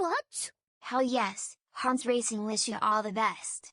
What? Hell yes, Hans Racing wish you all the best.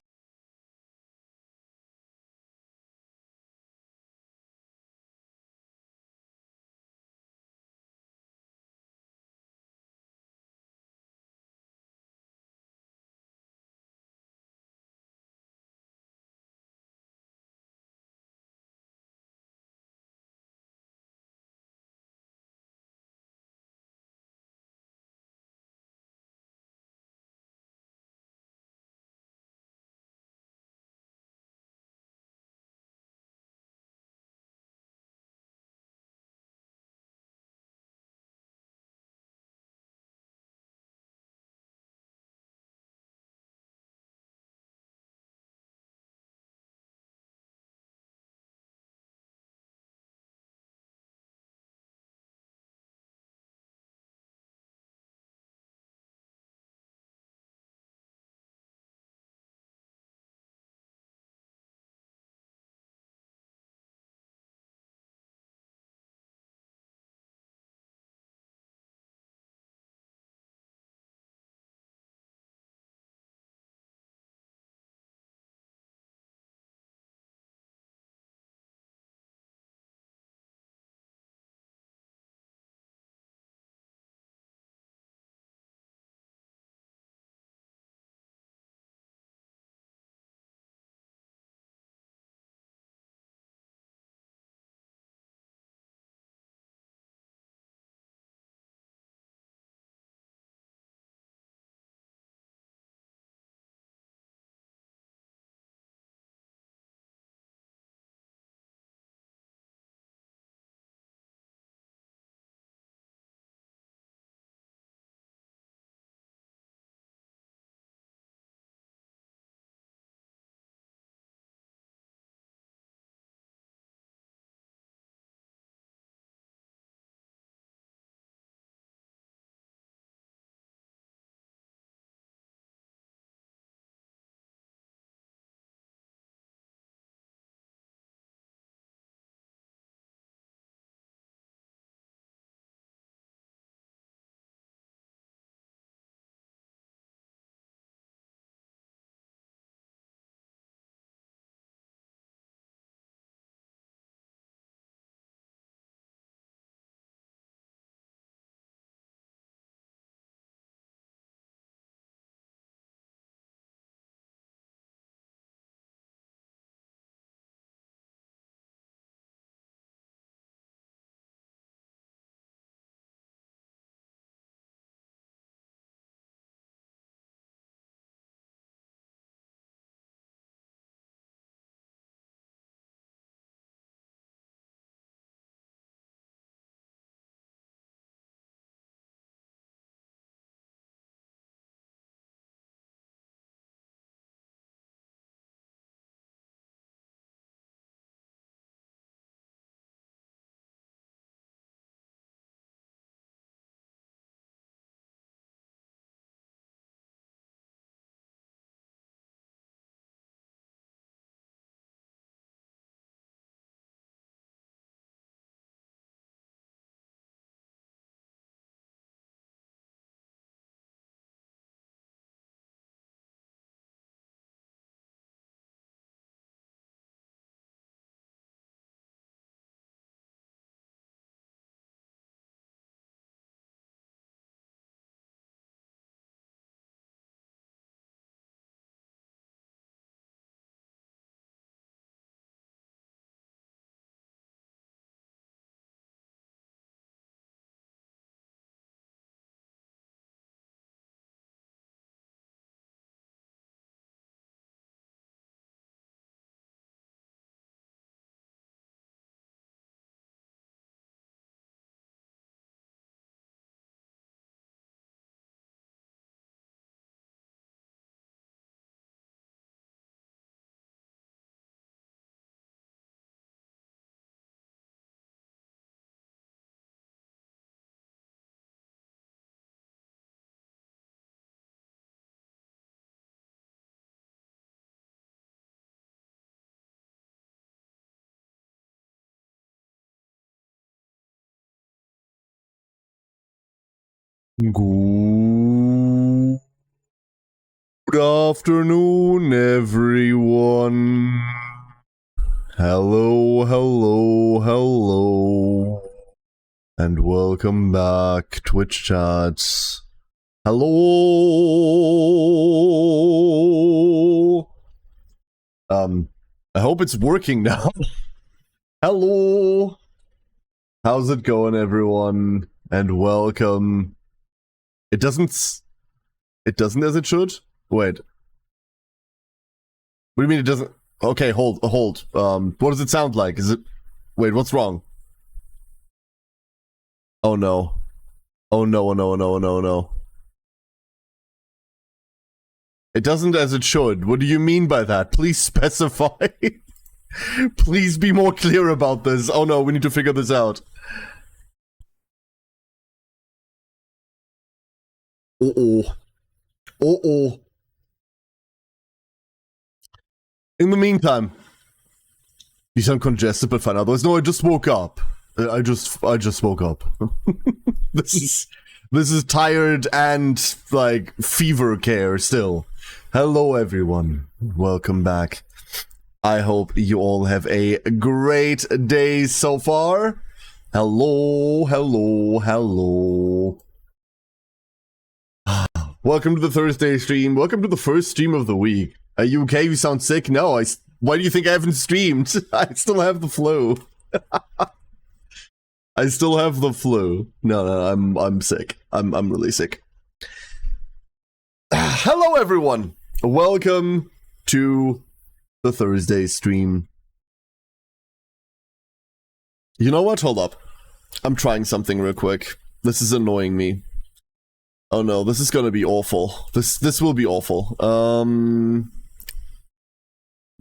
Gut. Good afternoon, everyone. Hello, hello, hello. And welcome back, Twitch chats. Hello. I hope it's working now. Hello. How's it going, everyone? And welcome. It doesn't as it should? Wait. What do you mean it doesn't? Okay, hold. What does it sound like? Is it... Wait, what's wrong? Oh no. Oh no, no. It doesn't as it should. What do you mean by that? Please specify. Please be more clear about this. Oh no, we need to figure this out. Uh-oh. In the meantime, you sound congested, but fine. Otherwise, no, I just woke up. I just woke up. This is tired and like fever care still. Hello, everyone. Welcome back. I hope you all have a great day so far. Hello. Welcome to the Thursday stream. Welcome to the first stream of the week. Are you okay? You sound sick? No, why do you think I haven't streamed? I still have the flu. I still have the flu. No, I'm sick. I'm really sick. Hello, everyone. Welcome to the Thursday stream. You know what? Hold up. I'm trying something real quick. This is annoying me. Oh no, this is gonna be awful. This will be awful.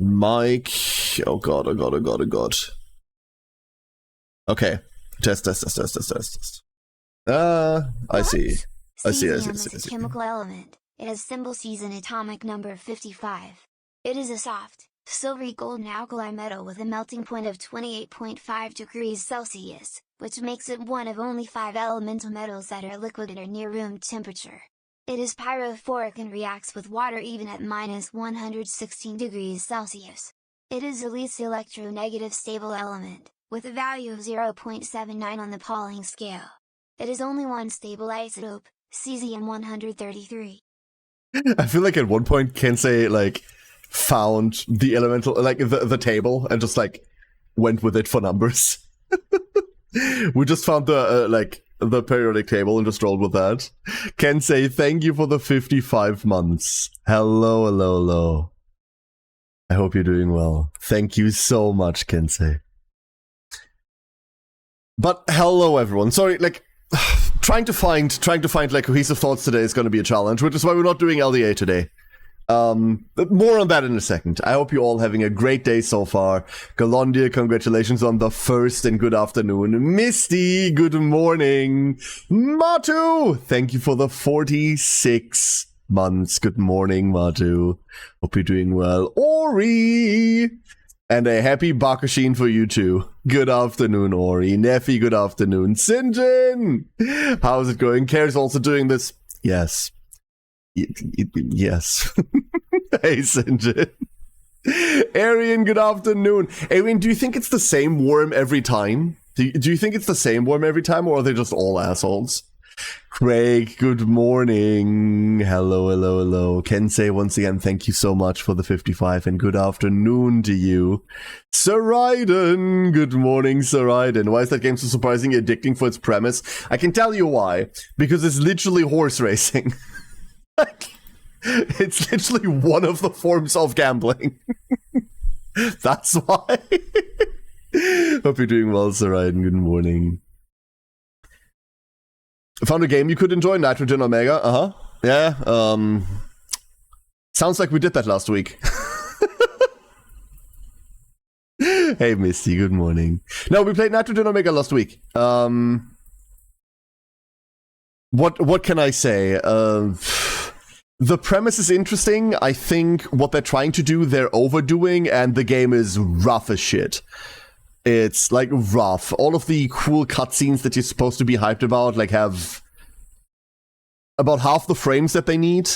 Mic. Oh god. Okay. Test. I see. Cesium is a chemical element. It has symbol Cs and atomic number 55. It is a soft, silvery golden alkali metal with a melting point of 28.5 degrees Celsius, which makes it one of only 5 elemental metals that are liquid or near room temperature. It is pyrophoric and reacts with water even at minus 116 degrees Celsius. It is the least electronegative stable element, with a value of 0.79 on the Pauling scale. It is only one stable isotope, cesium-133. I feel like at one point Kensei like found the elemental, like the table, and just like went with it for numbers. We just found the periodic table and just rolled with that. Kensei, thank you for the 55 months. Hello. I hope you're doing well. Thank you so much, Kensei. But hello, everyone. Sorry, like trying to find like cohesive thoughts today is going to be a challenge, which is why we're not doing LDA today. More on that in a second. I hope you're all having a great day so far. Galondia, congratulations on the first, and good afternoon. Misty, good morning. Matu, thank you for the 46 months. Good morning, Matu. Hope you're doing well. Ori, and a happy Bakushin for you too. Good afternoon, Ori. Neffy, good afternoon. Sinjin, how's it going? Kare's also doing this. Yes. Yes. Hey, Sinjin. Arian, good afternoon. Arian, do you think it's the same worm every time? Do you think it's the same worm every time, or are they just all assholes? Craig, good morning. Hello. Kensei, once again, thank you so much for the 55, and good afternoon to you. Sir Raiden, good morning, Sir Raiden. Why is that game so surprisingly addicting for its premise? I can tell you why. Because it's literally horse racing. It's literally one of the forms of gambling. That's why. Hope you're doing well, Sir Raiden. Good morning. Found a game you could enjoy, Nitrogen Omega. Yeah, sounds like we did that last week. Hey, Misty, good morning. No, we played Nitrogen Omega last week. What can I say? The premise is interesting. I think what they're trying to do, they're overdoing, and the game is rough as shit. It's like rough. All of the cool cutscenes that you're supposed to be hyped about, like, have about half the frames that they need.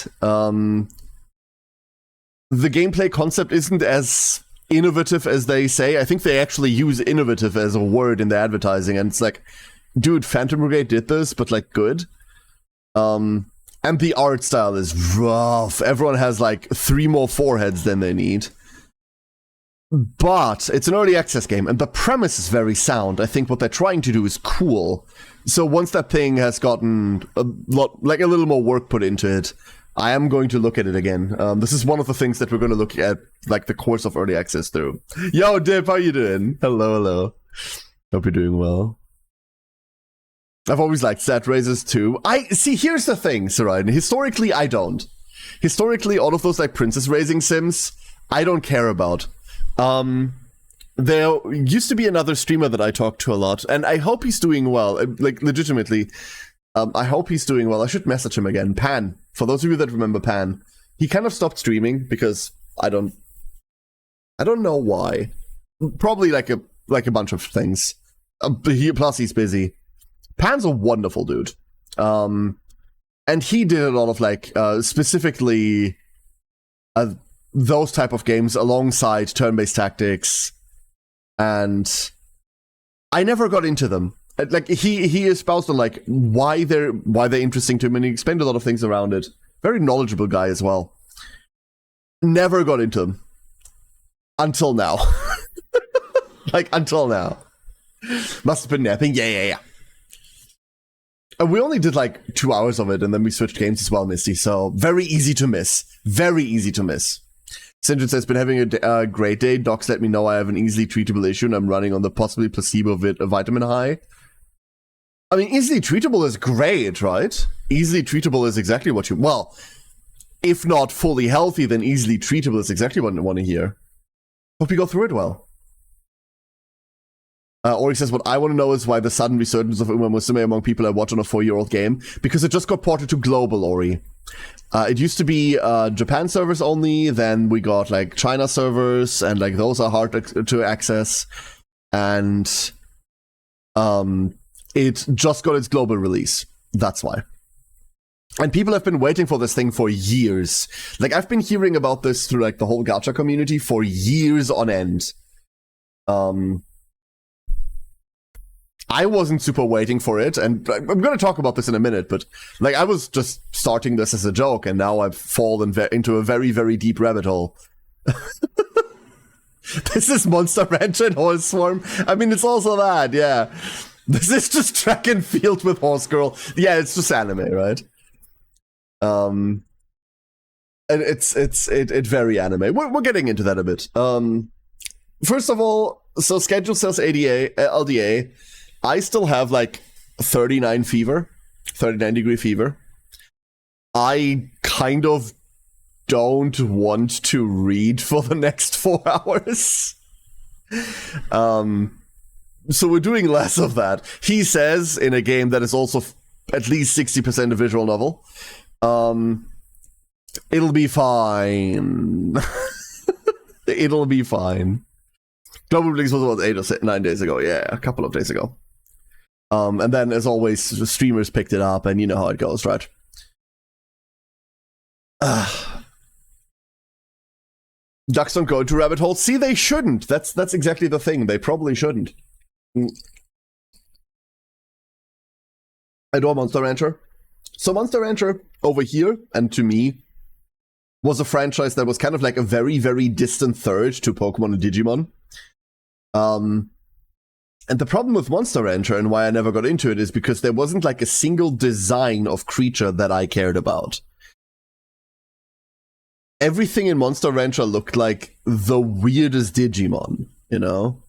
the gameplay concept isn't as innovative as they say. I think they actually use innovative as a word in the advertising, and it's like, dude, Phantom Brigade did this, but like good. And the art style is rough. Everyone has like 3 more foreheads than they need. But it's an early access game, and the premise is very sound. I think what they're trying to do is cool. So once that thing has gotten a little more work put into it, I am going to look at it again. This is one of the things that we're going to look at, like, the course of early access through. Yo, Dip, how you doing? Hello. Hope you're doing well. I've always liked Stat Raisers too. Here's the thing, Sarai. Historically, I don't. Historically, all of those, like, princess raising sims, I don't care about. There used to be another streamer that I talked to a lot, and I hope he's doing well. Like, legitimately, I hope he's doing well. I should message him again. Pan. For those of you that remember Pan, he kind of stopped streaming because I don't know why. Probably like a bunch of things. Plus he's busy. Pan's a wonderful dude. And he did a lot of like specifically those type of games alongside turn-based tactics, and I never got into them. Like he espoused on like why they're interesting to him, and he explained a lot of things around it. Very knowledgeable guy as well. Never got into them until now. Like until now. Must have been napping. Yeah. And we only did like 2 hours of it, and then we switched games as well, Misty. So very easy to miss. Very easy to miss. Sinjin says, been having a great day. Docs let me know I have an easily treatable issue, and I'm running on the possibly placebo vitamin high. I mean, easily treatable is great, right? Easily treatable is exactly what you... Well, if not fully healthy, then easily treatable is exactly what I want to hear. Hope you go through it well. Ori says, what I want to know is why the sudden resurgence of Uma Musume among people that watch on a 4-year-old game. Because it just got ported to global, Ori. It used to be Japan servers only, then we got like China servers, and like those are hard to access. And it just got its global release. That's why. And people have been waiting for this thing for years. Like, I've been hearing about this through like the whole gacha community for years on end. I wasn't super waiting for it, and I'm going to talk about this in a minute, but like I was just starting this as a joke, and now I've fallen into a very, very deep rabbit hole. This is Monster Rancher and Horse Swarm. I mean, it's also that, yeah. This is just track and field with Horse Girl. Yeah, it's just anime, right? And it's very anime. We're getting into that a bit. First of all, so schedule says LDA. I still have like 39 degree fever. I kind of don't want to read for the next 4 hours. So we're doing less of that. He says in a game that is also at least 60% a visual novel. It'll be fine. It'll be fine. Global release was about 8 or 9 days ago. Yeah, a couple of days ago. And then, as always, the streamers picked it up, and you know how it goes, right? Ducks don't go into rabbit holes. See, they shouldn't. That's exactly the thing. They probably shouldn't. I adore Monster Rancher. So Monster Rancher, over here, and to me, was a franchise that was kind of like a very, very distant third to Pokemon and Digimon. And the problem with Monster Rancher and why I never got into it is because there wasn't like a single design of creature that I cared about. Everything in Monster Rancher looked like the weirdest Digimon, you know?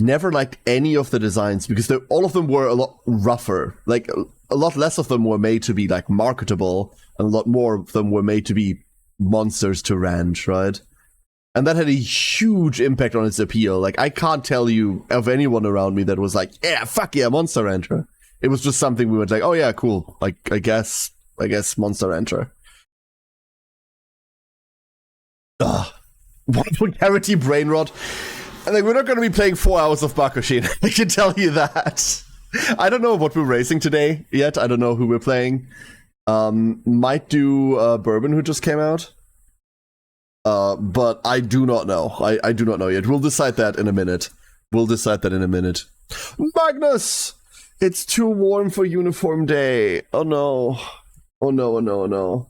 Never liked any of the designs because all of them were a lot rougher. Like, a lot less of them were made to be like marketable, and a lot more of them were made to be monsters to ranch, right? And that had a huge impact on its appeal. Like, I can't tell you of anyone around me that was like, yeah, fuck yeah, Monster Rancher. It was just something we went like, oh yeah, cool. Like, I guess Monster Rancher. Vulgarity brain rot. I think we're not going to be playing 4 hours of Bakushin. I can tell you that. I don't know what we're racing today yet. I don't know who we're playing. Might do Bourbon, who just came out. But I do not know. I do not know yet. We'll decide that in a minute. Magnus! It's too warm for uniform day. Oh no. Oh no.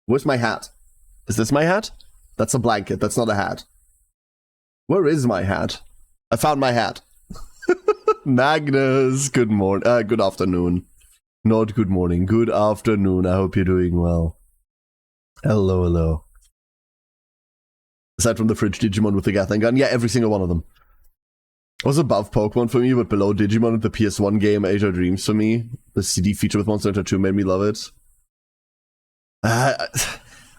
Where's my hat? Is this my hat? That's a blanket. That's not a hat. Where is my hat? I found my hat. Magnus, good morning. Good afternoon. Not good morning. Good afternoon. I hope you're doing well. Hello. Aside from the fridge Digimon with the Gatling gun, yeah, every single one of them. It was above Pokemon for me, but below Digimon and the PS1 game Asia Dreams for me. The CD feature with Monster Hunter 2 made me love it. I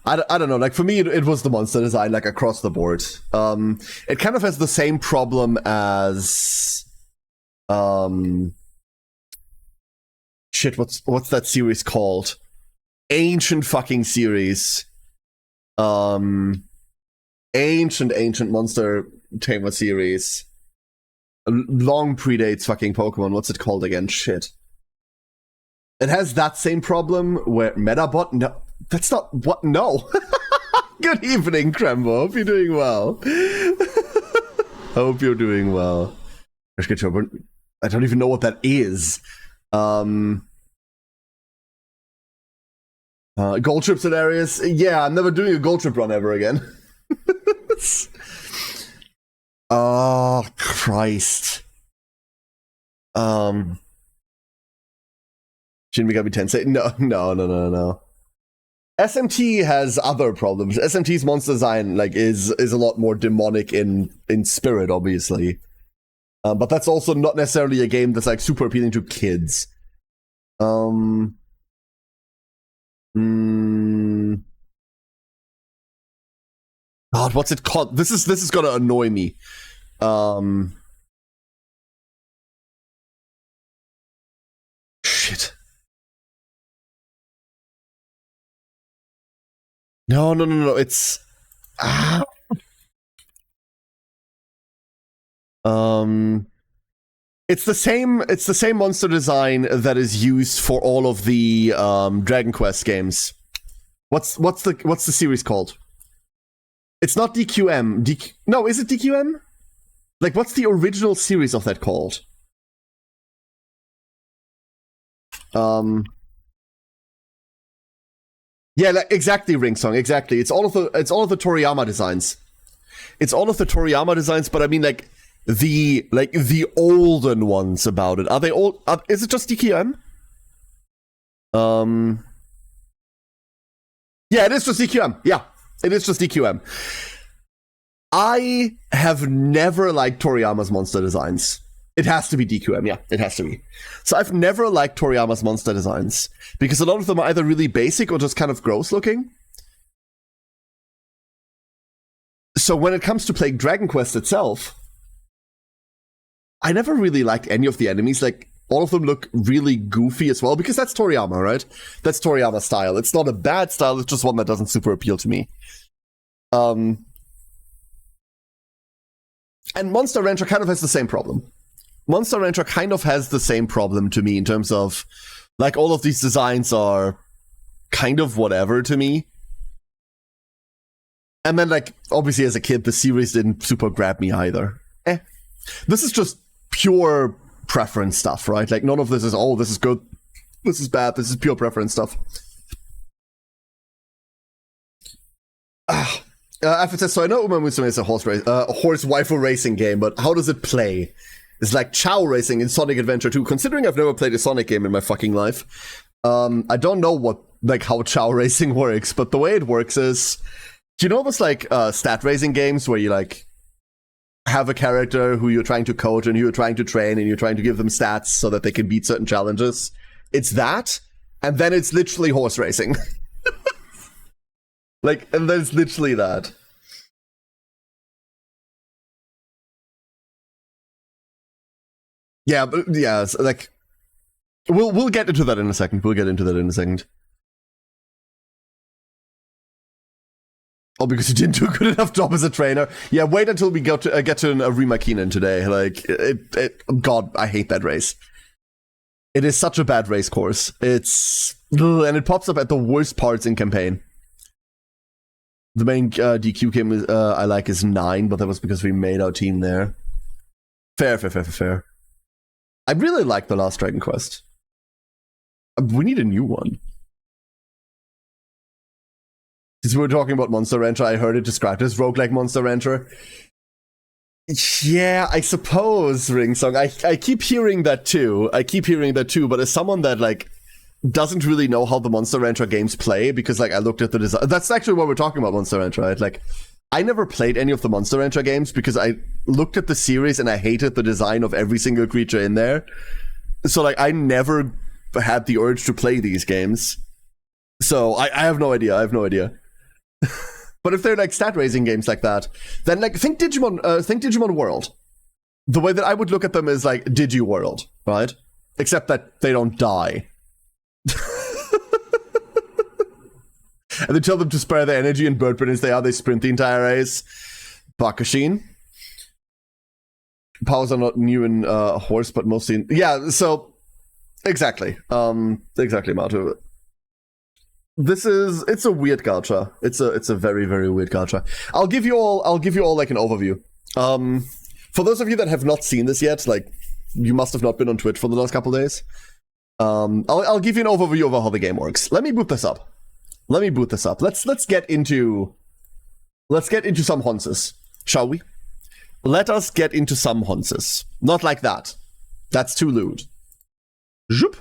don't know, like for me it was the monster design, like across the board. It kind of has the same problem as shit, what's that series called? Ancient fucking series. Ancient monster tamer series. Long predates fucking Pokemon. What's it called again? Shit. It has that same problem where Metabot. No, that's not what. No. Good evening, Krembo. Hope you're doing well. Hope you're doing well. I don't even know what that is. Gold trips in areas. Yeah, I'm never doing a gold trip run ever again. Oh, Christ. Shin Megami Tensei. No. SMT has other problems. SMT's monster design is a lot more demonic in spirit, obviously. But that's also not necessarily a game that's super appealing to kids. God, what's it called? This is gonna annoy me. Shit. No. It's it's the same monster design that is used for all of the Dragon Quest games. What's the series called? It's not DQM. No, is it DQM? Like, what's the original series of that called? Yeah, exactly, Ringsong, exactly. It's all of the Toriyama designs. But I mean, the olden ones about it. Are they old? Is it just DQM? Yeah, it is just DQM. Yeah, it is just DQM. I have never liked Toriyama's monster designs. It has to be DQM, yeah, it has to be. So I've never liked Toriyama's monster designs, because a lot of them are either really basic or just kind of gross looking. So when it comes to playing Dragon Quest itself, I never really liked any of the enemies. Like, all of them look really goofy as well, because that's Toriyama, right? That's Toriyama style. It's not a bad style, it's just one that doesn't super appeal to me. And Monster Rancher kind of has the same problem. Monster Rancher kind of has the same problem to me in terms of, like, all of these designs are kind of whatever to me. And then, like, obviously as a kid, the series didn't super grab me either. This is just pure preference stuff, right? Like, none of this is, oh, this is good, this is bad, this is pure preference stuff. Alfred says, so I know Uma Musume is a horse waifu racing game, but how does it play? It's like Chow Racing in Sonic Adventure 2. Considering I've never played a Sonic game in my fucking life, I don't know how Chow Racing works, but the way it works is, do you know those stat raising games where you have a character who you're trying to coach and who you're trying to train and you're trying to give them stats so that they can beat certain challenges? It's that, and then it's literally horse racing. And then it's literally that. Yeah, but yeah, we'll get into that in a second. Oh, because you didn't do a good enough job as a trainer. Yeah, wait until we get to Arima Keenan today. God, I hate that race. It is such a bad race course. And it pops up at the worst parts in campaign. The main DQ game I like is 9, but that was because we made our team there. Fair. I really like The Last Dragon Quest. We need a new one. Since we were talking about Monster Rancher, I heard it described as roguelike Monster Rancher. Yeah, I suppose, Ringsong. I keep hearing that too. But as someone that, like, doesn't really know how the Monster Rancher games play, because, like, I looked at the design. That's actually what we're talking about, Monster Rancher, right? Like, I never played any of the Monster Rancher games because I looked at the series and I hated the design of every single creature in there. So, like, I never had the urge to play these games. So, I have no idea. But if they're like stat raising games like that, then like think Digimon World. The way that I would look at them is like Digi World, right? Except that they don't die. And they tell them to spare their energy, and bird as they sprint the entire race. Bakashin. Powers are not new in Horse, but mostly in... Yeah, so... Exactly. Exactly, Matu. It's a weird gacha. It's a very, very weird gacha. I'll give you all like an overview. For those of you that have not seen this yet, like, you must have not been on Twitch for the last couple days. I'll give you an overview of how the game works. Let me boot this up. Let's get into some Honses, shall we? Let us get into some Honses. Not like that. That's too lewd. Zoop.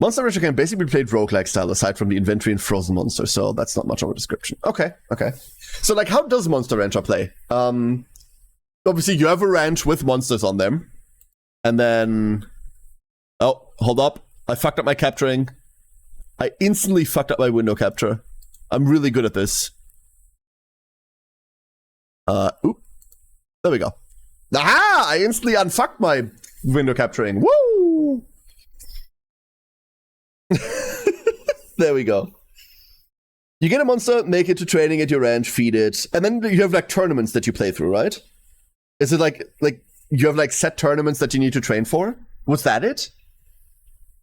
Monster Rancher can basically be played roguelike style aside from the inventory and frozen monster, so that's not much of a description. Okay. So, like, how does Monster Rancher play? Obviously, you have a ranch with monsters on them, and then... Oh, hold up. I fucked up my capturing. I instantly fucked up my window capture. I'm really good at this. Oop. There we go. Aha! I instantly unfucked my window capturing. Woo! There we go. You get a monster, make it to training at your ranch, feed it, and then you have like tournaments that you play through, right? Is it like you have like set tournaments that you need to train for? Was that it?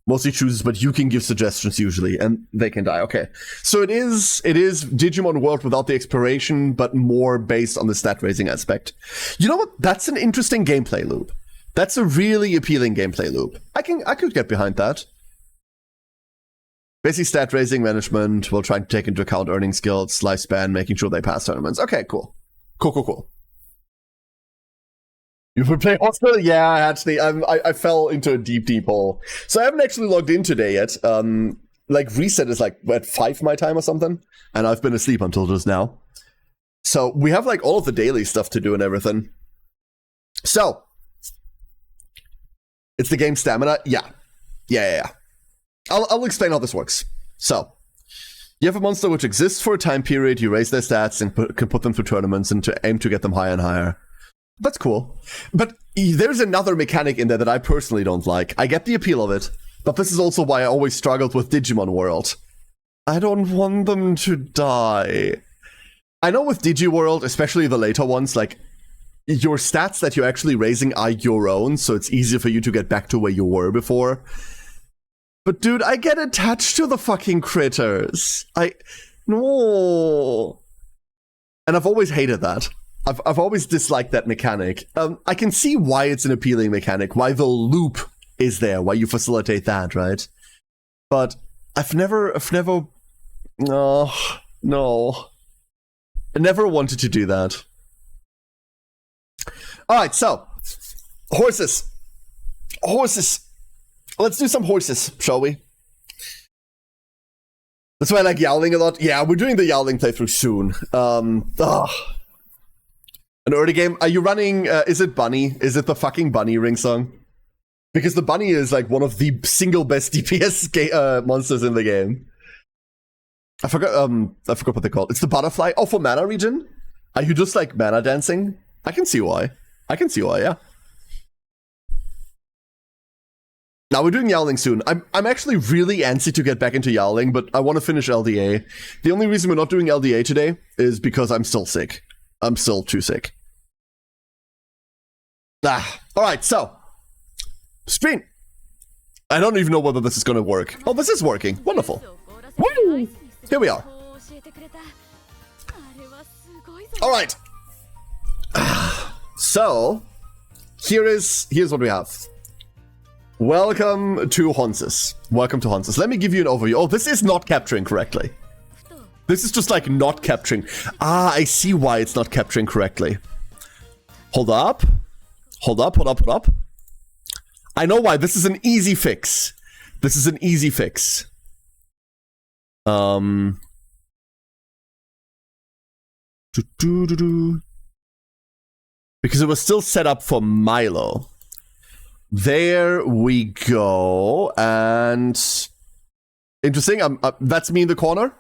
Mostly chooses, but you can give suggestions usually, and they can die. Okay, so it is Digimon World without the exploration, but more based on the stat raising aspect. You know what? That's an interesting gameplay loop. That's a really appealing gameplay loop. I could get behind that. Basically, stat raising management while trying to take into account earning skills, lifespan, making sure they pass tournaments. Okay, cool. You would play Hospital? Yeah, actually, I fell into a deep hole. So I haven't actually logged in today yet. Like, reset is like at 5 my time or something, and I've been asleep until just now. So we have like all of the daily stuff to do and everything. So it's the game stamina. Yeah. I'll explain how this works. So you have a monster which exists for a time period. You raise their stats and can put them through tournaments and to aim to get them higher and higher. That's cool. But there's another mechanic in there that I personally don't like. I get the appeal of it, but this is also why I always struggled with Digimon World. I don't want them to die. I know with DigiWorld, especially the later ones, like, your stats that you're actually raising are your own, so it's easier for you to get back to where you were before. But dude, I get attached to the fucking critters. No. And I've always hated that. I've always disliked that mechanic. I can see why it's an appealing mechanic, why the loop is there, why you facilitate that, right? But I've never, no. I never wanted to do that. Alright, so, horses. Let's do some horses, shall we? That's why I like Yowling a lot. Yeah, we're doing the Yowling playthrough soon. An early game. Are you running, is it Bunny? Is it the fucking Bunny ring song? Because the Bunny is like one of the single best DPS monsters in the game. I forgot what they're called. It's the butterfly. Oh, for mana region? Are you just like mana dancing? I can see why, yeah. Now we're doing Yowling soon. I'm actually really antsy to get back into Yowling, but I want to finish LDA. The only reason we're not doing LDA today is because I'm still sick. I'm still too sick. Alright, so. Screen. I don't even know whether this is going to work. Oh, this is working. Wonderful. Woo! Here we are. Alright. So, here's what we have. Welcome to Honsis. Welcome to Honsis. Let me give you an overview. Oh, this is not capturing correctly. This is just like not capturing. Ah, I see why it's not capturing correctly. Hold up. Hold up, hold up, hold up. I know why. This is an easy fix. This is an easy fix. Because it was still set up for Milo. There we go. And interesting. That's me in the corner.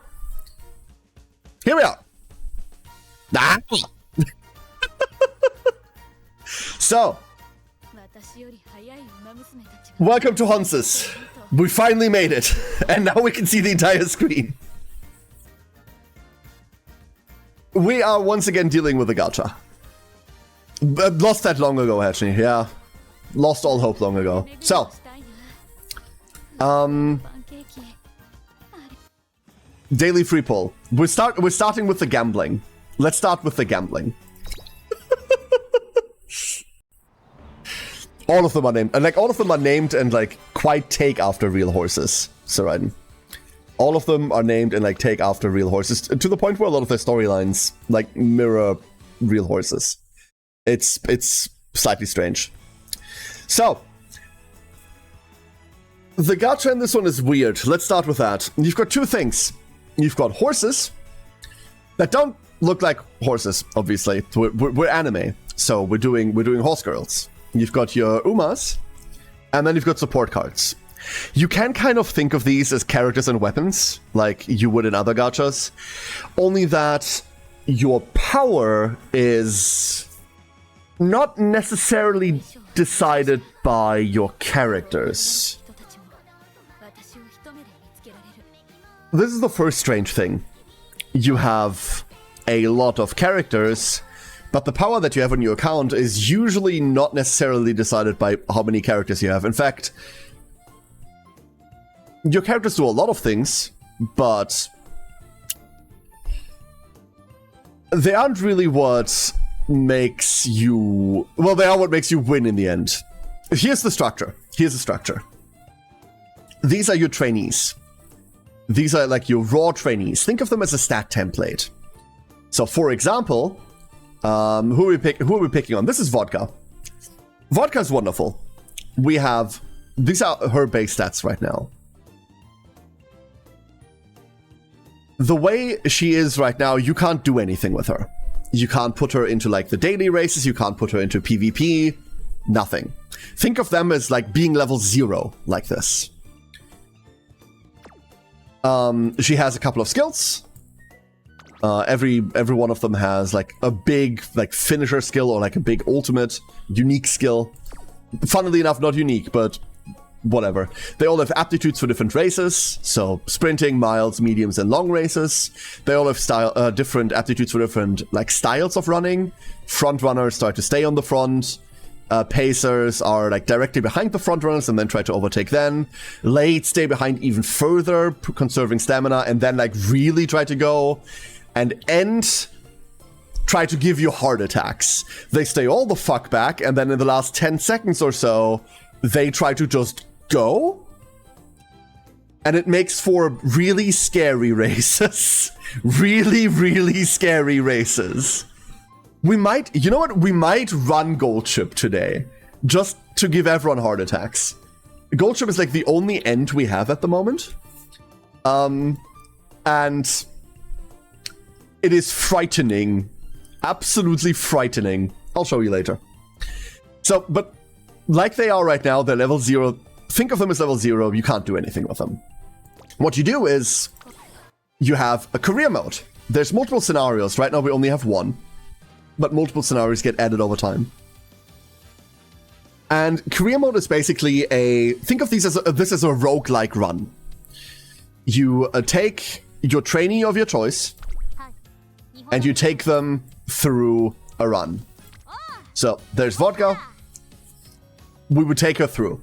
Here we are. Ah. So, welcome to Honsis. We finally made it. And now we can see the entire screen. We are once again dealing with a gacha. Lost that long ago, actually. Yeah. Lost all hope long ago. So. Daily free poll. We're starting with the gambling. Let's start with the gambling. All of them are named. And like all of them are named and like quite take after real horses. Seraiden. All of them are named and like take after real horses. To the point where a lot of their storylines like mirror real horses. It's slightly strange. So, the gacha in this one is weird. Let's start with that. You've got two things. You've got horses that don't look like horses, obviously. We're anime, so we're doing horse girls. You've got your Umas, and then you've got support cards. You can kind of think of these as characters and weapons, like you would in other gachas, only that your power is not necessarily decided by your characters. This is the first strange thing. You have a lot of characters, but the power that you have on your account is usually not necessarily decided by how many characters you have. In fact, your characters do a lot of things, but they aren't really what makes you... Well, they are what makes you win in the end. Here's the structure. Here's the structure. These are your trainees. These are like your raw trainees. Think of them as a stat template. So, for example, who are we picking on? This is Vodka. Vodka is wonderful. We have... These are her base stats right now. The way she is right now, you can't do anything with her. You can't put her into like the daily races, you can't put her into PvP, nothing. Think of them as like being level 0, like this. She has a couple of skills. Every one of them has like a big like finisher skill or like a big ultimate unique skill. Funnily enough, not unique, but whatever. They all have aptitudes for different races, so sprinting, miles, mediums, and long races. They all have different aptitudes for different like styles of running. Front runners start to stay on the front. Pacers are like directly behind the front runners and then try to overtake them. Late stay behind even further, conserving stamina, and then like really try to go. And end try to give you heart attacks. They stay all the fuck back, and then in the last 10 seconds or so, they try to just go, and it makes for really scary races. Really, really scary races. We might, you know what? We might run Gold Chip today, just to give everyone heart attacks. Gold Chip is like the only end we have at the moment. And it is frightening. Absolutely frightening. I'll show you later. So, but like they are right now, they're level 0. Think of them as level 0. You can't do anything with them. What you do is you have a career mode. There's multiple scenarios. Right now we only have one, but multiple scenarios get added over time. And career mode is basically a... Think of these as this as a roguelike run. You take your trainee of your choice, and you take them through a run. So, there's Vodka. We would take her through.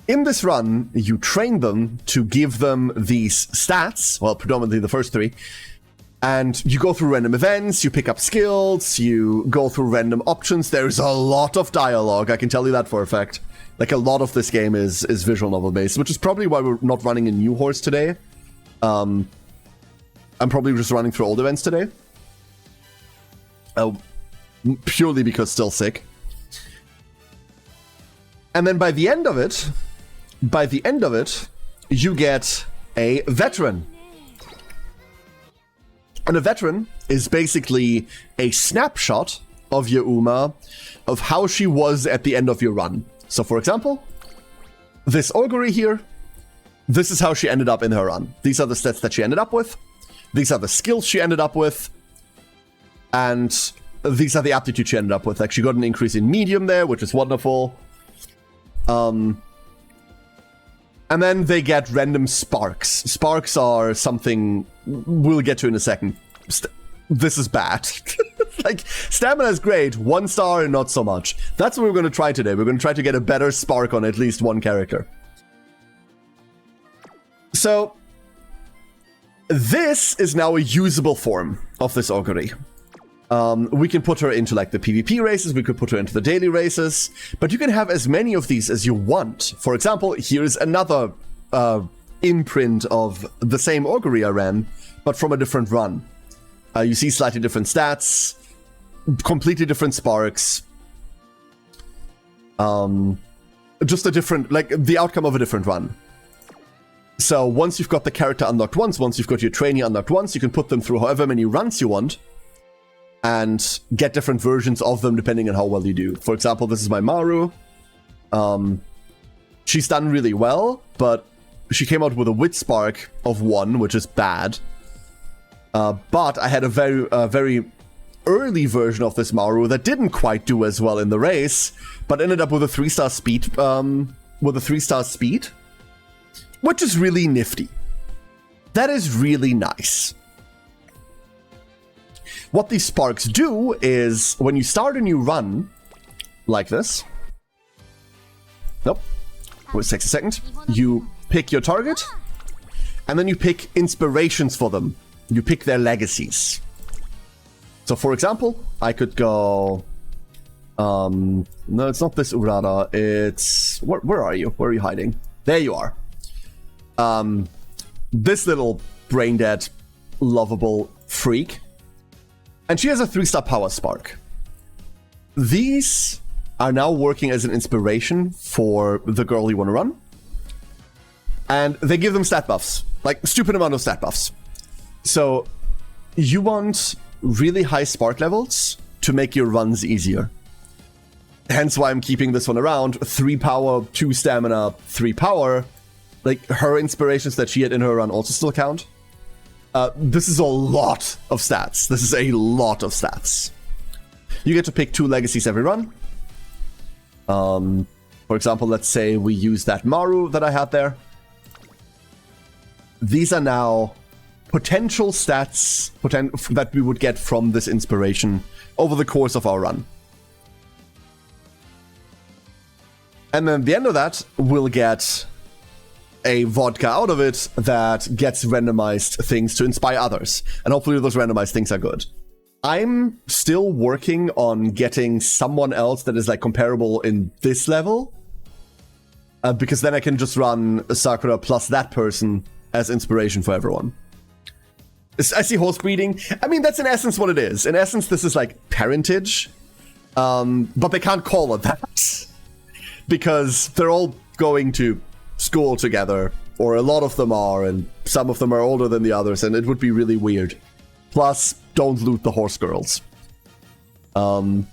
in this run, you train them to give them these stats, well, predominantly the first 3, and you go through random events, you pick up skills, you go through random options. There's a lot of dialogue, I can tell you that for a fact. Like, a lot of this game is visual novel based, which is probably why we're not running a new horse today. I'm probably just running through old events today. Purely because still sick. And then by the end of it, you get a veteran. And a veteran is basically a snapshot of your Uma, of how she was at the end of your run. So for example, this Augury here, this is how she ended up in her run. These are the stats that she ended up with. These are the skills she ended up with. And these are the aptitude she ended up with. Like, she got an increase in medium there, which is wonderful. And then they get random sparks. Sparks are something we'll get to in a second. This is bad. Like, stamina is great, 1 star and not so much. That's what we're going to try today. We're going to try to get a better spark on at least one character. So, this is now a usable form of this Augury. We can put her into like the PvP races, we could put her into the daily races, but you can have as many of these as you want. For example, here's another imprint of the same Augury I ran, but from a different run. You see slightly different stats, completely different sparks, just a different, like, the outcome of a different run. So once you've got the character unlocked once you've got your trainee unlocked once, you can put them through however many runs you want, and get different versions of them depending on how well you do. For example, this is my Maru. She's done really well, but she came out with a wit spark of 1, which is bad. But I had a very early version of this Maru that didn't quite do as well in the race, but ended up with a 3-star speed, which is really nifty. That is really nice. What these sparks do is, when you start a new run, like this, nope, it takes a second, you pick your target, and then you pick inspirations for them. You pick their legacies. So for example, I could go, no, it's not this Urara, it's, where are you? Where are you hiding? There you are. This little brain-dead, lovable freak. And she has a 3-star power spark. These are now working as an inspiration for the girl you want to run. And they give them stat buffs. Like, stupid amount of stat buffs. So, you want really high spark levels to make your runs easier. Hence why I'm keeping this one around. 3 power, 2 stamina, 3 power. Like, her inspirations that she had in her run also still count. This is a lot of stats. This is a lot of stats. You get to pick 2 legacies every run. For example, let's say we use that Maru that I had there. These are now potential stats that we would get from this inspiration over the course of our run. And then at the end of that, we'll get a vodka out of it that gets randomized things to inspire others. And hopefully those randomized things are good. I'm still working on getting someone else that is like comparable in this level. Because then I can just run Sakura plus that person as inspiration for everyone. I see horse breeding. I mean, that's in essence what it is. In essence, this is like parentage. But they can't call it that. Because they're all going to school together, or a lot of them are, and some of them are older than the others, and it would be really weird. Plus, don't loot the horse girls. Can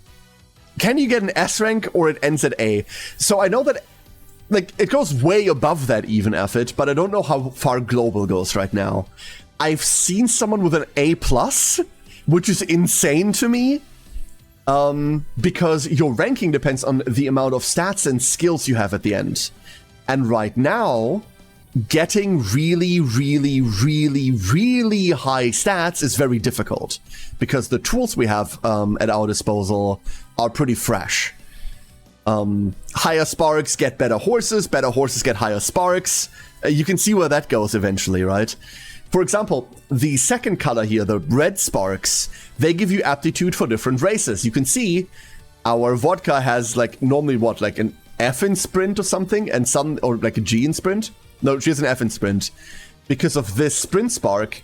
you get an S rank, or it ends at A? So I know that, like, it goes way above that even effort, but I don't know how far global goes right now. I've seen someone with an A+, which is insane to me. Because your ranking depends on the amount of stats and skills you have at the end. And right now, getting really, really, really, really high stats is very difficult. Because the tools we have at our disposal are pretty fresh. Higher sparks get better horses get higher sparks. You can see where that goes eventually, right? For example, the second color here, the red sparks, they give you aptitude for different races. You can see our vodka has like normally what, like an F in sprint or something, and some, or like a G in sprint. No, she has an F in sprint. Because of this sprint spark,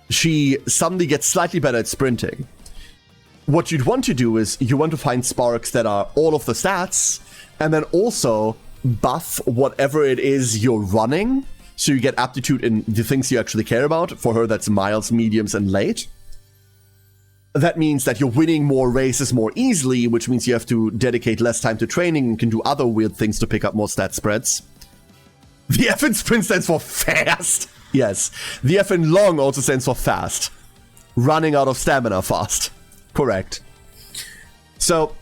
she suddenly gets slightly better at sprinting. What you'd want to do is you want to find sparks that are all of the stats, and then also buff whatever it is you're running, so you get aptitude in the things you actually care about. For her, that's miles, mediums, and late. That means that you're winning more races more easily, which means you have to dedicate less time to training and can do other weird things to pick up more stat spreads. The F in sprint stands for fast. Yes. The F in long also stands for fast. Running out of stamina fast. Correct. So,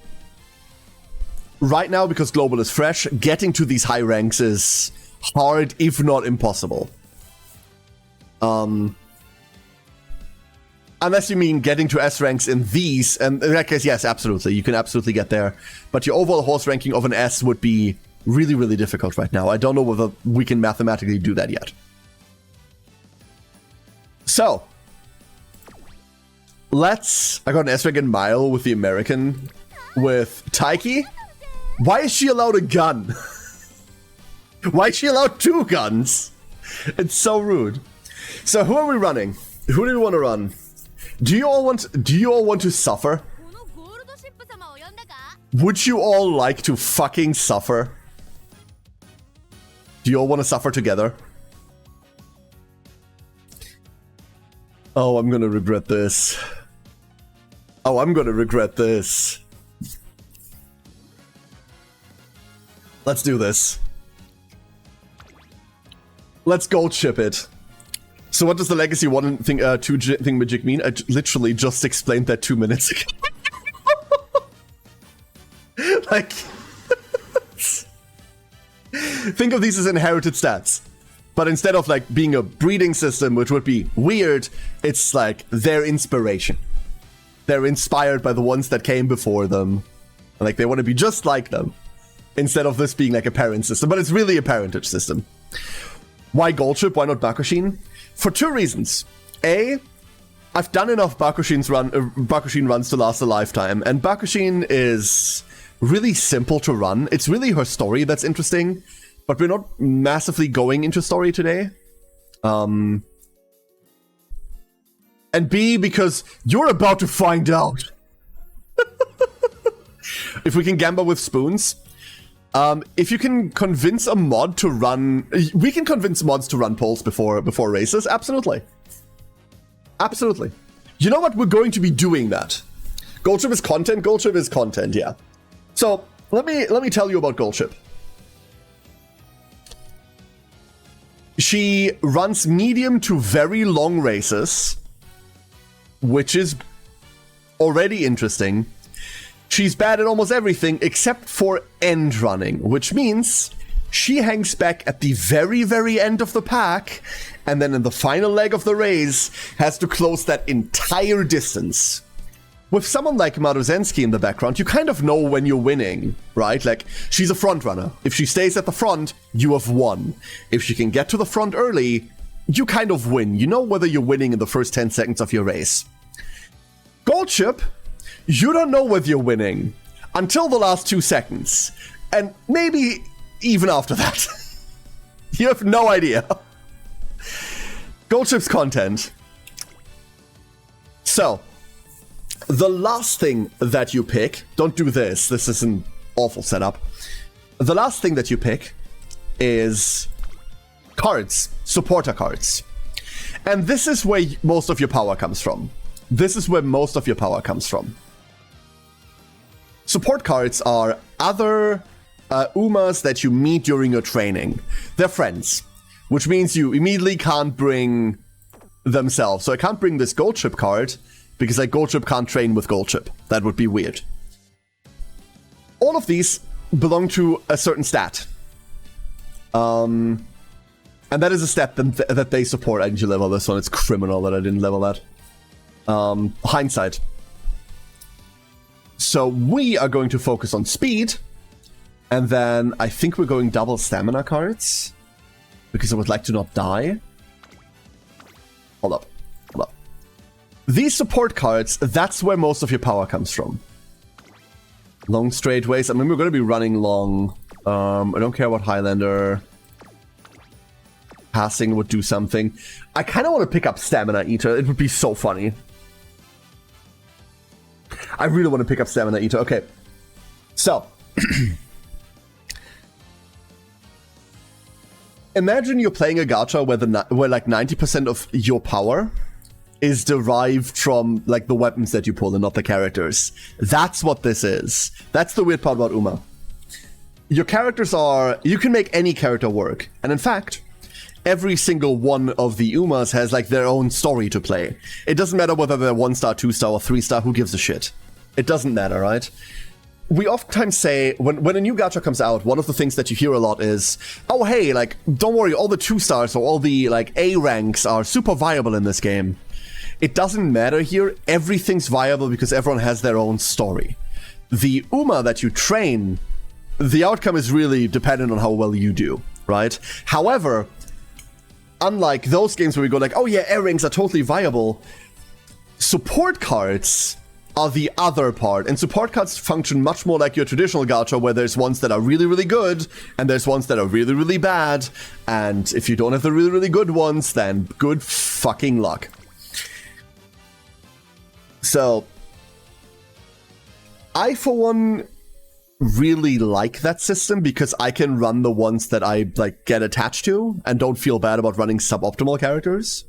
right now, because Global is fresh, getting to these high ranks is hard, if not impossible. Unless you mean getting to S ranks in these, and in that case, yes, absolutely. You can absolutely get there. But your overall horse ranking of an S would be really, really difficult right now. I don't know whether we can mathematically do that yet. So, I got an S rank in Mile with the American, with Taiki. Why is she allowed a gun? Why is she allowed 2 guns? It's so rude. So who are we running? Who do we want to run? Do you all want to suffer? Would you all like to fucking suffer? Do you all want to suffer together? Oh, I'm gonna regret this. Oh, I'm gonna regret this. Let's do this. Let's gold ship it. So what does the Legacy 1 and 2 thingamajig mean? I literally just explained that 2 minutes ago. Like... think of these as inherited stats. But instead of like being a breeding system, which would be weird, it's like their inspiration. They're inspired by the ones that came before them. Like they want to be just like them. Instead of this being like a parent system. But it's really a parentage system. Why Gold Ship? Why not Bakushin? For 2 reasons. A, I've done enough Bakushin runs to last a lifetime, and Bakushin is really simple to run. It's really her story that's interesting, but we're not massively going into story today. And B, because you're about to find out. If we can gamble with spoons. If you can convince a mod to run... We can convince mods to run polls before races. Absolutely. Absolutely. You know what? We're going to be doing that. Gold Ship is content. Gold Ship is content, yeah. So, let me tell you about Gold Ship. She runs medium to very long races, which is already interesting. She's bad at almost everything except for end running, which means she hangs back at the very, very end of the pack, and then in the final leg of the race has to close that entire distance. With someone like Maruzensky in the background, you kind of know when you're winning, right? Like, she's a front runner. If she stays at the front, you have won. If she can get to the front early, you kind of win. You know whether you're winning in the first 10 seconds of your race. Gold Ship, you don't know whether you're winning until the last 2 seconds. And maybe even after that. You have no idea. Gold Ship's content. So, the last thing that you pick, don't do this, this is an awful setup. The last thing that you pick is cards, supporter cards. And this is where most of your power comes from. This is where most of your power comes from. Support cards are other Umas that you meet during your training. They're friends, which means you immediately can't bring themselves. So I can't bring this Gold Ship card because like Gold Ship can't train with Gold Ship. That would be weird. All of these belong to a certain stat. And that is a stat that they support. I need to level this one. It's criminal that I didn't level that. Hindsight. So we are going to focus on speed, And then I think we're going double stamina cards, because I would like to not die. Hold up. These support cards, that's where most of your power comes from. Long straightaways. I mean, we're going to be running long. I don't care about Highlander. Passing would do something. I kind of want to pick up Stamina Eater. It would be so funny. I really want to pick up Stamina Eater. Okay. So. Imagine you're playing a gacha where like 90% of your power is derived from like the weapons that you pull and not the characters. That's what this is. That's the weird part about UMA. Your characters are... You can make any character work. And in fact, every single one of the UMAs has like their own story to play. It doesn't matter whether they're 1-star, 2-star, or 3-star. Who gives a shit? It doesn't matter, right? We oftentimes say, when a new gacha comes out, one of the things that you hear a lot is, oh hey, like, don't worry, all the 2-stars or all the like A ranks are super viable in this game. It doesn't matter here. Everything's viable because everyone has their own story. The UMA that you train, the outcome is really dependent on how well you do, right? However, unlike those games where we go like, oh yeah, A ranks are totally viable, support cards are the other part. And support cards function much more like your traditional gacha, where there's ones that are really, really good, and there's ones that are really, really bad. And if you don't have the really, really good ones, then good fucking luck. So, I, for one, really like that system because I can run the ones that I like get attached to and don't feel bad about running suboptimal characters.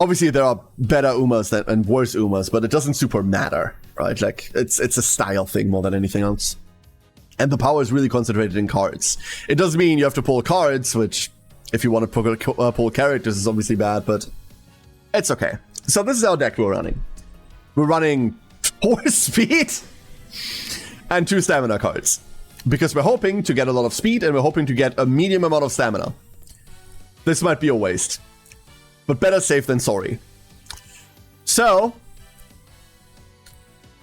Obviously, there are better UMAs and worse UMAs, but it doesn't super matter, right? Like, it's a style thing more than anything else. And the power is really concentrated in cards. It does mean you have to pull cards, which, if you want to pull characters, is obviously bad, but it's okay. So this is our deck we're running. We're running 4 speed and 2 stamina cards. Because we're hoping to get a lot of speed and we're hoping to get a medium amount of stamina. This might be a waste. But better safe than sorry. So,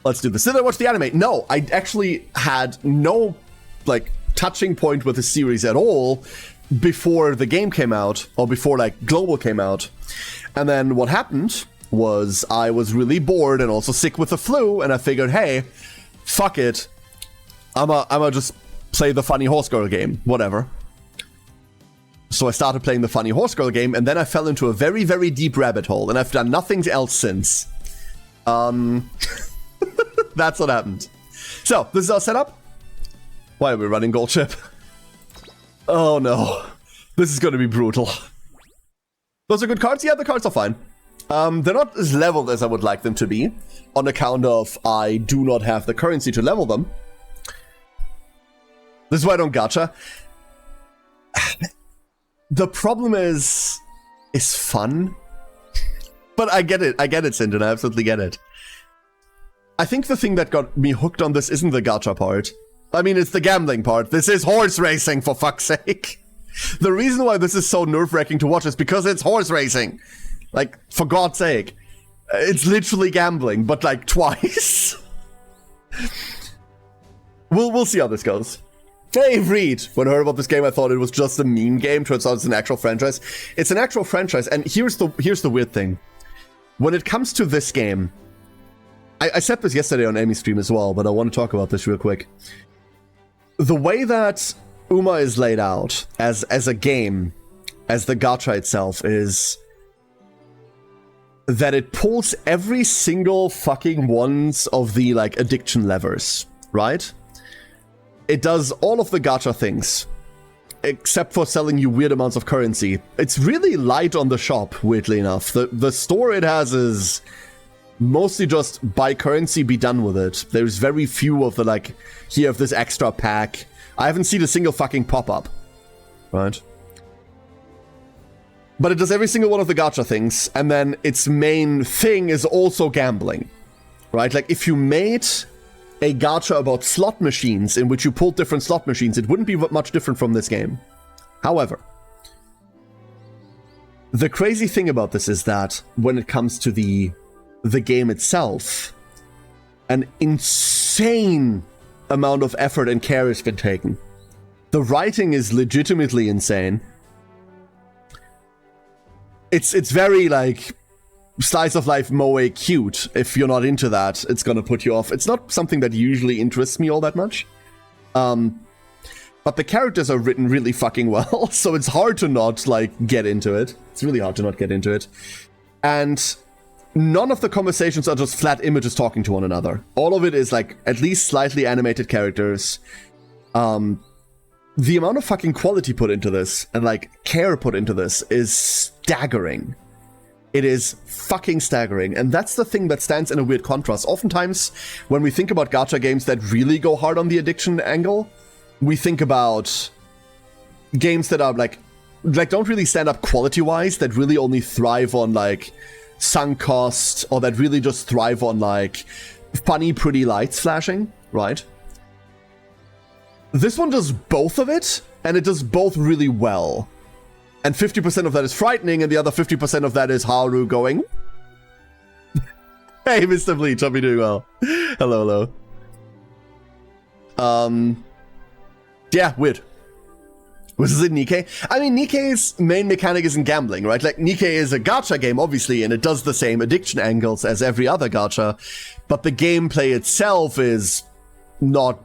let's do this. Did I watch the anime? No, I actually had no, like, touching point with the series at all before the game came out, or before, like, Global came out. And then what happened was I was really bored and also sick with the flu, and I figured, hey, fuck it. I'ma just play the Funny Horse Girl game. Whatever. So I started playing the Funny Horse Girl game, and then I fell into a very, very deep rabbit hole, and I've done nothing else since. That's what happened. So, this is our setup. Why are we running Gold Chip? Oh no. This is gonna be brutal. Those are good cards? Yeah, the cards are fine. They're not as leveled as I would like them to be, on account of I do not have the currency to level them. This is why I don't gacha. The problem is fun. But I get it, Sinton, I absolutely get it. I think the thing that got me hooked on this isn't the gacha part. I mean, it's the gambling part. This is horse racing, for fuck's sake. The reason why this is so nerve-wracking to watch is because it's horse racing. Like, for God's sake. It's literally gambling, but like twice. We'll see how this goes. Hey, Reed! When I heard about this game, I thought it was just a meme game. Turns out it's an actual franchise. It's an actual franchise, and here's the weird thing. When it comes to this game, I said this yesterday on Amy's stream as well, but I want to talk about this real quick. The way that UMA is laid out as a game, as the gacha itself, is that it pulls every single fucking ones of the, like, addiction levers, right? It does all of the gacha things, except for selling you weird amounts of currency. It's really light on the shop, weirdly enough. The store it has is mostly just buy currency, be done with it. There's very few of the, like, here have this extra pack. I haven't seen a single fucking pop-up, right? But it does every single one of the gacha things, and then its main thing is also gambling, right? Like, if you made a gacha about slot machines in which you pulled different slot machines, it wouldn't be much different from this game. However, the crazy thing about this is that when it comes to the game itself, an insane amount of effort and care has been taken. The writing is legitimately insane. It's very, like, slice of life moe cute. If you're not into that, it's gonna put you off. It's not something that usually interests me all that much. But the characters are written really fucking well, so it's hard to not, like, get into it. It's really hard to not get into it. And none of the conversations are just flat images talking to one another. All of it is, like, at least slightly animated characters. The amount of fucking quality put into this, and, like, care put into this is staggering. It is fucking staggering, and that's the thing that stands in a weird contrast. Oftentimes, when we think about gacha games that really go hard on the addiction angle, we think about games that are, like don't really stand up quality-wise, that really only thrive on, like, sunk cost, or that really just thrive on, like, funny, pretty lights flashing, right? This one does both of it, and it does both really well. And 50% of that is frightening, and the other 50% of that is Haru going, hey, Mr. Bleach, hope you're doing well. Hello, hello. Yeah, weird. Was it Nikke? I mean, Nikke's main mechanic isn't gambling, right? Like, Nikke is a gacha game, obviously, and it does the same addiction angles as every other gacha, but the gameplay itself is not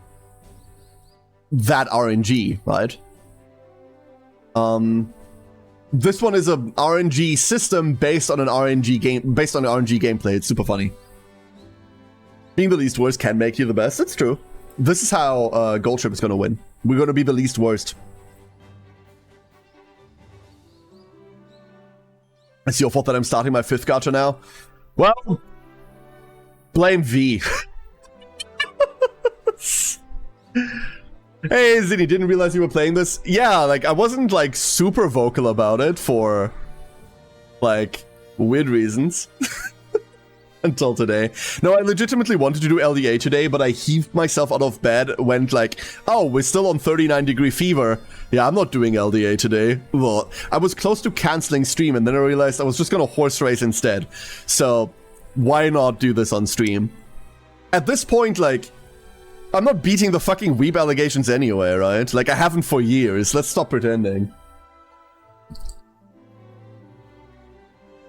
that RNG, right? This one is a RNG system based on an RNG gameplay. It's super funny. Being the least worst can make you the best. It's true. This is how Gold Trip is going to win. We're going to be the least worst. It's your fault that I'm starting my 5th gacha now. Well, blame V. Hey, Zinni, didn't realize you were playing this. Yeah, like, I wasn't, like, super vocal about it for, like, weird reasons. Until today. No, I legitimately wanted to do LDA today, but I heaved myself out of bed, went like, oh, we're still on 39-degree fever. Yeah, I'm not doing LDA today. Well, I was close to canceling stream, and then I realized I was just gonna horse race instead. So, why not do this on stream? At this point, like, I'm not beating the fucking weeb allegations anyway, right? Like, I haven't for years. Let's stop pretending.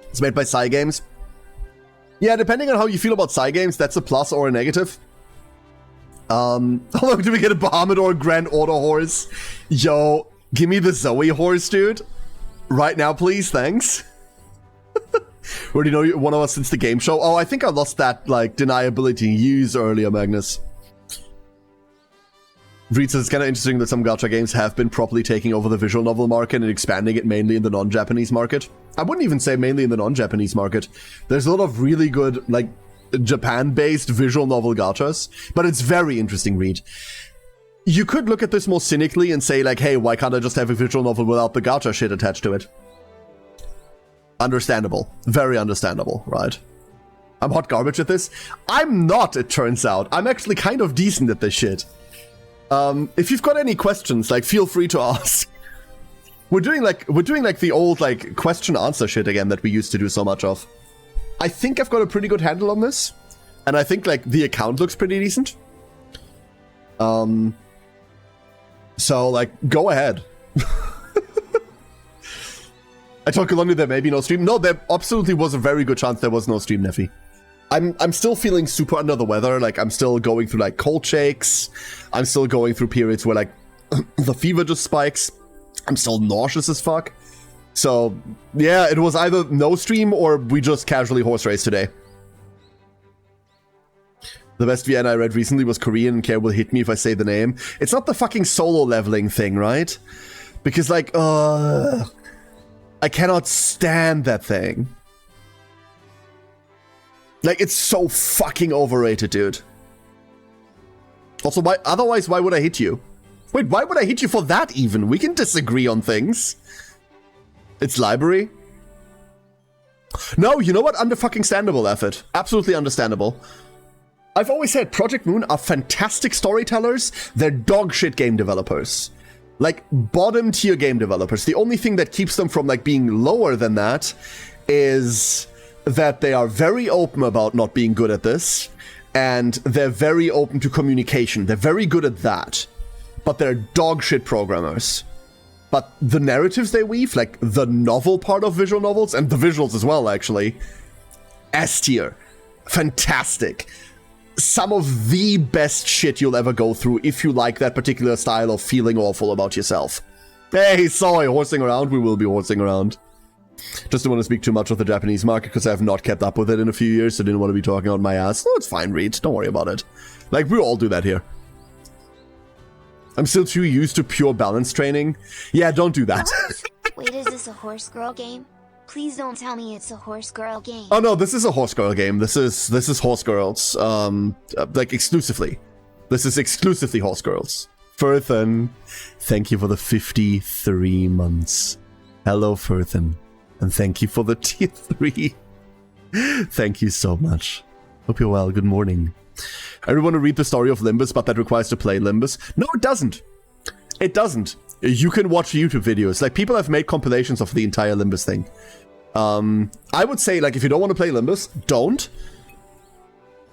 It's made by Cygames. Yeah, depending on how you feel about Cygames, that's a plus or a negative. How long do we get a Bahamut or a Grand Order horse? Yo, give me the Zoe horse, dude. Right now, please, thanks. Already know one of us since the game show. Oh, I think I lost that, like, deniability use earlier, Magnus. Reed says it's kind of interesting that some gacha games have been properly taking over the visual novel market and expanding it mainly in the non-Japanese market. I wouldn't even say mainly in the non-Japanese market. There's a lot of really good, like, Japan-based visual novel gachas, but it's very interesting, Reed. You could look at this more cynically and say, like, hey, why can't I just have a visual novel without the gacha shit attached to it? Understandable. Very understandable, right? I'm hot garbage at this. I'm not, it turns out. I'm actually kind of decent at this shit. If you've got any questions, like, feel free to ask. We're doing like the old, like, question answer shit again that we used to do so much of. I think I've got a pretty good handle on this, and I think, like, the account looks pretty decent. So, like, go ahead. I told Kaloni there may be no stream. No, there absolutely was a very good chance there was no stream, Neffy. I'm still feeling super under the weather. Like, I'm still going through, like, cold shakes. I'm still going through periods where, like, the fever just spikes. I'm still nauseous as fuck. So, yeah, it was either no stream or we just casually horse race today. The best VN I read recently was Korean, and Care will hit me if I say the name. It's not the fucking solo leveling thing, right? Because, like, I cannot stand that thing. Like, it's so fucking overrated, dude. Also, why would I hit you? Wait, why would I hit you for that even? We can disagree on things. It's library. No, you know what? Under-fucking-standable effort. Absolutely understandable. I've always said Project Moon are fantastic storytellers. They're dog shit game developers. Like, bottom tier game developers. The only thing that keeps them from, like, being lower than that is that they are very open about not being good at this, and they're very open to communication. They're very good at that, but they're dog shit programmers. But the narratives they weave, like the novel part of visual novels, and the visuals as well, actually, S tier. Fantastic. Some of the best shit you'll ever go through if you like that particular style of feeling awful about yourself. Hey, sorry, horsing around? We will be horsing around. Just don't want to speak too much of the Japanese market because I have not kept up with it in a few years, so didn't want to be talking out my ass. No, it's fine, Reed. Don't worry about it. Like, we all do that here. I'm still too used to pure balance training. Yeah, don't do that. Wait, is this a horse girl game? Please don't tell me it's a horse girl game. Oh no, this is a horse girl game. This is horse girls. Like exclusively. This is exclusively horse girls. Furthen, thank you for the 53 months. Hello, Furthen. And thank you for the tier 3. Thank you so much. Hope you're well. Good morning. I really want to read the story of Limbus, but that requires to play Limbus. No, it doesn't. It doesn't. You can watch YouTube videos. Like, people have made compilations of the entire Limbus thing. I would say, like, if you don't want to play Limbus, don't.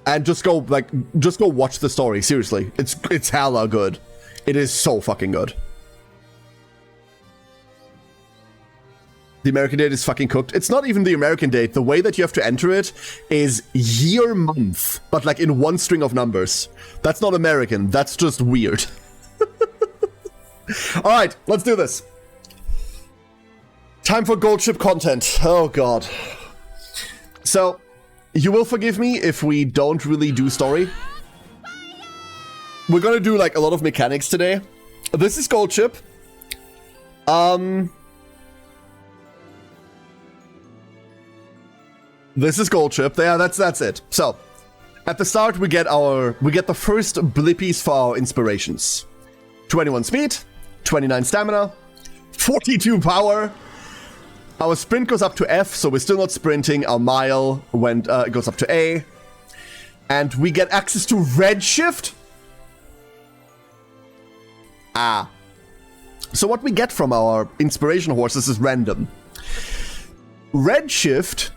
And just go watch the story. Seriously. It's hella good. It is so fucking good. The American date is fucking cooked. It's not even the American date. The way that you have to enter it is year month, but like in one string of numbers. That's not American. That's just weird. All right, let's do this. Time for gold ship content. Oh god. So, you will forgive me if we don't really do story. We're gonna do like a lot of mechanics today. This is gold ship. This is gold ship. Yeah, that's it. So, at the start we get the first blippies for our inspirations. 21 speed, 29 stamina, 42 power. Our sprint goes up to F, so we're still not sprinting. Our mile goes up to A. And we get access to redshift. So what we get from our inspiration horses is random. Redshift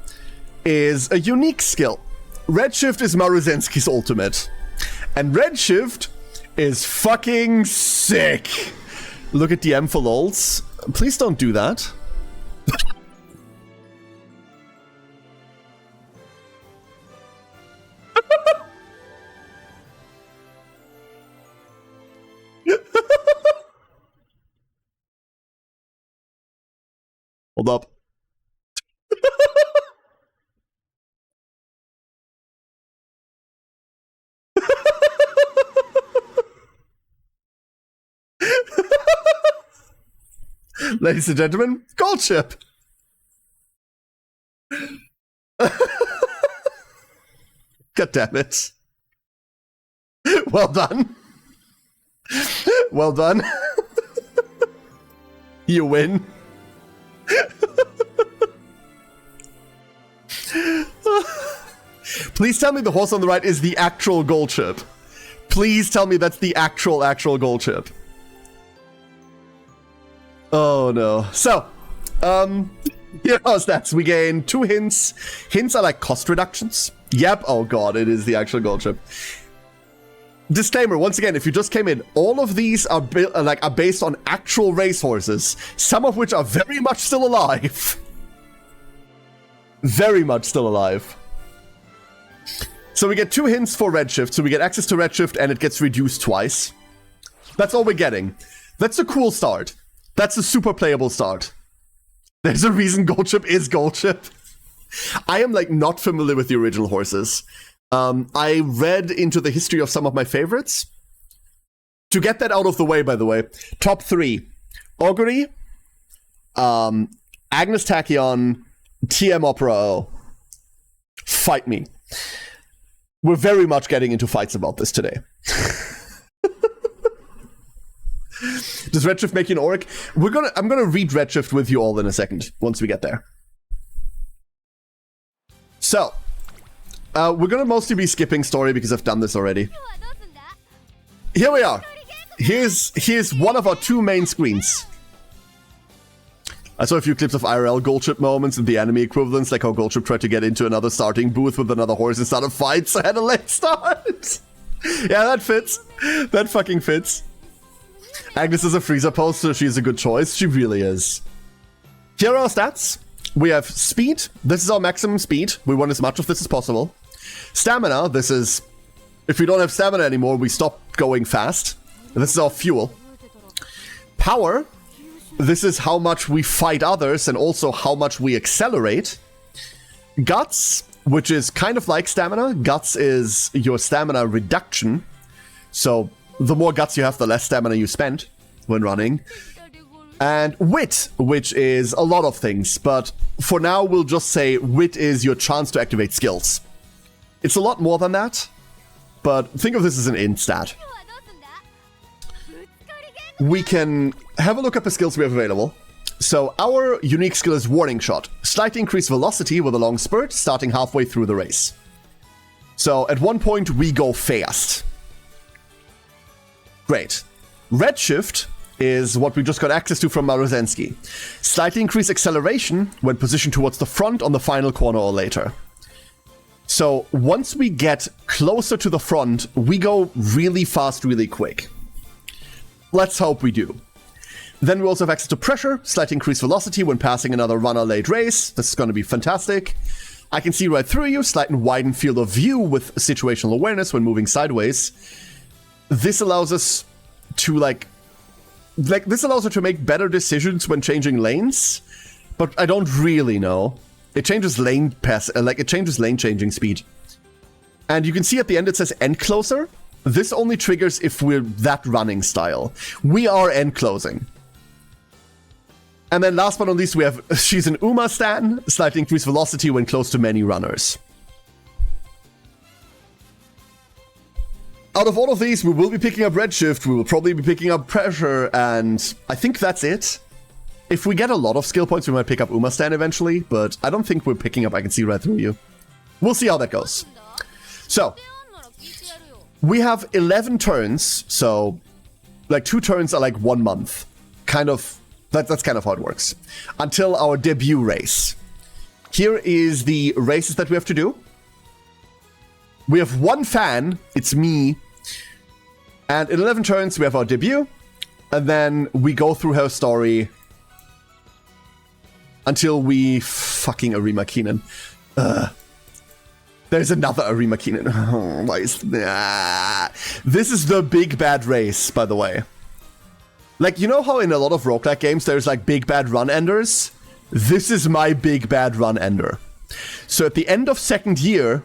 is a unique skill. Redshift is Maruzensky's ultimate. And Redshift is fucking sick. Look at DM for lols. Please don't do that. Hold up. Ladies and gentlemen, gold ship. God damn it. Well done. Well done. You win. Please tell me the horse on the right is the actual gold ship. Please tell me that's the actual gold ship. Oh no. So, here are our stats. We gain 2 hints. Hints are like cost reductions. Yep. Oh god, it is the actual gold ship. Disclaimer, once again, if you just came in, all of these are based on actual racehorses, some of which are very much still alive. Very much still alive. So we get 2 hints for redshift, so we get access to redshift and it gets reduced twice. That's all we're getting. That's a cool start. That's a super playable start. There's a reason gold ship is gold ship. I am like not familiar with the original horses. I read into the history of some of my favorites. To get that out of the way, by the way, top 3. Augury, Agnes Tachyon, TM Opera O. Fight me. We're very much getting into fights about this today. Does Redshift make you an Auric? I'm gonna read Redshift with you all in a second, once we get there. So, we're gonna mostly be skipping story because I've done this already. Here we are. Here's one of our 2 main screens. I saw a few clips of IRL Goldship moments and the anime equivalents, like how Goldship tried to get into another starting booth with another horse and start a fight, so I had a late start. Yeah, that fits. That fucking fits. Agnes is a Frieza post, so she's a good choice. She really is. Here are our stats. We have speed. This is our maximum speed. We want as much of this as possible. Stamina. This is... If we don't have stamina anymore, we stop going fast. This is our fuel. Power. This is how much we fight others and also how much we accelerate. Guts, which is kind of like stamina. Guts is your stamina reduction. So the more guts you have, the less stamina you spend when running. And wit, which is a lot of things. But for now, we'll just say wit is your chance to activate skills. It's a lot more than that. But think of this as an int stat. We can have a look at the skills we have available. So our unique skill is Warning Shot. Slightly increased velocity with a long spurt starting halfway through the race. So at one point we go fast. Great. Redshift is what we just got access to from Marozensky. Slightly increased acceleration when positioned towards the front on the final corner or later. So once we get closer to the front, we go really fast, really quick. Let's hope we do. Then we also have access to pressure, slightly increased velocity when passing another runner late race. This is going to be fantastic. I can see right through you, slight and widened field of view with situational awareness when moving sideways. This allows us to this allows us to make better decisions when changing lanes, but I don't really know. It changes lane changing speed. And you can see at the end it says end closer. This only triggers if we're that running style. We are end closing. And then last but not least, we have she's an Uma stan, slightly increased velocity when close to many runners. Out of all of these, we will be picking up Redshift, we will probably be picking up Pressure, and I think that's it. If we get a lot of skill points, we might pick up Uma stan eventually, but I don't think we're picking up I can see right through you. We'll see how that goes. So, we have 11 turns, so like 2 turns are like 1 month. Kind of, that's kind of how it works. Until our debut race. Here is the races that we have to do. We have 1 fan, it's me. And in 11 turns, we have our debut. And then we go through her story until we fucking Arima Keenan. There's another Arima Keenan. Oh, why is this is the big bad race, by the way. Like, you know how in a lot of roguelike games there's like big bad run enders? This is my big bad run ender. So at the end of 2nd year,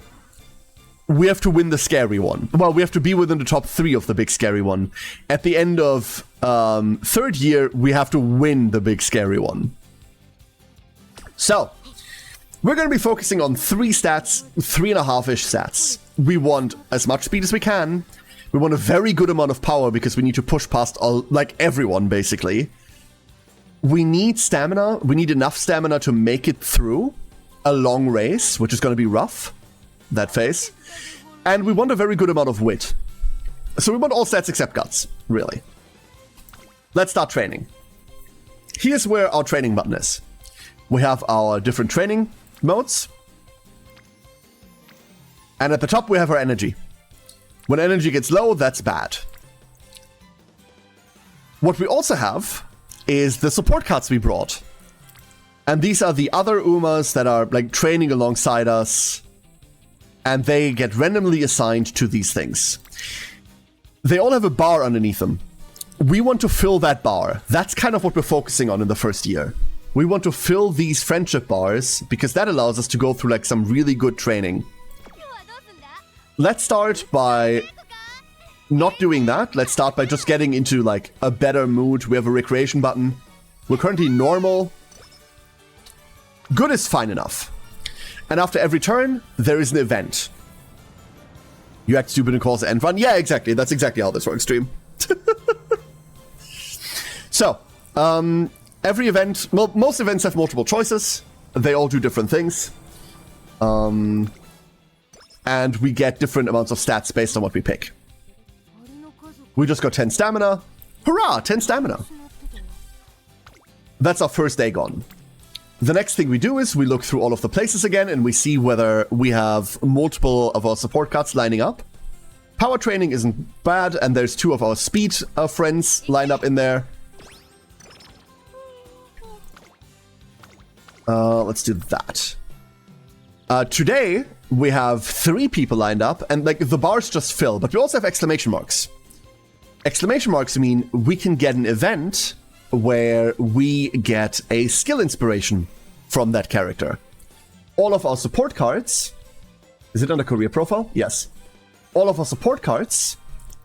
we have to win the scary one. Well, we have to be within the top 3 of the big scary one. At the end of 3rd year, we have to win the big scary one. So, we're going to be focusing on 3 stats, 3.5-ish stats. We want as much speed as we can. We want a very good amount of power because we need to push past everyone, basically. We need stamina. We need enough stamina to make it through a long race, which is going to be rough, that phase. And we want a very good amount of wit. So we want all stats except guts, really. Let's start training. Here's where our training button is. We have our different training modes. And at the top we have our energy. When energy gets low, that's bad. What we also have is the support cards we brought. And these are the other Umas that are like training alongside us. And they get randomly assigned to these things. They all have a bar underneath them. We want to fill that bar. That's kind of what we're focusing on in the 1st year. We want to fill these friendship bars because that allows us to go through like some really good training. Let's start by not doing that. Let's start by just getting into like a better mood. We have a recreation button. We're currently normal. Good is fine enough. And after every turn, there is an event. You act stupid and cause the end run. Yeah, exactly. That's exactly how this works, stream. So, every event, well, most events have multiple choices. They all do different things. And we get different amounts of stats based on what we pick. We just got 10 stamina. Hurrah, 10 stamina. That's our first day gone. The next thing we do is we look through all of the places again and we see whether we have multiple of our support cards lining up. Power training isn't bad, and there's 2 of our speed friends lined up in there. Let's do that. Today, we have 3 people lined up, and like the bars just fill, but we also have exclamation marks. Exclamation marks mean we can get an event where we get a skill inspiration from that character. All of our support cards... Is it under career profile? Yes. All of our support cards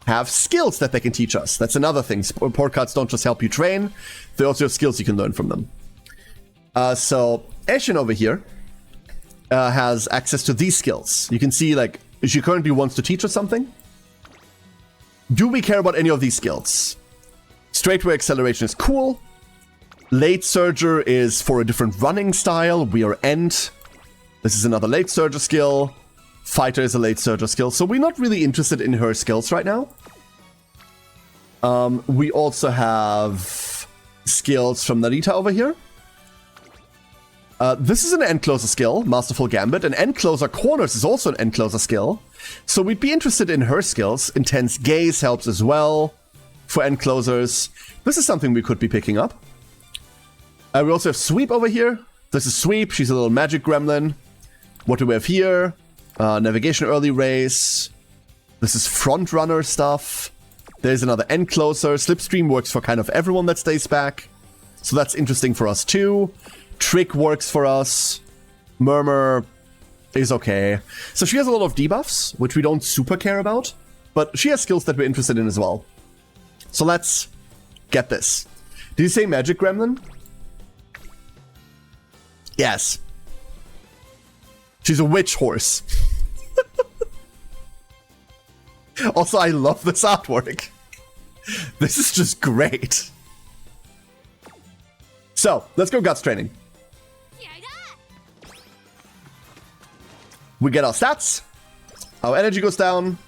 have skills that they can teach us. That's another thing. Support cards don't just help you train, they also have skills you can learn from them. So Ashen over here has access to these skills. You can see, like, she currently wants to teach us something. Do we care about any of these skills? Straightway acceleration is cool. Late Surger is for a different running style. We are End. This is another Late Surger skill. Fighter is a Late Surger skill. So we're not really interested in her skills right now. We also have skills from Narita over here. This is an End Closer skill, Masterful Gambit, and End Closer Corners is also an End Closer skill. So we'd be interested in her skills. Intense Gaze helps as well for End Closers. This is something we could be picking up. We also have Sweep over here. This is Sweep. She's a little magic gremlin. What do we have here? Navigation Early Race. This is Front Runner stuff. There's another End Closer. Slipstream works for kind of everyone that stays back. So that's interesting for us too. Trick works for us. Murmur is okay. So she has a lot of debuffs, which we don't super care about. But she has skills that we're interested in as well. So let's get this. Did you say Magic Gremlin? Yes. She's a witch horse. Also, I love this artwork. This is just great. So, let's go Guts training. We get our stats. Our energy goes down.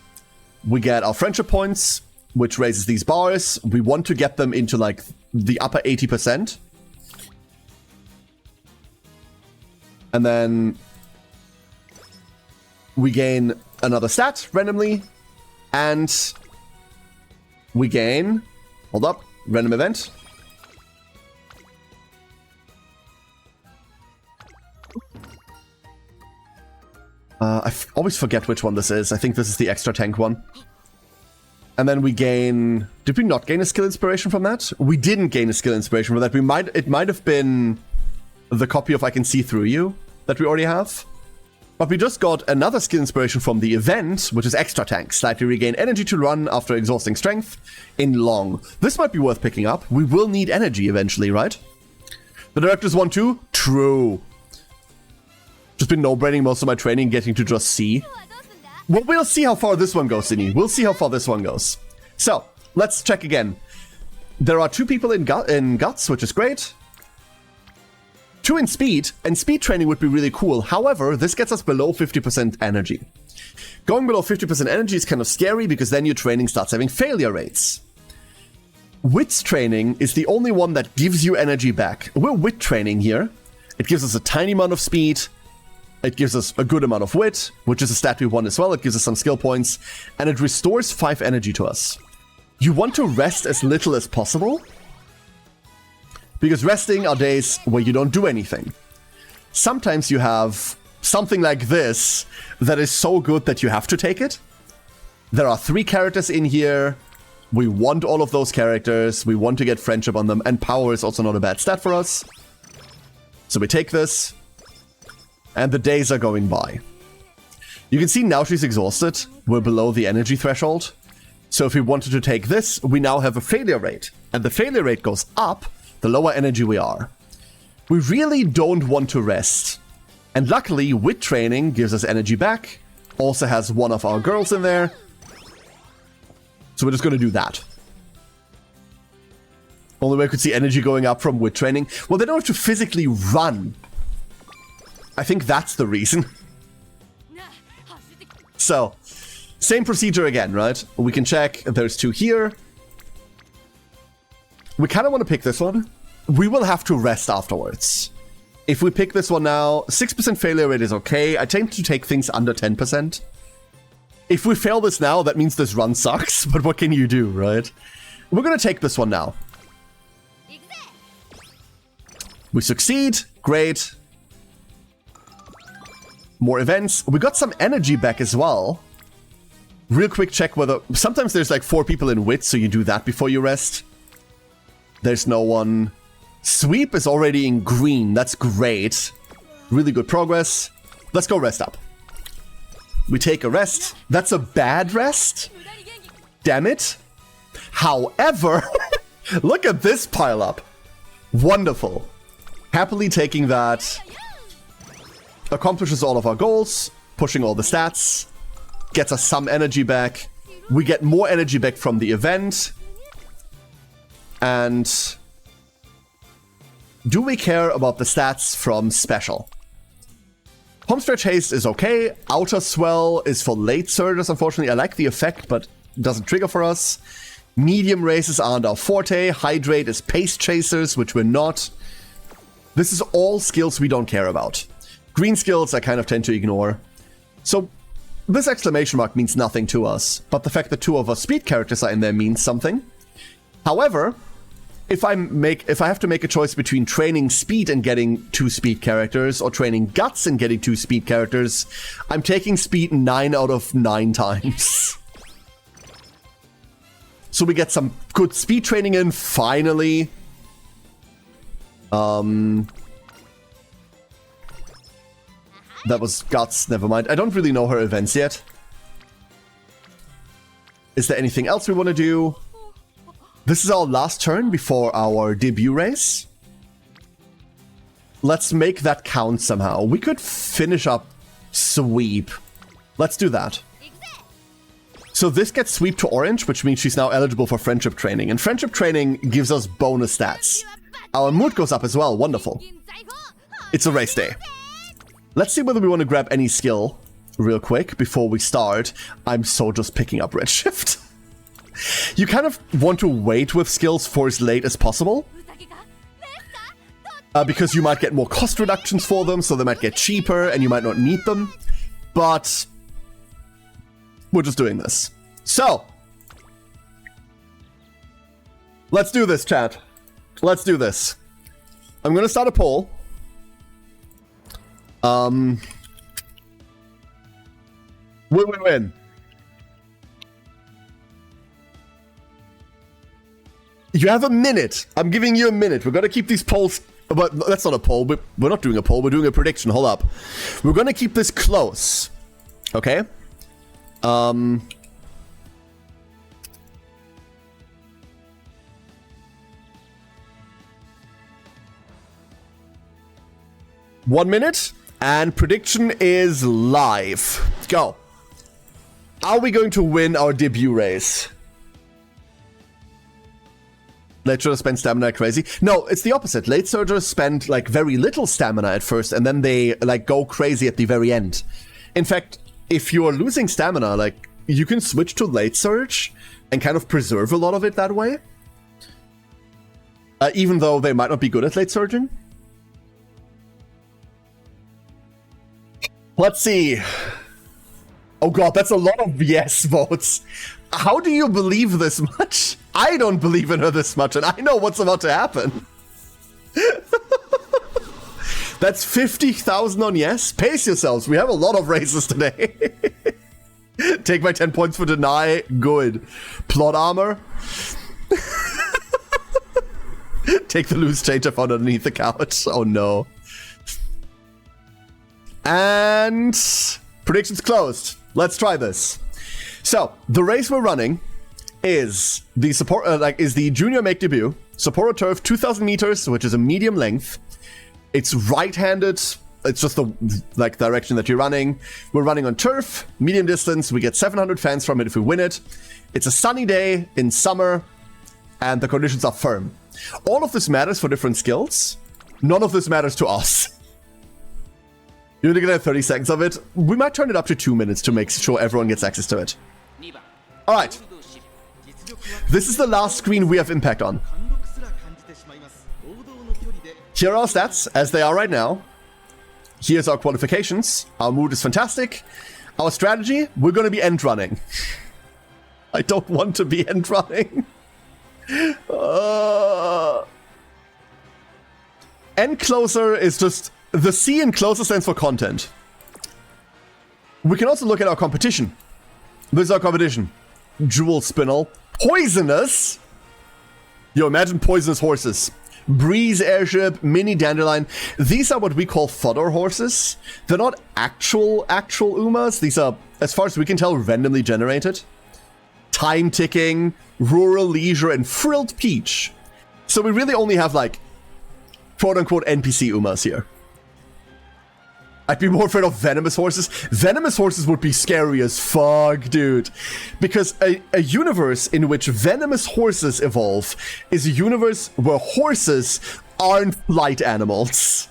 We get our friendship points, which raises these bars. We want to get them into like the upper 80%. And then we gain another stat randomly. And we gain... Hold up. Random event. I always forget which one this is. I think this is the extra tank one. And then we gain... Did we not gain a skill inspiration from that? We didn't gain a skill inspiration from that. It might have been the copy of I Can See Through You that we already have. But we just got another skill inspiration from the event, which is extra tank. Slightly regain energy to run after exhausting strength in long. This might be worth picking up. We will need energy eventually, right? The directors want to? True. Just been no-braining most of my training, getting to just see. Well, we'll see how far this one goes, Sini. We'll see how far this one goes. So, let's check again. There are 2 people in Guts, which is great. 2 in Speed, and Speed training would be really cool. However, this gets us below 50% energy. Going below 50% energy is kind of scary, because then your training starts having failure rates. Wits training is the only one that gives you energy back. We're Wit training here. It gives us a tiny amount of speed. It gives us a good amount of wit, which is a stat we want as well. It gives us some skill points, and it restores 5 energy to us. You want to rest as little as possible, because resting are days where you don't do anything. Sometimes you have something like this that is so good that you have to take it. There are 3 characters in here. We want all of those characters. We want to get friendship on them, and power is also not a bad stat for us. So we take this. And the days are going by. You can see now she's exhausted. We're below the energy threshold. So if we wanted to take this, we now have a failure rate. And the failure rate goes up the lower energy we are. We really don't want to rest. And luckily, Wit training gives us energy back. Also has one of our girls in there. So we're just going to do that. Only way I could see energy going up from Wit training. Well, they don't have to physically run. I think that's the reason. So, same procedure again, right? We can check. There's 2 here. We kind of want to pick this one. we will have to rest afterwards. If we pick this one now, 6% failure rate is okay. I tend to take things under 10%. If we fail this now, that means this run sucks, but what can you do, right? We're gonna take this one now. We succeed. Great. More events. We got some energy back as well. Real quick check whether... Sometimes there's like 4 people in wit, so you do that before you rest. There's no one. Sweep is already in green. That's great. Really good progress. Let's go rest up. We take a rest. That's a bad rest. Damn it. However, look at this pile up. Wonderful. Happily taking that. Accomplishes all of our goals. Pushing all the stats. Gets us some energy back. We get more energy back from the event. And do we care about the stats from special? Homestretch Haste is okay. Outer Swell is for late surges, unfortunately. I like the effect, but it doesn't trigger for us. Medium races aren't our forte. Hydrate is Pace Chasers, which we're not. This is all skills we don't care about. Green skills I kind of tend to ignore. So this exclamation mark means nothing to us, but the fact that 2 of our speed characters are in there means something. However, if I have to make a choice between training speed and getting 2 speed characters, or training guts and getting 2 speed characters, I'm taking speed 9 out of 9 times. So we get some good speed training in, finally. That was guts, never mind. I don't really know her events yet. Is there anything else we want to do? This is our last turn before our debut race. Let's make that count somehow. We could finish up Sweep. Let's do that. So this gets Sweep to orange, which means she's now eligible for Friendship Training. And Friendship Training gives us bonus stats. Our mood goes up as well. Wonderful. It's a race day. Let's see whether we want to grab any skill real quick before we start. I'm so just picking up Redshift. You kind of want to wait with skills for as late as possible. Because you might get more cost reductions for them, so they might get cheaper and you might not need them. But we're just doing this. So, let's do this, chat. Let's do this. I'm going to start a poll. Win. You have a minute. I'm giving you a minute. We're going to keep these polls... But that's not a poll. We're not doing a poll. We're doing a prediction. Hold up. We're going to keep this close. Okay? 1 minute. And prediction is live. Go. Are we going to win our debut race? Late surgers spend stamina like crazy. No, it's the opposite. Late surgers spend like very little stamina at first, and then they like go crazy at the very end. In fact, if you're losing stamina, like you can switch to late surge and kind of preserve a lot of it that way. Even though they might not be good at late surging. Let's see. Oh god, that's a lot of yes votes. How do you believe this much? I don't believe in her this much, and I know what's about to happen. That's 50,000 on yes. Pace yourselves. We have a lot of races today. Take my 10 points for deny. Good. Plot armor. Take the loose change I found underneath the couch. Oh no. And predictions closed. Let's try this. So the race we're running is the the Junior Make debut. Sapporo Turf, 2,000 meters, which is a medium length. It's right-handed. It's just the direction that you're running. We're running on turf, medium distance. We get 700 fans from it if we win it. It's a sunny day in summer, and the conditions are firm. All of this matters for different skills. None of this matters to us. You're looking at 30 seconds of it. We might turn it up to 2 minutes to make sure everyone gets access to it. Alright. This is the last screen we have impact on. Here are our stats as they are right now. Here's our qualifications. Our mood is fantastic. Our strategy, we're going to be end running. I don't want to be end running. End closer is just... The C in closer stands for content. We can also look at our competition. This is our competition. Jewel Spinel. Poisonous! Yo, imagine poisonous horses. Breeze Airship, Mini Dandelion. These are what we call fodder horses. They're not actual Umas. These are, as far as we can tell, randomly generated. Time Ticking, Rural Leisure, and Frilled Peach. So we really only have, like, quote-unquote NPC Umas here. I'd be more afraid of venomous horses. Venomous horses would be scary as fuck, dude. Because a universe in which venomous horses evolve is a universe where horses aren't flight animals.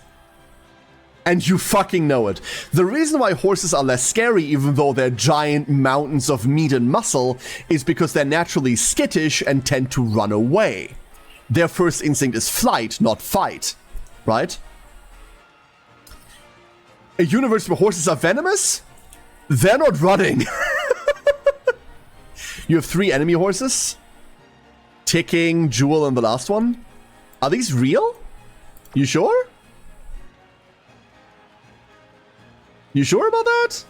And you fucking know it. The reason why horses are less scary, even though they're giant mountains of meat and muscle, is because they're naturally skittish and tend to run away. Their first instinct is flight, not fight. Right? A universe where horses are venomous? They're not running. You have 3 enemy horses. Ticking, Jewel, and the last one. Are these real? You sure? You sure about that?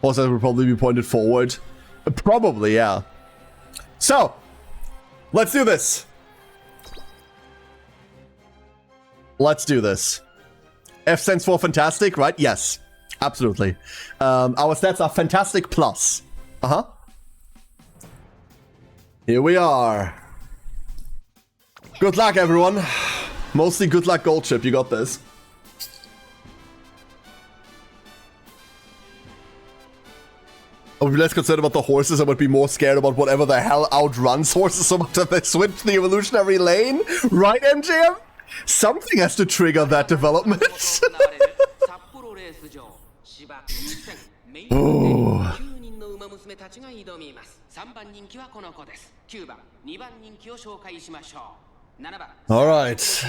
Also, would probably be pointed forward. Probably, yeah. So, let's do this. Let's do this. F stands for fantastic, right? Yes, absolutely. Our stats are fantastic plus. Here we are. Good luck, everyone. Mostly good luck, Gold Chip. You got this. I would be less concerned about the horses. I would be more scared about whatever the hell outruns horses so much that they switch the evolutionary lane. Right, MGM? Something has to trigger that development. Oh. All right.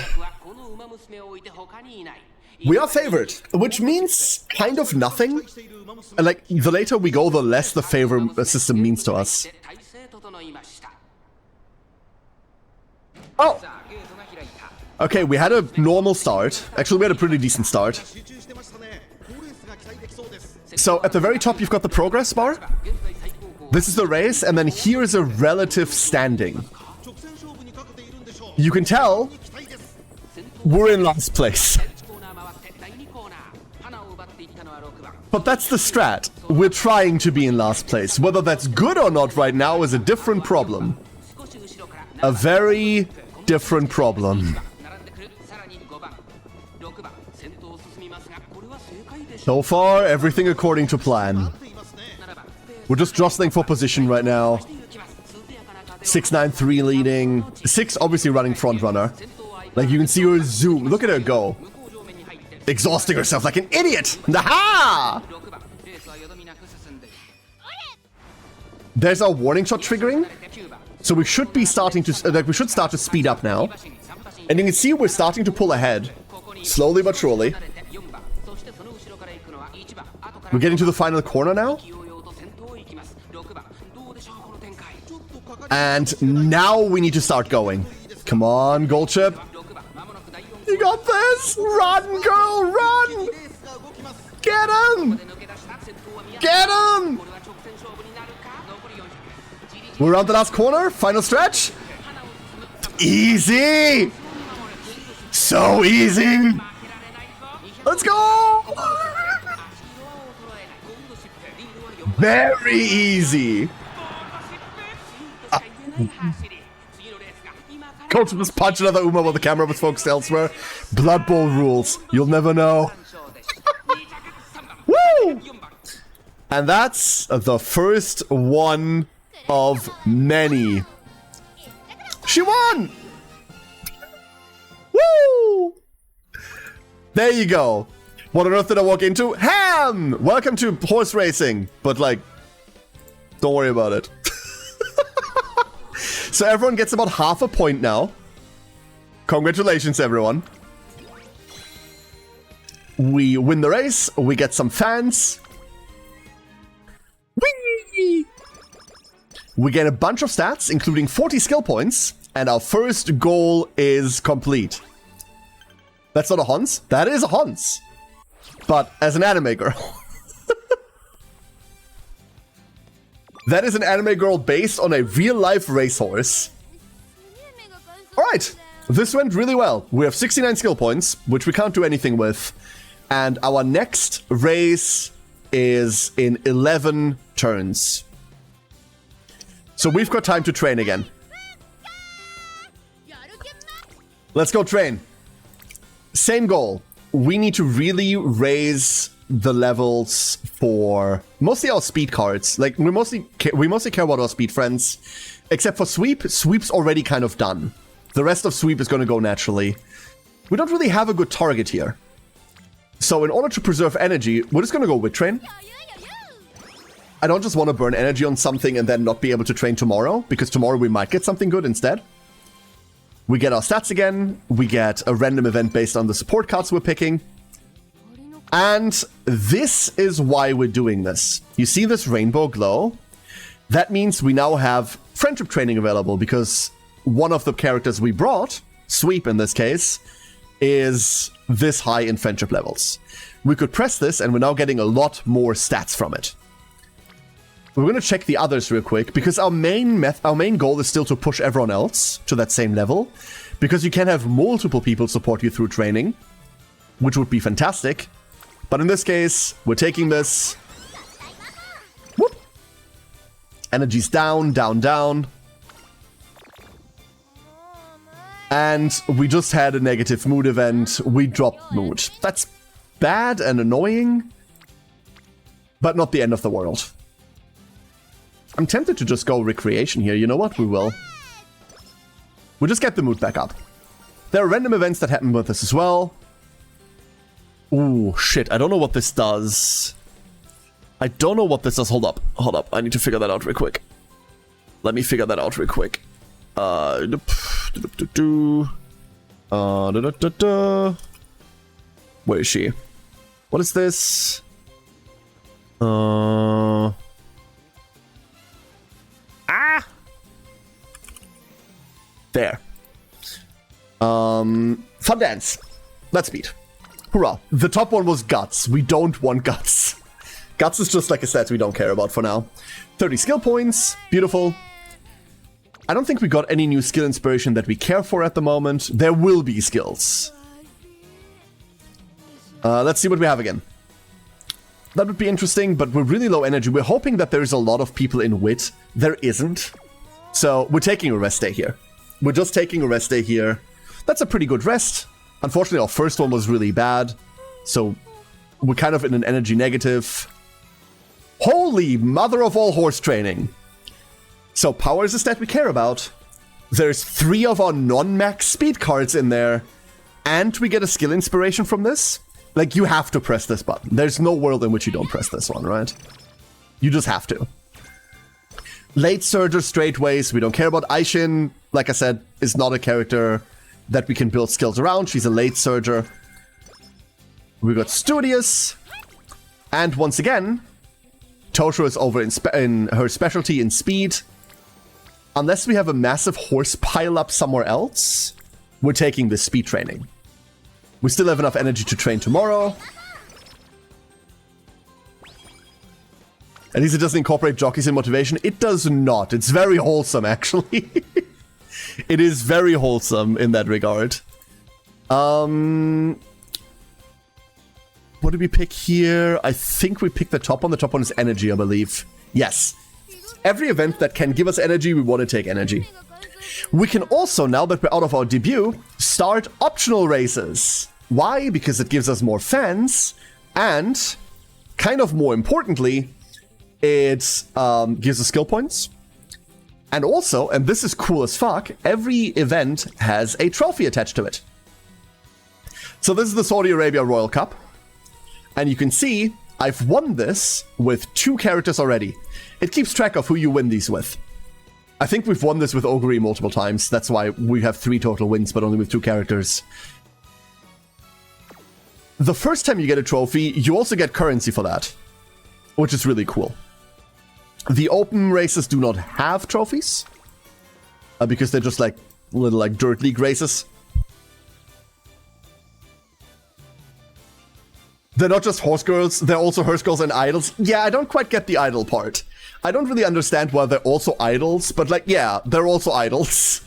We are favored, which means kind of nothing. Like, the later we go, the less the favor system means to us. Oh! Okay, we had a normal start. Actually, we had a pretty decent start. So, at the very top, you've got the progress bar. This is the race, and then here is a relative standing. You can tell we're in last place. But that's the strat. We're trying to be in last place. Whether that's good or not right now is a different problem. A very different problem. So far, everything according to plan. We're just jostling for position right now. 693 leading. 6 obviously running front runner. Like, you can see her zoom. Look at her go. Exhausting herself like an idiot. Aha! There's our warning shot triggering. So we should be starting to, we should start to speed up now. And you can see we're starting to pull ahead. Slowly but surely. We're getting to the final corner now. And now we need to start going. Come on, Gold Chip. You got this! Run, girl, run! Get him! Get him! We're around the last corner. Final stretch. Easy! So easy! Let's go! Very easy. Coach just punch another Uma while the camera was focused elsewhere. Blood Bowl rules. You'll never know. Woo! And that's the first one of many. She won! Woo! There you go. What on earth did I walk into? Ham! Welcome to horse racing. But, like, don't worry about it. So everyone gets about half a point now. Congratulations, everyone. We win the race. We get some fans. Whee! We get a bunch of stats, including 40 skill points. And our first goal is complete. That's not a Hans. That is a Hans. But as an anime girl. That is an anime girl based on a real-life racehorse. Alright, this went really well. We have 69 skill points, which we can't do anything with. And our next race is in 11 turns. So we've got time to train again. Let's go train. Same goal. We need to really raise the levels for mostly our speed cards. Like, we mostly care about our speed friends. Except for Sweep. Sweep's already kind of done. The rest of Sweep is going to go naturally. We don't really have a good target here. So in order to preserve energy, we're just going to go with train. I don't just want to burn energy on something and then not be able to train tomorrow, because tomorrow we might get something good instead. We get our stats again. We get a random event based on the support cards we're picking. And this is why we're doing this. You see this rainbow glow? That means we now have friendship training available, because one of the characters we brought, Sweep in this case, is this high in friendship levels. We could press this and we're now getting a lot more stats from it. We're going to check the others real quick, because our main goal is still to push everyone else to that same level, because you can have multiple people support you through training, which would be fantastic. But in this case, we're taking this. Whoop. Energy's down, down, down. And we just had a negative mood event. We dropped mood. That's bad and annoying, but not the end of the world. I'm tempted to just go recreation here. You know what? We will. We'll just get the mood back up. There are random events that happen with this as well. Ooh, shit. I don't know what this does. I don't know what this does. Hold up. Hold up. I need to figure that out real quick. Let me figure that out real quick. Where is she? What is this? There. Fun dance. Let's beat. Hurrah. The top one was Guts. We don't want Guts. Guts is just like a stat we don't care about for now. 30 skill points. Beautiful. I don't think we got any new skill inspiration that we care for at the moment. There will be skills. Let's see what we have again. That would be interesting, but we're really low energy. We're hoping that there's a lot of people in wit. There isn't. So we're taking a rest day here. We're just taking a rest day here. That's a pretty good rest. Unfortunately, our first one was really bad. So we're kind of in an energy negative. Holy mother of all horse training. So power is a stat we care about. There's 3 of our non-max speed cards in there. And we get a skill inspiration from this. Like, you have to press this button. There's no world in which you don't press this one, right? You just have to. Late Surger straightaways. We don't care about Aishin. Like I said, is not a character that we can build skills around. She's a late Surger. We got Studious. And once again, Tosho is over in her specialty in speed. Unless we have a massive horse pile up somewhere else, we're taking this speed training. We still have enough energy to train tomorrow. At least it doesn't incorporate jockeys in motivation. It does not. It's very wholesome, actually. It is very wholesome in that regard. What did we pick here? I think we picked the top one. The top one is energy, I believe. Yes. Every event that can give us energy, we want to take energy. We can also, now that we're out of our debut, start optional races. Why? Because it gives us more fans, and, kind of more importantly, it gives us skill points. And also, and this is cool as fuck, every event has a trophy attached to it. So this is the Saudi Arabia Royal Cup. And you can see, I've won this with 2 characters already. It keeps track of who you win these with. I think we've won this with Ogre multiple times. That's why we have 3 total wins, but only with 2 characters. The first time you get a trophy, you also get currency for that, which is really cool. The open races do not have trophies, because they're just like little like dirt league races. They're not just horse girls, they're also horse girls and idols. Yeah, I don't quite get the idol part. I don't really understand why they're also idols, but like, yeah, they're also idols.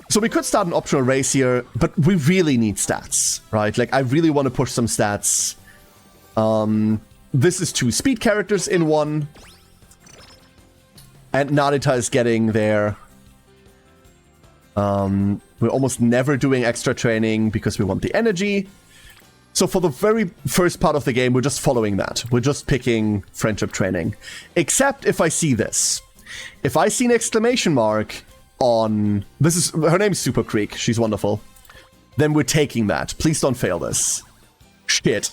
So we could start an optional race here, but we really need stats, right? Like, I really want to push some stats. This is 2 speed characters in one. And Narita is getting there. We're almost never doing extra training because we want the energy. So for the very first part of the game, we're just following that. We're just picking friendship training. Except if I see this. If I see an exclamation mark on... her name's Super Creek. She's wonderful. Then we're taking that. Please don't fail this. Shit.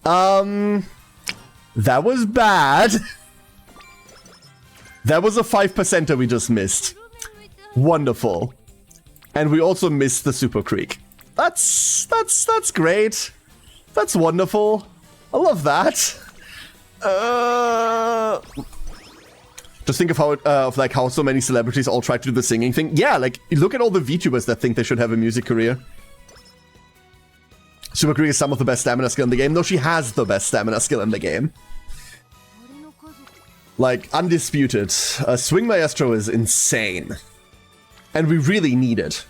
That was bad. That was a 5%er we just missed. Wonderful. And we also missed the Super Creek. That's great. That's wonderful. I love that. Just think of how so many celebrities all try to do the singing thing. Yeah, like look at all the VTubers that think they should have a music career. Super Creek is some of the best stamina skill in the game. No, she has the best stamina skill in the game. Like, undisputed. Swing Maestro is insane. And we really need it.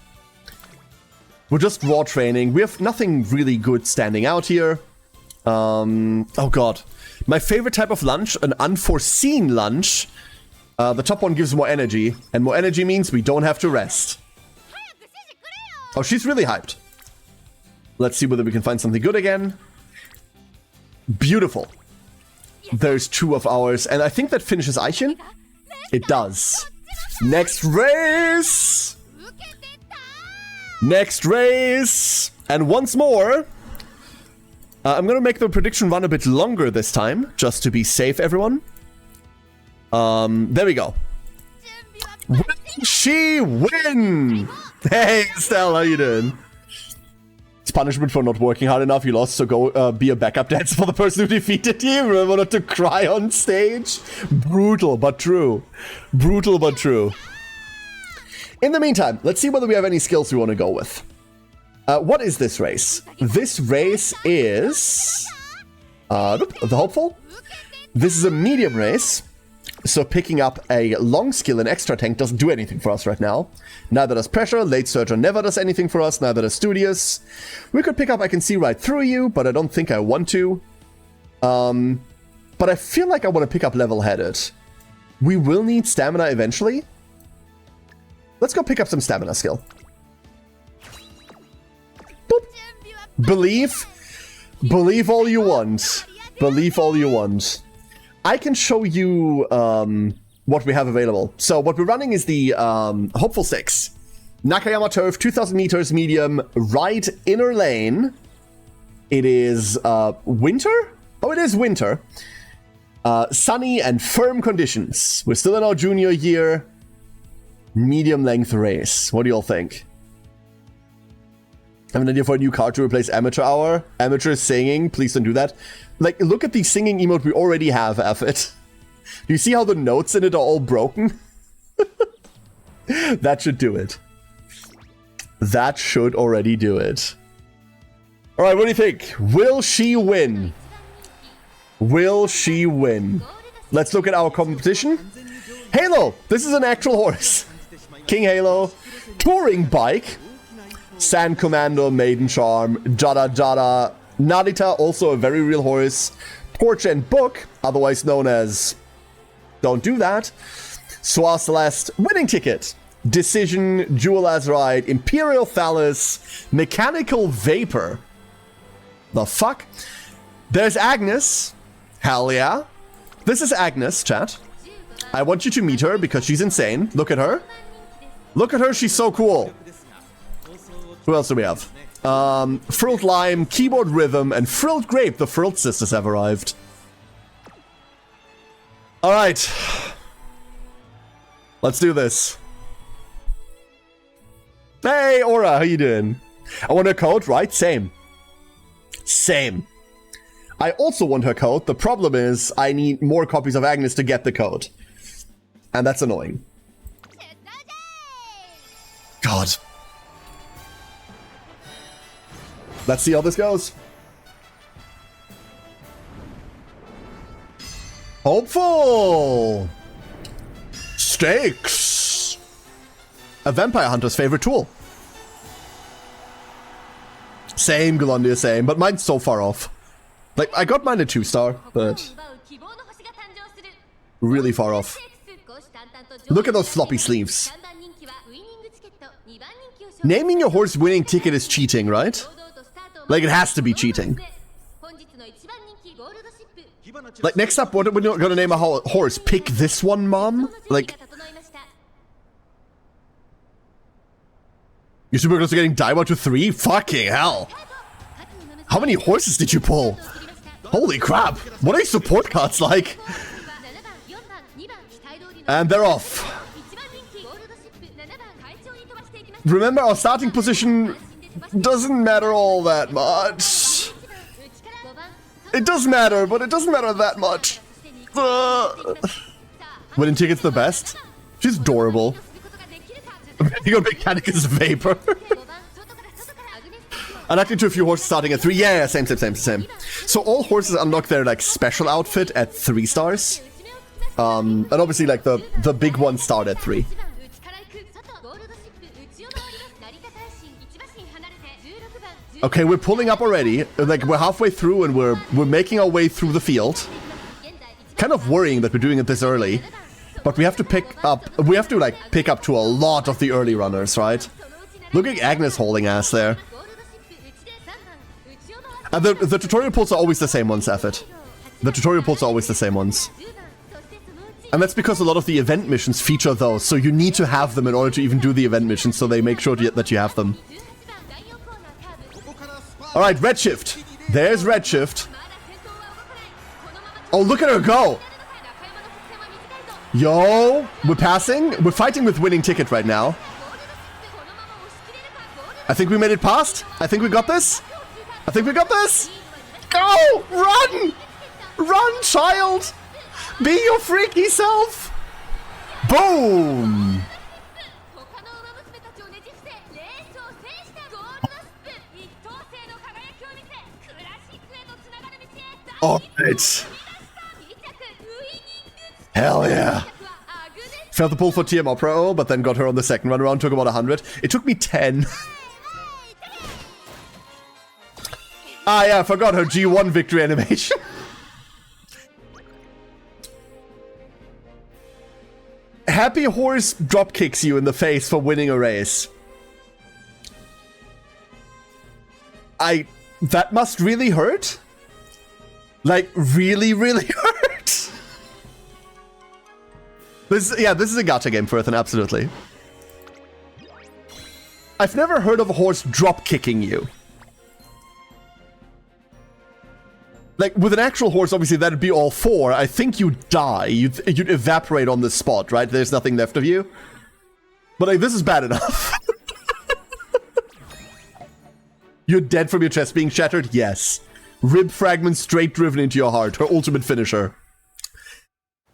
We're just raw training. We have nothing really good standing out here. Oh god. My favorite type of lunch, an unforeseen lunch. The top one gives more energy. And more energy means we don't have to rest. Oh, she's really hyped. Let's see whether we can find something good again. Beautiful. There's 2 of ours, and I think that finishes Aishin. It does. Next race! Next race! And once more, I'm gonna make the prediction run a bit longer this time, just to be safe, everyone. There we go. Will she win? Hey, Estelle, how you doing? It's punishment for not working hard enough. You lost, so go be a backup dancer for the person who defeated you. Remember not to cry on stage? Brutal, but true. Brutal, but true. In the meantime, let's see whether we have any skills we want to go with. What is this race? This race is... the Hopeful. This is a medium race. So picking up a long skill in extra tank doesn't do anything for us right now. Neither does Pressure, Late Surger never does anything for us, neither does Studious. We could pick up I Can See Right Through You, but I don't think I want to. But I feel like I want to pick up Level Headed. We will need stamina eventually. Let's go pick up some stamina skill. Boop. Believe. Believe all you want. Believe all you want. I can show you what we have available. So what we're running is the Hopeful 6. Nakayama Turf, 2000 meters, medium, right inner lane. It is winter? Oh, it is winter. Sunny and firm conditions. We're still in our junior year. Medium length race. What do you all think? I have an idea for a new card to replace Amateur Hour. Amateur singing, please don't do that. Like, look at the singing emote we already have, Effet. Do you see how the notes in it are all broken? That should do it. That should already do it. Alright, what do you think? Will she win? Will she win? Let's look at our competition. Halo! This is an actual horse. King Halo. Touring bike. Sand Commando, Maiden Charm, Jada Jada, Narita, also a very real horse, Torch and Book, otherwise known as Don't Do That, Soir Celeste, Winning Ticket, Decision, Jewel Azurite, Imperial Phallus, Mechanical Vapor. The fuck? There's Agnes. Hell yeah. This is Agnes, chat. I want you to meet her because she's insane. Look at her. Look at her, she's so cool. Who else do we have? Frilled Lime, Keyboard Rhythm, and Frilled Grape. The Frilled sisters have arrived. All right. Let's do this. Hey, Aura, how you doing? I want her code, right? Same. Same. I also want her code. The problem is I need more copies of Agnes to get the code. And that's annoying. God. Let's see how this goes. Hopeful! Stakes! A vampire hunter's favorite tool. Same, Galundia, same, but mine's so far off. Like, I got mine a 2-star, but really far off. Look at those floppy sleeves. Naming your horse winning ticket is cheating, right? Like, it has to be cheating. Like, next up, what are we gonna name a horse? Pick this one, Mom? Like... Your Supergirls are getting Daiwa to 3? Fucking hell! How many horses did you pull? Holy crap! What are support cards like? And they're off. Remember, our starting position doesn't matter all that much. It does matter, but it doesn't matter that much. Winning ticket's the best. She's adorable. You got Mechanicus Vapor. I knocked into a few horses starting at 3. Yeah, same. So all horses unlock their like special outfit at 3 stars. And obviously like the big ones start at 3. Okay, we're pulling up already. Like we're halfway through and we're making our way through the field. Kind of worrying that we're doing it this early. But we have to pick up to a lot of the early runners, right? Look at Agnes holding ass there. And the tutorial pulls are always the same ones, Effort. The tutorial pulls are always the same ones. And that's because a lot of the event missions feature those, so you need to have them in order to even do the event missions, so they make sure that you have them. Alright, Redshift. There's Redshift. Oh, look at her go! Yo, we're passing. We're fighting with winning ticket right now. I think we made it past. I think we got this. Go! Run! Run, child! Be your freaky self! Boom! Alright. Hell yeah. Failed the pull for TMR Pro, but then got her on the second run around, took about 100. It took me 10. Ah yeah, I forgot her G1 victory animation. Happy Horse drop kicks you in the face for winning a race. That must really hurt? Like, really, really hurt? This is a gacha game, Furthen, absolutely. I've never heard of a horse drop kicking you. Like, with an actual horse, obviously, that'd be all 4. I think you'd die. You'd evaporate on the spot, right? There's nothing left of you. But, like, this is bad enough. You're dead from your chest being shattered? Yes. Rib fragments straight driven into your heart. Her ultimate finisher.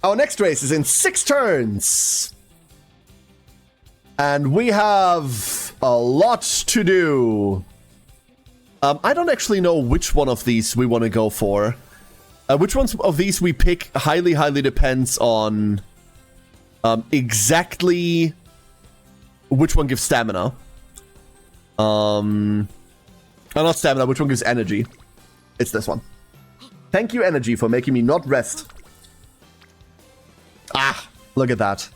Our next race is in 6 turns. And we have a lot to do. I don't actually know which one of these we want to go for. Which ones of these we pick highly depends on exactly which one gives stamina. Not stamina, which one gives energy. It's this one. Thank you, energy, for making me not rest. Ah, look at that.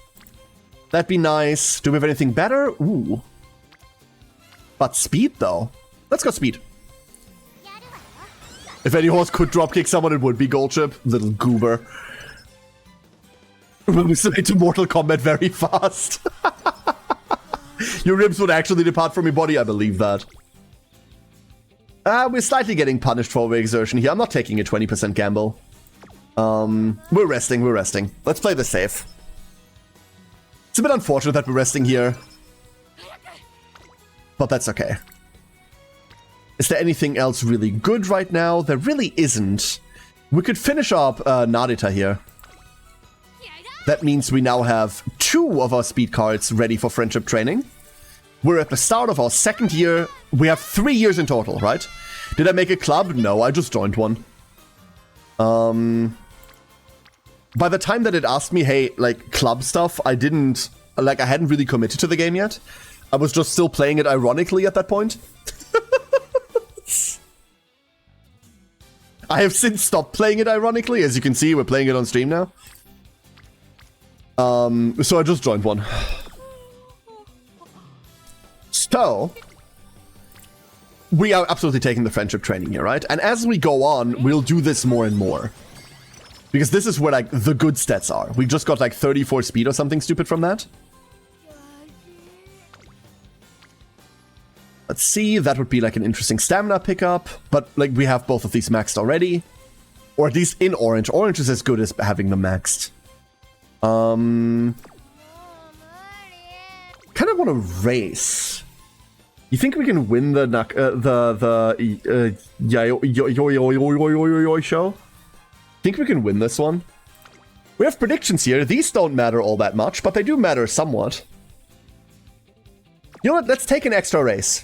That'd be nice. Do we have anything better? Ooh. But speed, though. Let's go speed. If any horse could dropkick someone, it would be Goldship. Little goober. Will we submit to Mortal Kombat very fast? Your ribs would actually depart from your body, I believe that. We're slightly getting punished for overexertion here. I'm not taking a 20% gamble. We're resting, we're resting. Let's play this safe. It's a bit unfortunate that we're resting here, but that's okay. Is there anything else really good right now? There really isn't. We could finish up Narita here. That means we now have 2 of our speed cards ready for friendship training. We're at the start of our 2nd year. We have 3 years in total, right? Did I make a club? No, I just joined one. By the time that it asked me, hey, like, club stuff, I hadn't really committed to the game yet. I was just still playing it ironically at that point. I have since stopped playing it ironically. As you can see, we're playing it on stream now. So I just joined one. So, we are absolutely taking the friendship training here, right? And as we go on, we'll do this more and more. Because this is where, like, the good stats are. We just got, like, 34 speed or something stupid from that. Let's see, that would be, like, an interesting stamina pickup. But, like, we have both of these maxed already. Or at least in orange. Orange is as good as having them maxed. Kind of want to race. You think we can win the Yayoi show? Think we can win this one? We have predictions here. These don't matter all that much, but they do matter somewhat. You know what? Let's take an extra race.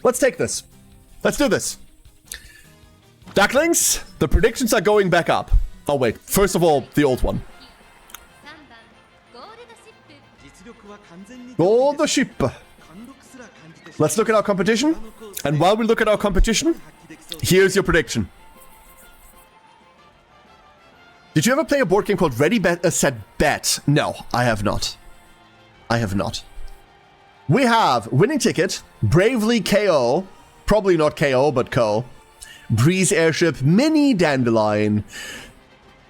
Let's take this. Let's do this. Ducklings, the predictions are going back up. Oh wait, first of all, the old one. Go the ship. Let's look at our competition. And while we look at our competition, here's your prediction. Did you ever play a board game called Ready Set Bet? No, I have not. I have not. We have Winning Ticket, Bravely KO, probably not KO, but KO, Breeze Airship, Mini Dandelion,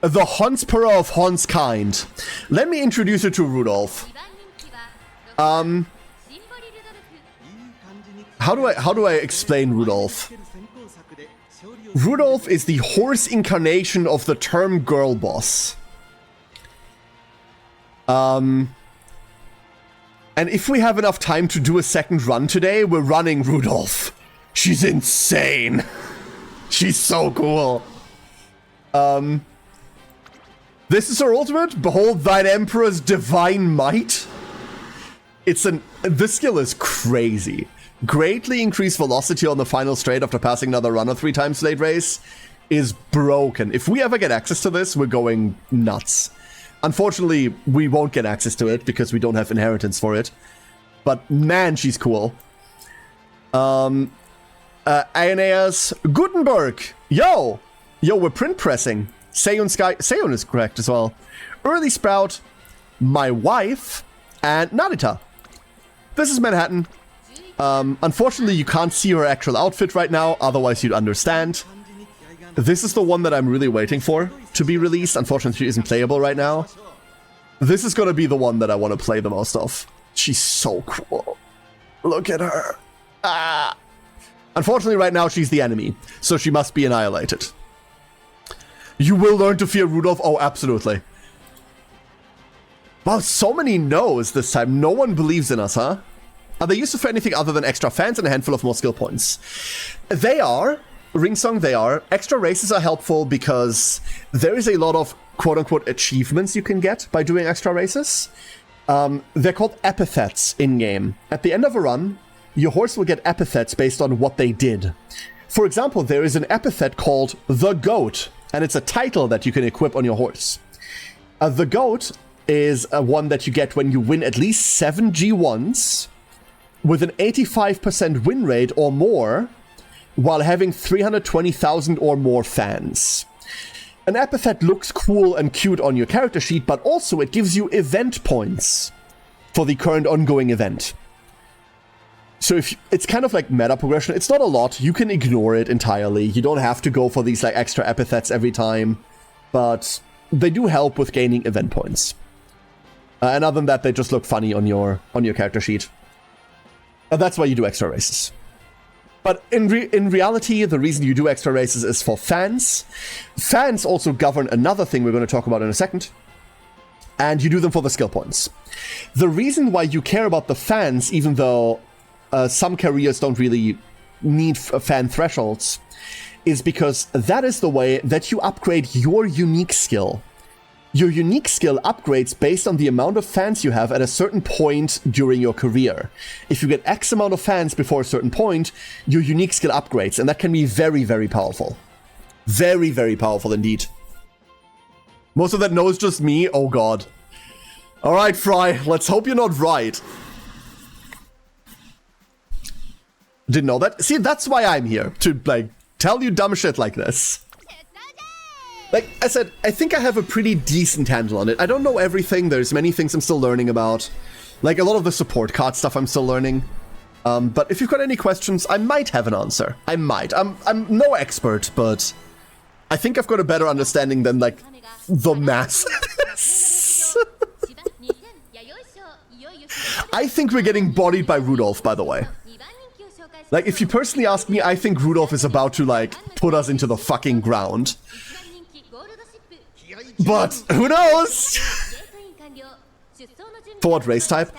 the Honspera of Hon's Kind. Let me introduce you to Rudolph. How do I explain Rudolph? Rudolph is the horse incarnation of the term girl boss. And if we have enough time to do a second run today, we're running Rudolph. She's insane. She's so cool. This is her ultimate. Behold thine emperor's divine might. This skill is crazy. Greatly increased velocity on the final straight after passing another runner 3 times late race is broken. If we ever get access to this, we're going nuts. Unfortunately, we won't get access to it because we don't have inheritance for it. But man, she's cool. Aeneas Gutenberg. Yo, we're print pressing. Seon is correct as well. Early Sprout, my wife, and Narita. This is Manhattan. Unfortunately, you can't see her actual outfit right now, otherwise you'd understand. This is the one that I'm really waiting for to be released. Unfortunately, she isn't playable right now. This is gonna be the one that I want to play the most of. She's so cool. Look at her. Ah. Unfortunately, right now, she's the enemy, so she must be annihilated. You will learn to fear Rudolph? Oh, absolutely. Wow, so many no's this time. No one believes in us, huh? Are they useful for anything other than extra fans and a handful of more skill points? They are. Ringsong, they are. Extra races are helpful because there is a lot of quote-unquote achievements you can get by doing extra races. They're called epithets in-game. At the end of a run, your horse will get epithets based on what they did. For example, there is an epithet called The Goat, and it's a title that you can equip on your horse. The Goat is one that you get when you win at least 7 G1s with an 85% win rate or more while having 320,000 or more fans. An epithet looks cool and cute on your character sheet, but also it gives you event points for the current ongoing event. So it's kind of like meta progression. It's not a lot. You can ignore it entirely. You don't have to go for these like extra epithets every time, but they do help with gaining event points. And other than that, they just look funny on your character sheet. And that's why you do extra races. But in reality, the reason you do extra races is for fans. Fans also govern another thing we're going to talk about in a second. And you do them for the skill points. The reason why you care about the fans, even though some careers don't really need fan thresholds, is because that is the way that you upgrade your unique skill. Your unique skill upgrades based on the amount of fans you have at a certain point during your career. If you get X amount of fans before a certain point, your unique skill upgrades, and that can be very, very powerful. Very, very powerful indeed. Most of that knows just me. Oh god. Alright, Fry, let's hope you're not right. Didn't know that. See, that's why I'm here. To, like, tell you dumb shit like this. Like I said, I think I have a pretty decent handle on it. I don't know everything. There's many things I'm still learning about. Like, a lot of the support card stuff I'm still learning. But if you've got any questions, I might have an answer. I might. I'm no expert, but I think I've got a better understanding than, like, the masses. I think we're getting bodied by Rudolph, by the way. Like, if you personally ask me, I think Rudolph is about to, like, put us into the fucking ground. But, who knows? For what race type?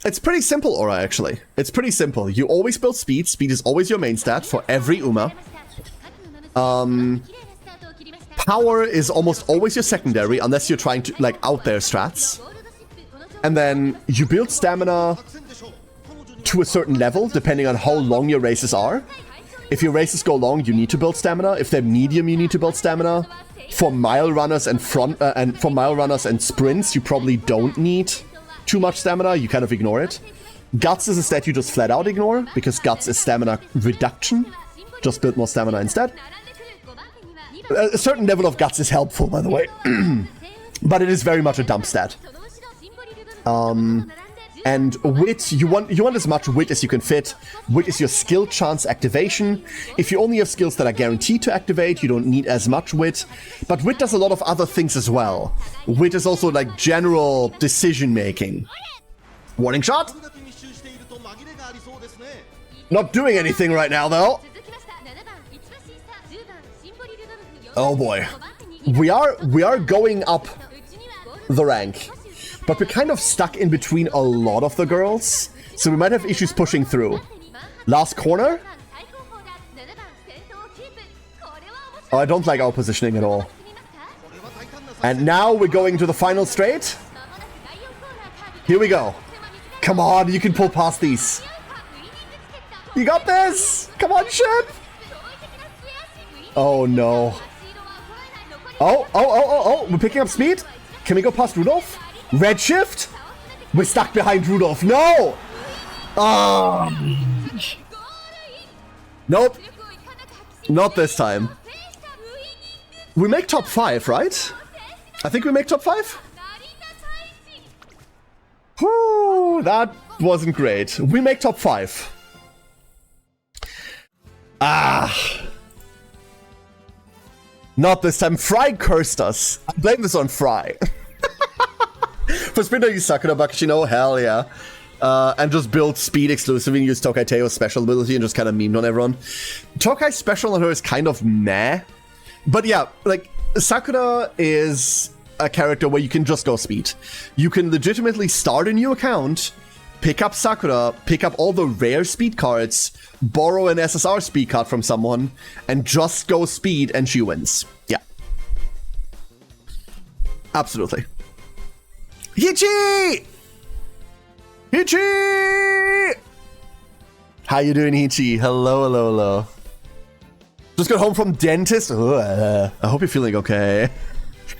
It's pretty simple, Aura, actually. It's pretty simple. You always build speed. Speed is always your main stat for every Uma. Power is almost always your secondary, unless you're trying to, like, out there strats. And then you build stamina to a certain level, depending on how long your races are. If your races go long, you need to build stamina. If they're medium, you need to build stamina. For mile runners and for mile runners and sprints, you probably don't need too much stamina. You kind of ignore it. Guts is a stat you just flat out ignore, because Guts is stamina reduction. Just build more stamina instead. A certain level of Guts is helpful, by the way. But it is very much a dump stat. And wit, you want as much wit as you can fit. Wit is your skill chance activation. If you only have skills that are guaranteed to activate, you don't need as much wit. But wit does a lot of other things as well. Wit is also like general decision making. Warning shot! Not doing anything right now though. Oh boy. We are going up the rank. But we're kind of stuck in between a lot of the girls, so we might have issues pushing through. Last corner? Oh, I don't like our positioning at all. And now we're going to the final straight. Here we go. Come on, you can pull past these. You got this! Come on, ship! Oh, no. Oh, we're picking up speed. Can we go past Rudolph? Redshift? We're stuck behind Rudolph. No! Nope. Not this time. We make top 5, right? I think we make top 5? Whew, that wasn't great. We make top 5. Not this time. Fry cursed us. I blame this on Fry. For Sprinter, use Sakura Bakashino, hell yeah. And just build speed exclusively and use Tokai Teo's special ability and just kind of memed on everyone. Tokai's special on her is kind of meh. But yeah, like, Sakura is a character where you can just go speed. You can legitimately start a new account, pick up Sakura, pick up all the rare speed cards, borrow an SSR speed card from someone, and just go speed and she wins. Yeah. Absolutely. Hichi! Hichi! How you doing, Hichi? Hello. Just got home from dentist. I hope you're feeling okay.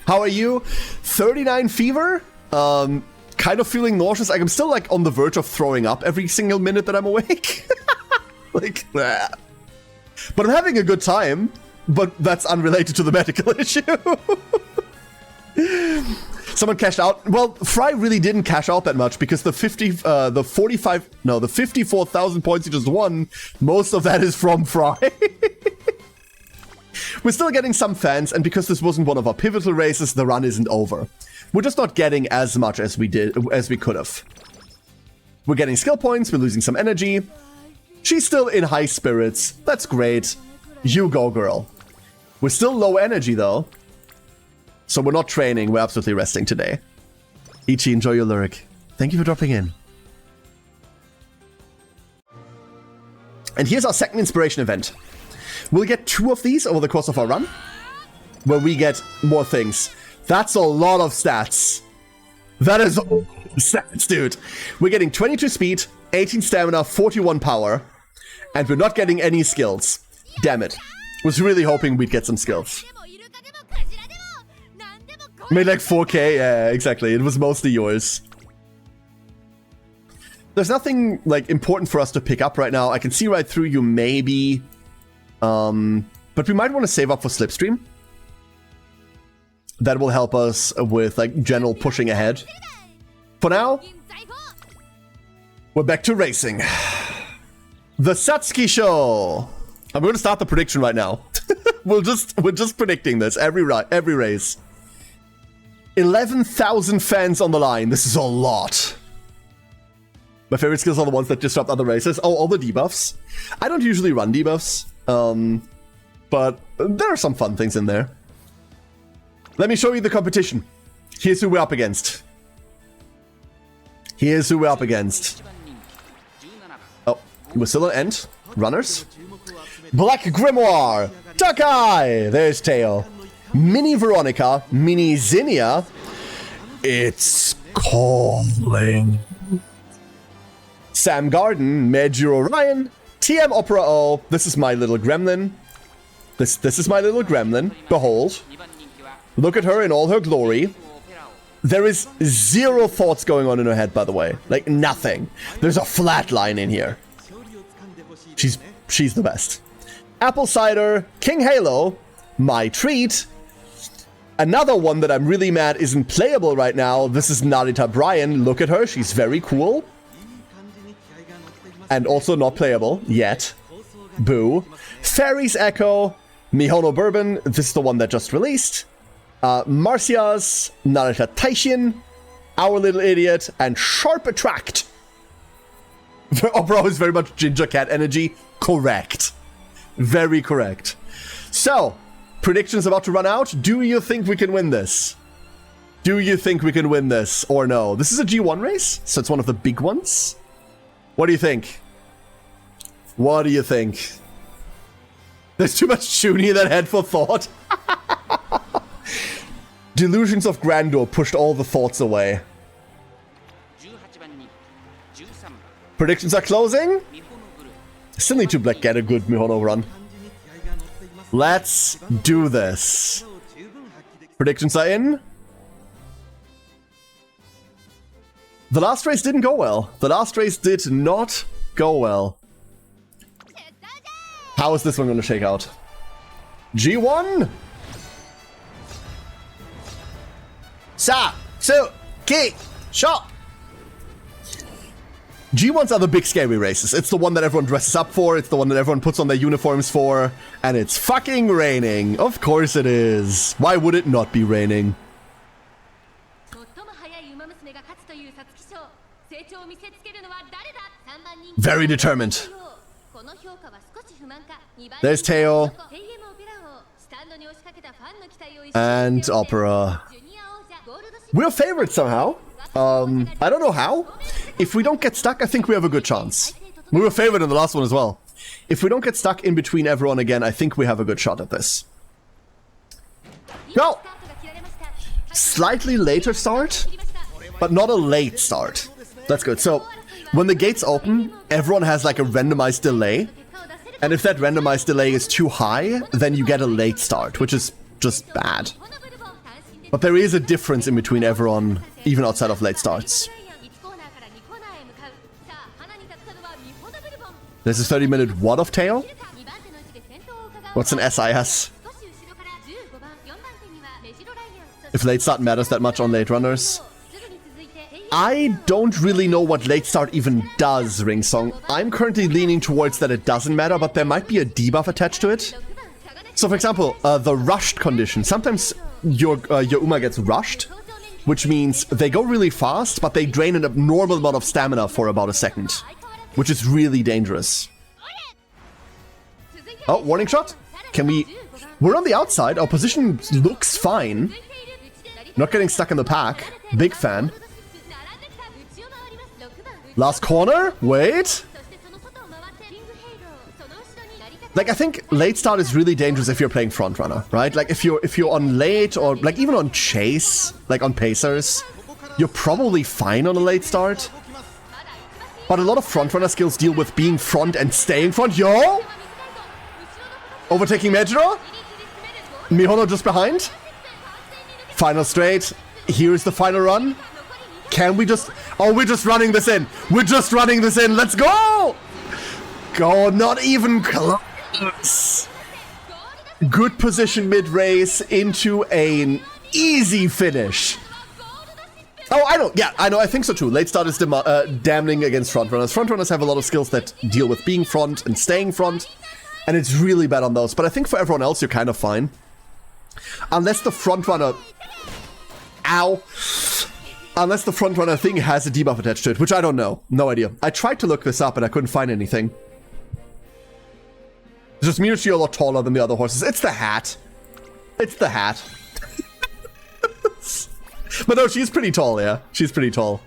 How are you? 39 fever? Kind of feeling nauseous. I'm still like on the verge of throwing up every single minute that I'm awake. Like that. But I'm having a good time. But that's unrelated to the medical issue. Someone cashed out. Well, Fry really didn't cash out that much because the 54,000 points he just won, most of that is from Fry. We're still getting some fans, and because this wasn't one of our pivotal races, the run isn't over. We're just not getting as much as we could have. We're getting skill points, we're losing some energy. She's still in high spirits. That's great. You go, girl. We're still low energy, though. So we're not training. We're absolutely resting today. Ichi, enjoy your lyric. Thank you for dropping in. And here's our second inspiration event. We'll get 2 of these over the course of our run, where we get more things. That's a lot of stats. That is stats, dude. We're getting 22 speed, 18 stamina, 41 power, and we're not getting any skills. Damn it. Was really hoping we'd get some skills. Made like 4k, yeah, exactly. It was mostly yours. There's nothing like important for us to pick up right now. I can see right through you maybe. But we might want to save up for Slipstream. That will help us with like general pushing ahead. For now, we're back to racing. The Satsuki Show. I'm going to start the prediction right now. we're just predicting this every race. 11,000 fans on the line. This is a lot. My favorite skills are the ones that disrupt other races. Oh, all the debuffs. I don't usually run debuffs. But there are some fun things in there. Let me show you the competition. Here's who we're up against. Here's who we're up against. Oh, we're still on end. Runners. Black Grimoire. Takai. There's Teo. Mini Veronica. Mini Zinnia. It's calling. Sam Garden. Major Orion. TM Opera O. This is my little gremlin. This is my little gremlin. Behold. Look at her in all her glory. There is 0 thoughts going on in her head, by the way. Like, nothing. There's a flat line in here. She's the best. Apple Cider, King Halo, My Treat. Another one that I'm really mad isn't playable right now. This is Narita Bryan. Look at her. She's very cool. And also not playable yet. Boo. Fairy's Echo, Mihono Bourbon. This is the one that just released. Marcia's, Narita Taishin, Our Little Idiot, and Sharp Attract. Opera is very much Ginger Cat energy. Correct. Very correct. So, predictions about to run out. Do you think we can win this? Do you think we can win this or no? This is a G1 race, so it's one of the big ones. What do you think? What do you think? There's too much Shuni in that head for thought. Delusions of grandeur pushed all the thoughts away. Predictions are closing. Still need to get a good Mihono run. Let's do this. Predictions are in. The last race didn't go well. The last race did not go well. How is this one going to shake out? G1! Satsuki Show! G1s are the big scary races. It's the one that everyone dresses up for, it's the one that everyone puts on their uniforms for, and it's fucking raining. Of course it is. Why would it not be raining? Very determined. There's Teo. And Opera. We're favorites somehow. I don't know how. If we don't get stuck, I think we have a good chance. We were favored in the last one as well. If we don't get stuck in between everyone again, I think we have a good shot at this. Go! Slightly later start, but not a late start. That's good. So, when the gates open, everyone has like a randomized delay. And if that randomized delay is too high, then you get a late start, which is just bad. But there is a difference in between everyone, even outside of late starts. There's a 30-minute what of Teo? What's an SIS? If late start matters that much on late runners. I don't really know what late start even does, Ringsong. I'm currently leaning towards that it doesn't matter, but there might be a debuff attached to it. So for example, the rushed condition. Sometimes your Uma gets rushed, which means they go really fast, but they drain an abnormal amount of stamina for about a second, which is really dangerous. Oh, warning shot. Can we... We're on the outside. Our position looks fine. Not getting stuck in the pack. Big fan. Last corner. Wait. Like, I think late start is really dangerous if you're playing frontrunner, right? Like, if you're on late or like even on chase, like on pacers, you're probably fine on a late start. But a lot of frontrunner skills deal with being front and staying front. Yo! Overtaking Majora. Mihono just behind. Final straight. Here's the final run. Can we just... Oh, we're just running this in. We're just running this in. Let's go! Go, not even close. Good position mid-race into an easy finish. Oh, I know. Yeah, I know. I think so too. Late start is damning against frontrunners. Frontrunners have a lot of skills that deal with being front and staying front. And it's really bad on those. But I think for everyone else, you're kind of fine. Unless the frontrunner... Ow. Unless the frontrunner thing has a debuff attached to it, which I don't know. No idea. I tried to look this up and I couldn't find anything. It's just Miyoshi a lot taller than the other horses. It's the hat. It's the hat. But no, she's pretty tall, yeah. She's pretty tall.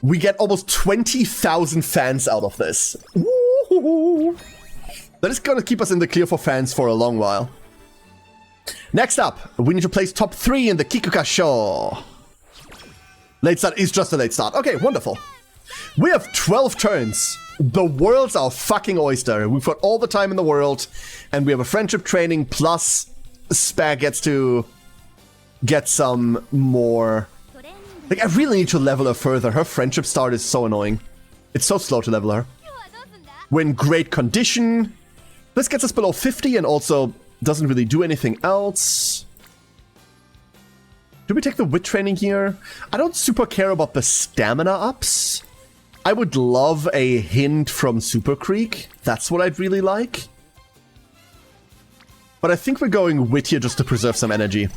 We get almost 20,000 fans out of this. Woo-hoo-hoo. That is going to keep us in the clear for fans for a long while. Next up, we need to place top 3 in the Kikuka Show. Late start is just a late start. Okay, wonderful. We have 12 turns. The world's our fucking oyster. We've got all the time in the world. And we have a friendship training plus Spag gets to get some more... Like, I really need to level her further. Her friendship start is so annoying. It's so slow to level her. We're in great condition. This gets us below 50 and also doesn't really do anything else. Do we take the wit training here? I don't super care about the stamina ups. I would love a hint from Super Creek. That's what I'd really like. But I think we're going wit here just to preserve some energy.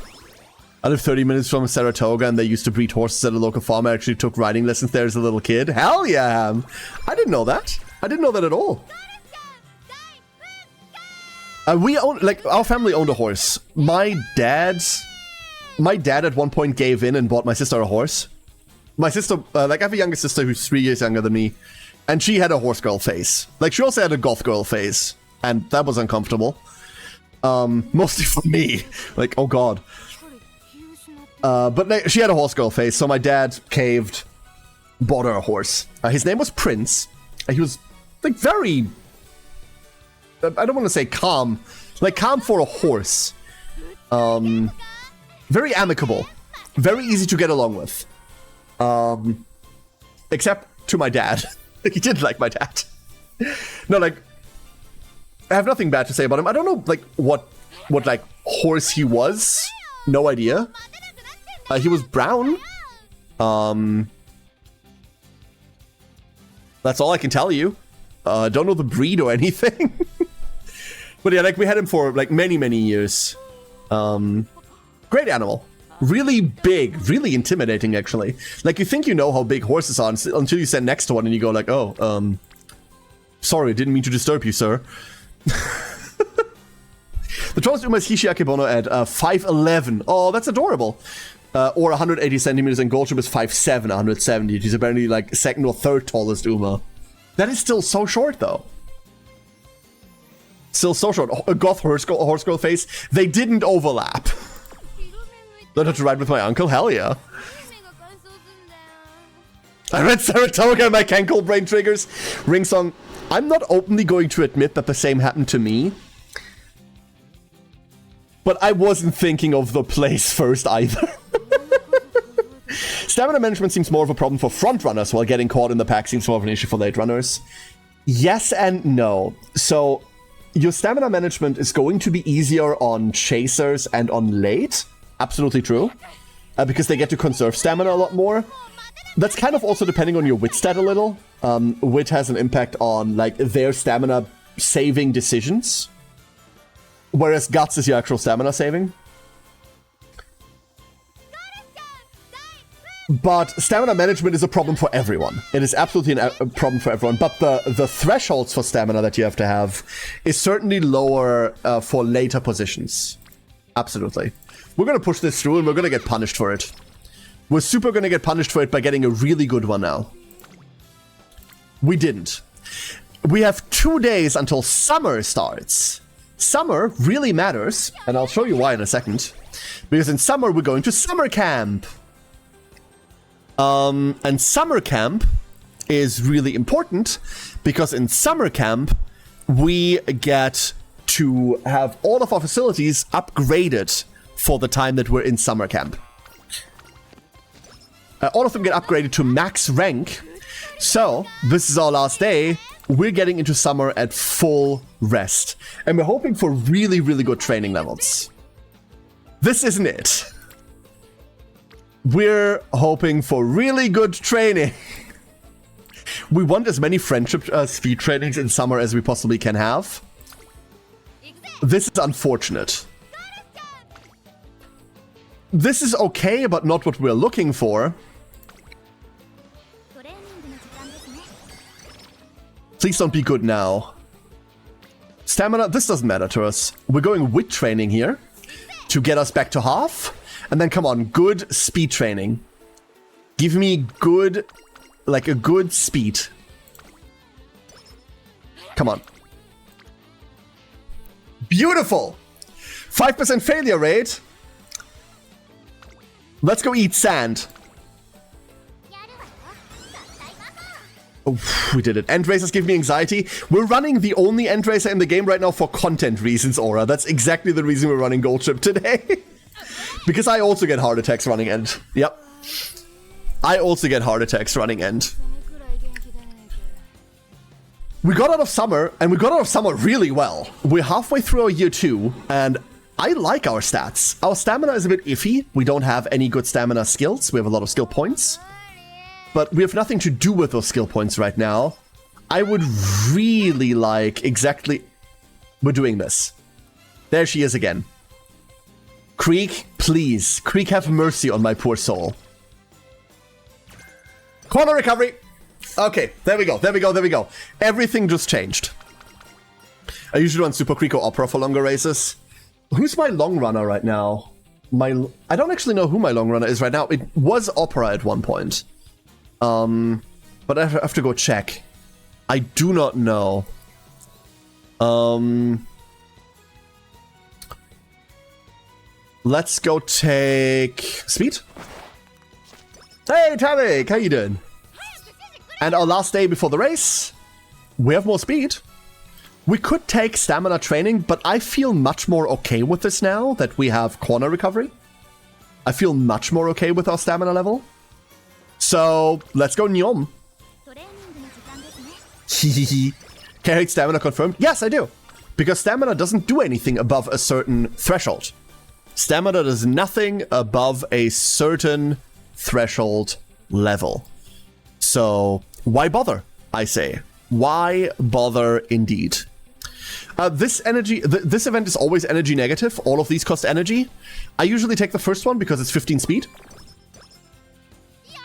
I live 30 minutes from Saratoga and they used to breed horses at a local farm. I actually took riding lessons there as a little kid. Hell yeah! I didn't know that. I didn't know that at all. We own, like, our family owned a horse. My dad at one point gave in and bought my sister a horse. My sister, like, I have a younger sister who's 3 years younger than me, and she had a horse girl phase. Like, she also had a goth girl phase, and that was uncomfortable. Mostly for me. Like, oh god. But like, she had a horse girl phase, so my dad caved, bought her a horse. His name was Prince. He was, like, very... I don't want to say calm. Like, calm for a horse. Very amicable. Very easy to get along with. Except to my dad. He did like my dad. No, like, I have nothing bad to say about him. I don't know, like, what like, horse he was. No idea. He was brown. That's all I can tell you. Don't know the breed or anything. But yeah, like, we had him for, like, many, many years. Great animal. Really big. Really intimidating, actually. Like, you think you know how big horses are until you stand next to one and you go like, oh, sorry, didn't mean to disturb you, sir. The tallest Uma is Hishi Akebono at 5'11". Oh, that's adorable. Or 180 centimeters, and Goldship is 5'7", 170. He's apparently, like, second or third tallest Uma. That is still so short, though. Still so short. A goth horse girl face. They didn't overlap. Learned how to ride with my uncle? Hell yeah. I read Saratoga and my Cankle brain triggers. Ring song. I'm not openly going to admit that the same happened to me. But I wasn't thinking of the place first either. Stamina management seems more of a problem for front runners, while getting caught in the pack seems more of an issue for late runners. Yes and no. So, your stamina management is going to be easier on chasers and on late. Absolutely true. Because they get to conserve stamina a lot more. That's kind of also depending on your wit stat a little. Wit has an impact on, like, their stamina saving decisions. Whereas guts is your actual stamina saving. But stamina management is a problem for everyone. It is absolutely a problem for everyone. But the thresholds for stamina that you have to have is certainly lower for later positions. Absolutely. We're going to push this through and we're going to get punished for it. We're super going to get punished for it by getting a really good one now. We didn't. We have 2 days until summer starts. Summer really matters, and I'll show you why in a second. Because in summer, we're going to summer camp. And summer camp is really important because in summer camp, we get to have all of our facilities upgraded for the time that we're in summer camp. All of them get upgraded to max rank. So this is our last day. We're getting into summer at full rest. And we're hoping for really, really good training levels. This isn't it. We're hoping for really good training. We want as many friendship speed trainings in summer as we possibly can have. This is unfortunate. This is okay, but not what we're looking for. Please don't be good now. Stamina, this doesn't matter to us. We're going with training here to get us back to half. And then come on, good speed training. Give me good, like a good speed. Come on. Beautiful! 5% failure rate. Let's go eat sand. Oh, we did it. End racers give me anxiety. We're running the only end racer in the game right now for content reasons, Aura. That's exactly the reason we're running Gold Ship today. Because I also get heart attacks running end. Yep. I also get heart attacks running end. We got out of summer, and we got out of summer really well. We're halfway through our year 2, and I like our stats. Our stamina is a bit iffy. We don't have any good stamina skills. We have a lot of skill points. But we have nothing to do with those skill points right now. I would really like exactly... We're doing this. There she is again. Creek, please. Creek, have mercy on my poor soul. Corner recovery. Okay, there we go, there we go, there we go. Everything just changed. I usually run Super Creek or Opera for longer races. Who's my long runner right now? I don't actually know who my long runner is right now. It was Opera at one point. But I have to go check. I do not know. Let's go take speed. Hey, Tavik, how you doing? And our last day before the race, we have more speed. We could take stamina training, but I feel much more okay with this now that we have corner recovery. I feel much more okay with our stamina level. So, let's go Nyom. Carried stamina confirmed? Yes, I do. Because stamina doesn't do anything above a certain threshold. Stamina does nothing above a certain threshold level. So, why bother, I say. Why bother indeed? This event is always energy negative. All of these cost energy. I usually take the first one because it's 15 speed.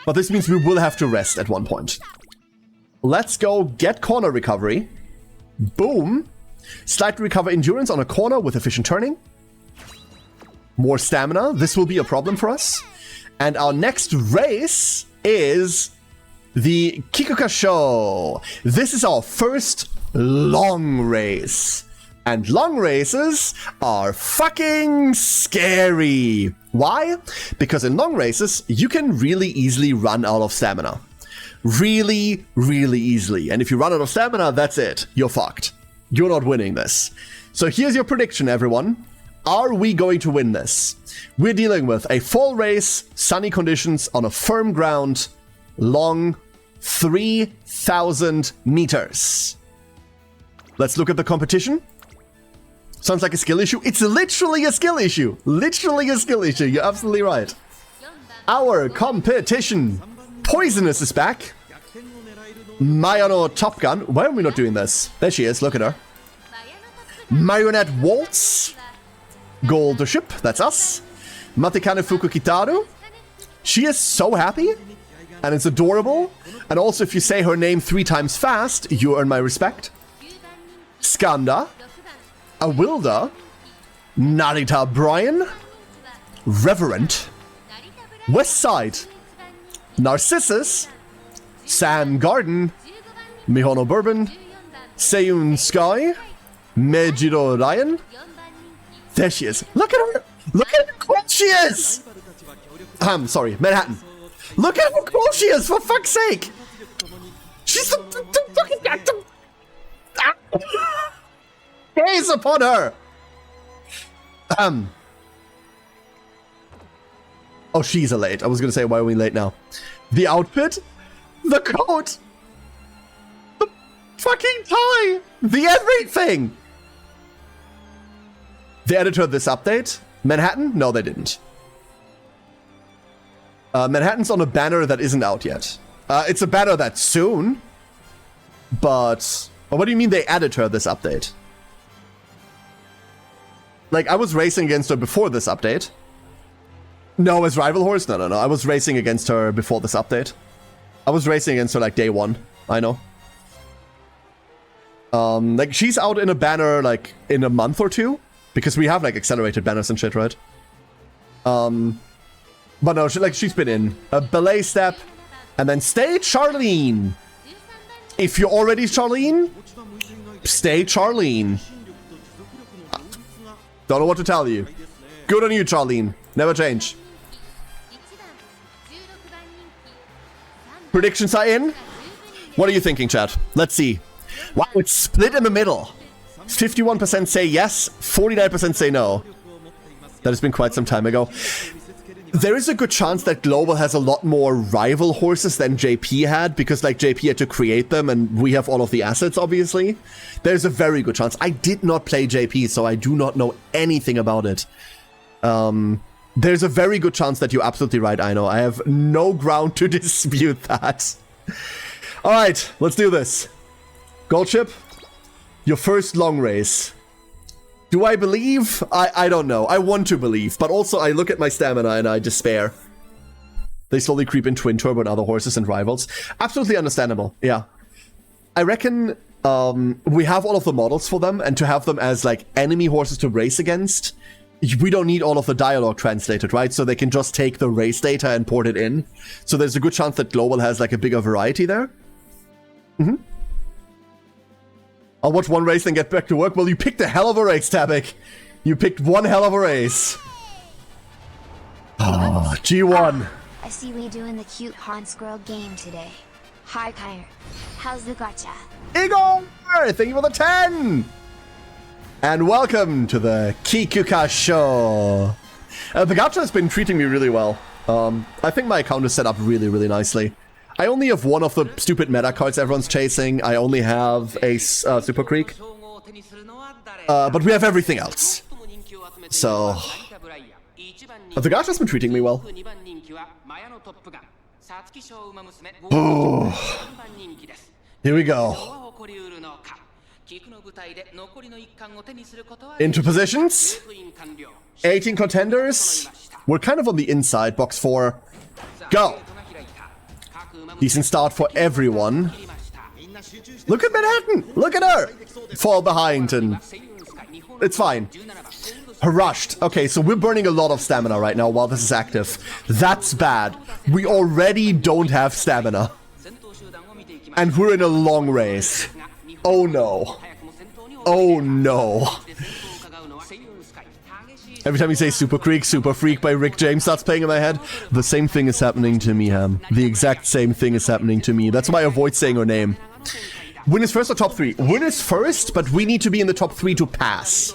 But this means we will have to rest at one point. Let's go get corner recovery. Boom. Slightly recover endurance on a corner with efficient turning. More stamina. This will be a problem for us. And our next race is the Kikoka Show. This is our first long race. And long races are fucking scary. Why? Because in long races, you can really easily run out of stamina. Really, really easily. And if you run out of stamina, that's it. You're fucked. You're not winning this. So here's your prediction, everyone. Are we going to win this? We're dealing with a fall race, sunny conditions on a firm ground, long 3,000 meters. Let's look at the competition. Sounds like a skill issue. It's literally a skill issue. Literally a skill issue. You're absolutely right. Our competition. Poisonous is back. Mayano Top Gun. Why are we not doing this? There she is. Look at her. Marionette Waltz. Gold Ship. That's us. Matekane Fuku Kitaru. She is so happy, and it's adorable. And also, if you say her name 3 times fast, you earn my respect. Skanda, Awilda, Narita Bryan, Reverent, Westside, Narcissus, Sam Garden, Mihono Bourbon, Seiyun Sky, Mejiro Ryan. There she is. Look at her. Look at how cool she is. Sorry, Manhattan. Look at how cool she is, for fuck's sake. She's the fucking... Gaze upon her. Oh, she's a late. I was gonna say, why are we late now? The outfit, the coat, the fucking tie, the everything. The editor of this update, Manhattan? No, they didn't. Manhattan's on a banner that isn't out yet. It's a banner that's soon, but what do you mean they added her this update? Like, I was racing against her before this update. No, as rival horse? No. I was racing against her before this update. I was racing against her like day 1. I know. Like, she's out in a banner like in a month or 2. Because we have like accelerated banners and shit, right? But no, she's been in a ballet step, and then stay Charlene. If you're already Charlene, stay Charlene. Don't know what to tell you. Good on you, Charlene. Never change. Predictions are in. What are you thinking, chat? Let's see. Wow, it's split in the middle. 51% say yes, 49% say no. That has been quite some time ago. There is a good chance that Global has a lot more rival horses than JP had, because like JP had to create them and we have all of the assets, obviously. There's a very good chance. I did not play JP, so I do not know anything about it. There's a very good chance that you're absolutely right, I know. I have no ground to dispute that. Alright, let's do this. Gold Chip, your first long race. Do I believe? I don't know. I want to believe, but also I look at my stamina and I despair. They slowly creep in Twin Turbo and other horses and rivals. Absolutely understandable, yeah. I reckon we have all of the models for them, and to have them as like enemy horses to race against, we don't need all of the dialogue translated, right? So they can just take the race data and port it in. So there's a good chance that Global has like a bigger variety there. Mm-hmm. I'll watch one race and get back to work. Well, you picked a hell of a race, Tabik. You picked one hell of a race. Oh, G1. I see we doing the cute Hans Girl game today. Hi, Kyre. How's the gacha? Igor! Thank you for the 10! And welcome to the Kikuka Show. The gacha has been treating me really well. I think my account is set up really, really nicely. I only have one of the stupid meta cards everyone's chasing. I only have a Super Creek. But we have everything else. So... the gacha's been treating me well. Oh. Here we go. Into positions. 18 contenders. We're kind of on the inside, box 4. Go! Decent start for everyone. Look at Manhattan! Look at her! Fall behind and... it's fine. Rushed. Okay, so we're burning a lot of stamina right now while this is active. That's bad. We already don't have stamina. And we're in a long race. Oh no. Oh no. Every time you say Super Creek, Super Freak by Rick James starts playing in my head, the same thing is happening to me, Ham. The exact same thing is happening to me. That's why I avoid saying her name. Win is first or top 3? Win is first, but we need to be in the top 3 to pass.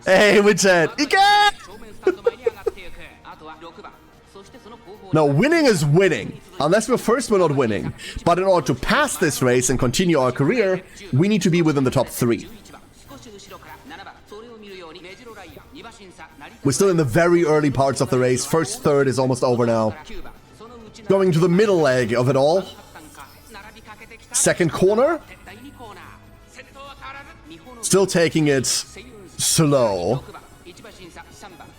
Hey, Widget! Ike! No, winning is winning. Unless we're first, we're not winning. But in order to pass this race and continue our career, we need to be within the top 3. We're still in the very early parts of the race. First third is almost over now. Going to the middle leg of it all. Second corner. Still taking it slow.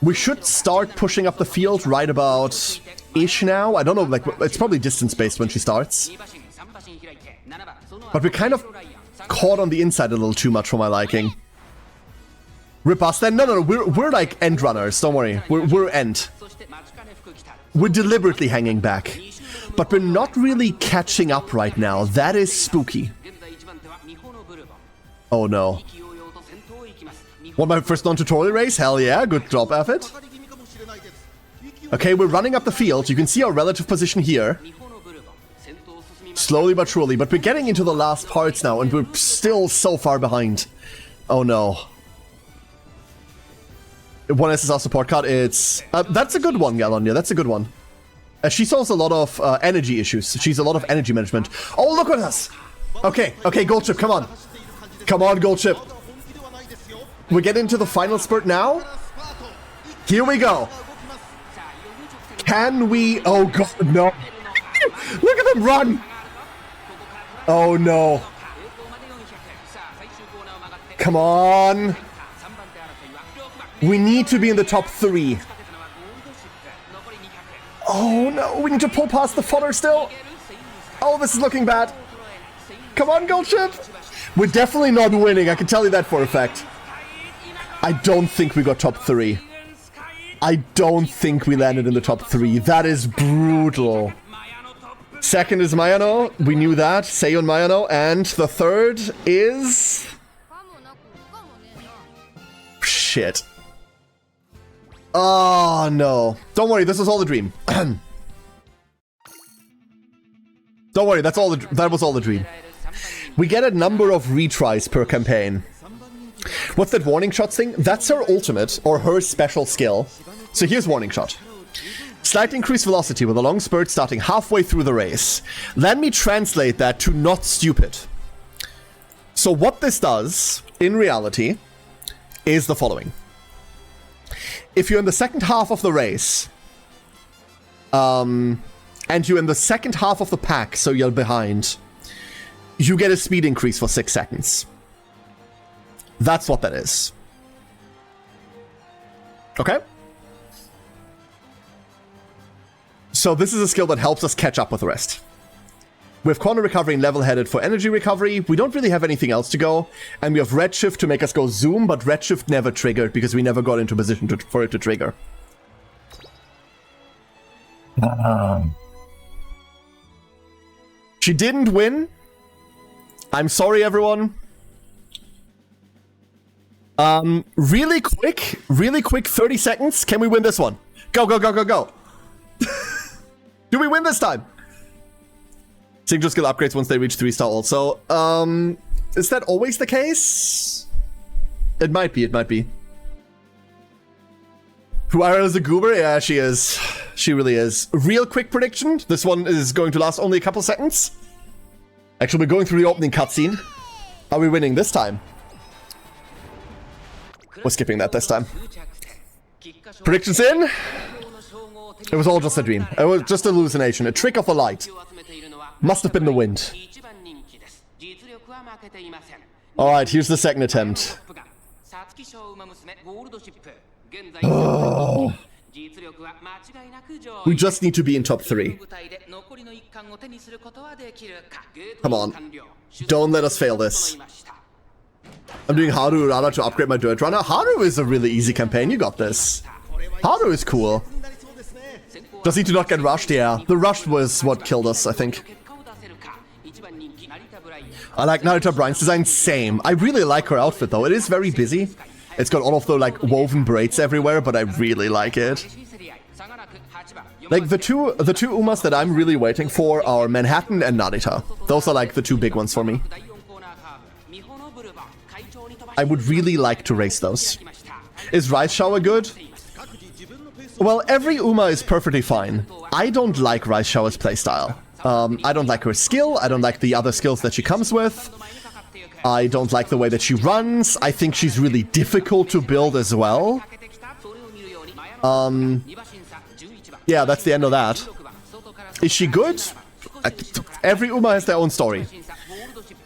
We should start pushing up the field right about ish now. I don't know, like, it's probably distance-based when she starts. But we're kind of caught on the inside a little too much for my liking. Rip us then? No, we're like end runners, don't worry. We're end. We're deliberately hanging back. But we're not really catching up right now. That is spooky. Oh no. Want my first non-tutorial race? Hell yeah, good job, Effort. Okay, we're running up the field. You can see our relative position here. Slowly but surely, but we're getting into the last parts now, and we're still so far behind. Oh no. One SSR support card, it's... that's a good one, Galonia, that's a good one. She solves a lot of energy issues. She's a lot of energy management. Oh, look at us! Okay, Gold Chip, come on. Come on, Gold Chip. We get into the final spurt now. Here we go. Can we... Oh god, no. Look at them run! Oh no. Come on. We need to be in the top 3. Oh no, we need to pull past the fodder still. Oh, this is looking bad. Come on, Gold Chip. We're definitely not winning, I can tell you that for a fact. I don't think we got top 3. I don't think we landed in the top 3. That is brutal. Second is Mayano. We knew that. Seion Mayano. And the third is... Shit. Oh, no. Don't worry, this was all a dream. Don't worry, that was all a dream. We get a number of retries per campaign. What's that warning shot thing? That's her ultimate, or her special skill. So here's warning shot. Slight increased velocity with a long spurt starting halfway through the race. Let me translate that to not stupid. So what this does, in reality, is the following. If you're in the second half of the race, and you're in the second half of the pack, so you're behind, you get a speed increase for 6 seconds. That's what that is. Okay? So this is a skill that helps us catch up with the rest. We have corner recovery and level-headed for energy recovery. We don't really have anything else to go. And we have redshift to make us go zoom, but redshift never triggered because we never got into position for it to trigger. She didn't win. I'm sorry, everyone. Really quick, 30 seconds. Can we win this one? Go, go, go, go, go. Do we win this time? Signature skill upgrades once they reach 3-star also. Is that always the case? It might be, it might be. Huara is a goober? Yeah, she is. She really is. Real quick prediction. This one is going to last only a couple seconds. Actually, we're going through the opening cutscene. Are we winning this time? We're skipping that this time. Predictions in? It was all just a dream. It was just a hallucination. A trick of the light. Must have been the wind. Alright, here's the second attempt. Oh. We just need to be in top 3. Come on. Don't let us fail this. I'm doing Haru Urara to upgrade my Dirt Runner. Haru is a really easy campaign. You got this. Haru is cool. Just need to not get rushed, yeah. The rush was what killed us, I think. I like Narita Brine's design, same. I really like her outfit though. It is very busy. It's got all of the like woven braids everywhere, but I really like it. Like the two Umas that I'm really waiting for are Manhattan and Narita. Those are like the 2 big ones for me. I would really like to race those. Is Rice Shower good? Well, every Uma is perfectly fine. I don't like Rice Shower's playstyle. I don't like her skill, I don't like the other skills that she comes with. I don't like the way that she runs. I think she's really difficult to build as well. Yeah, that's the end of that. Is she good? Every Uma has their own story.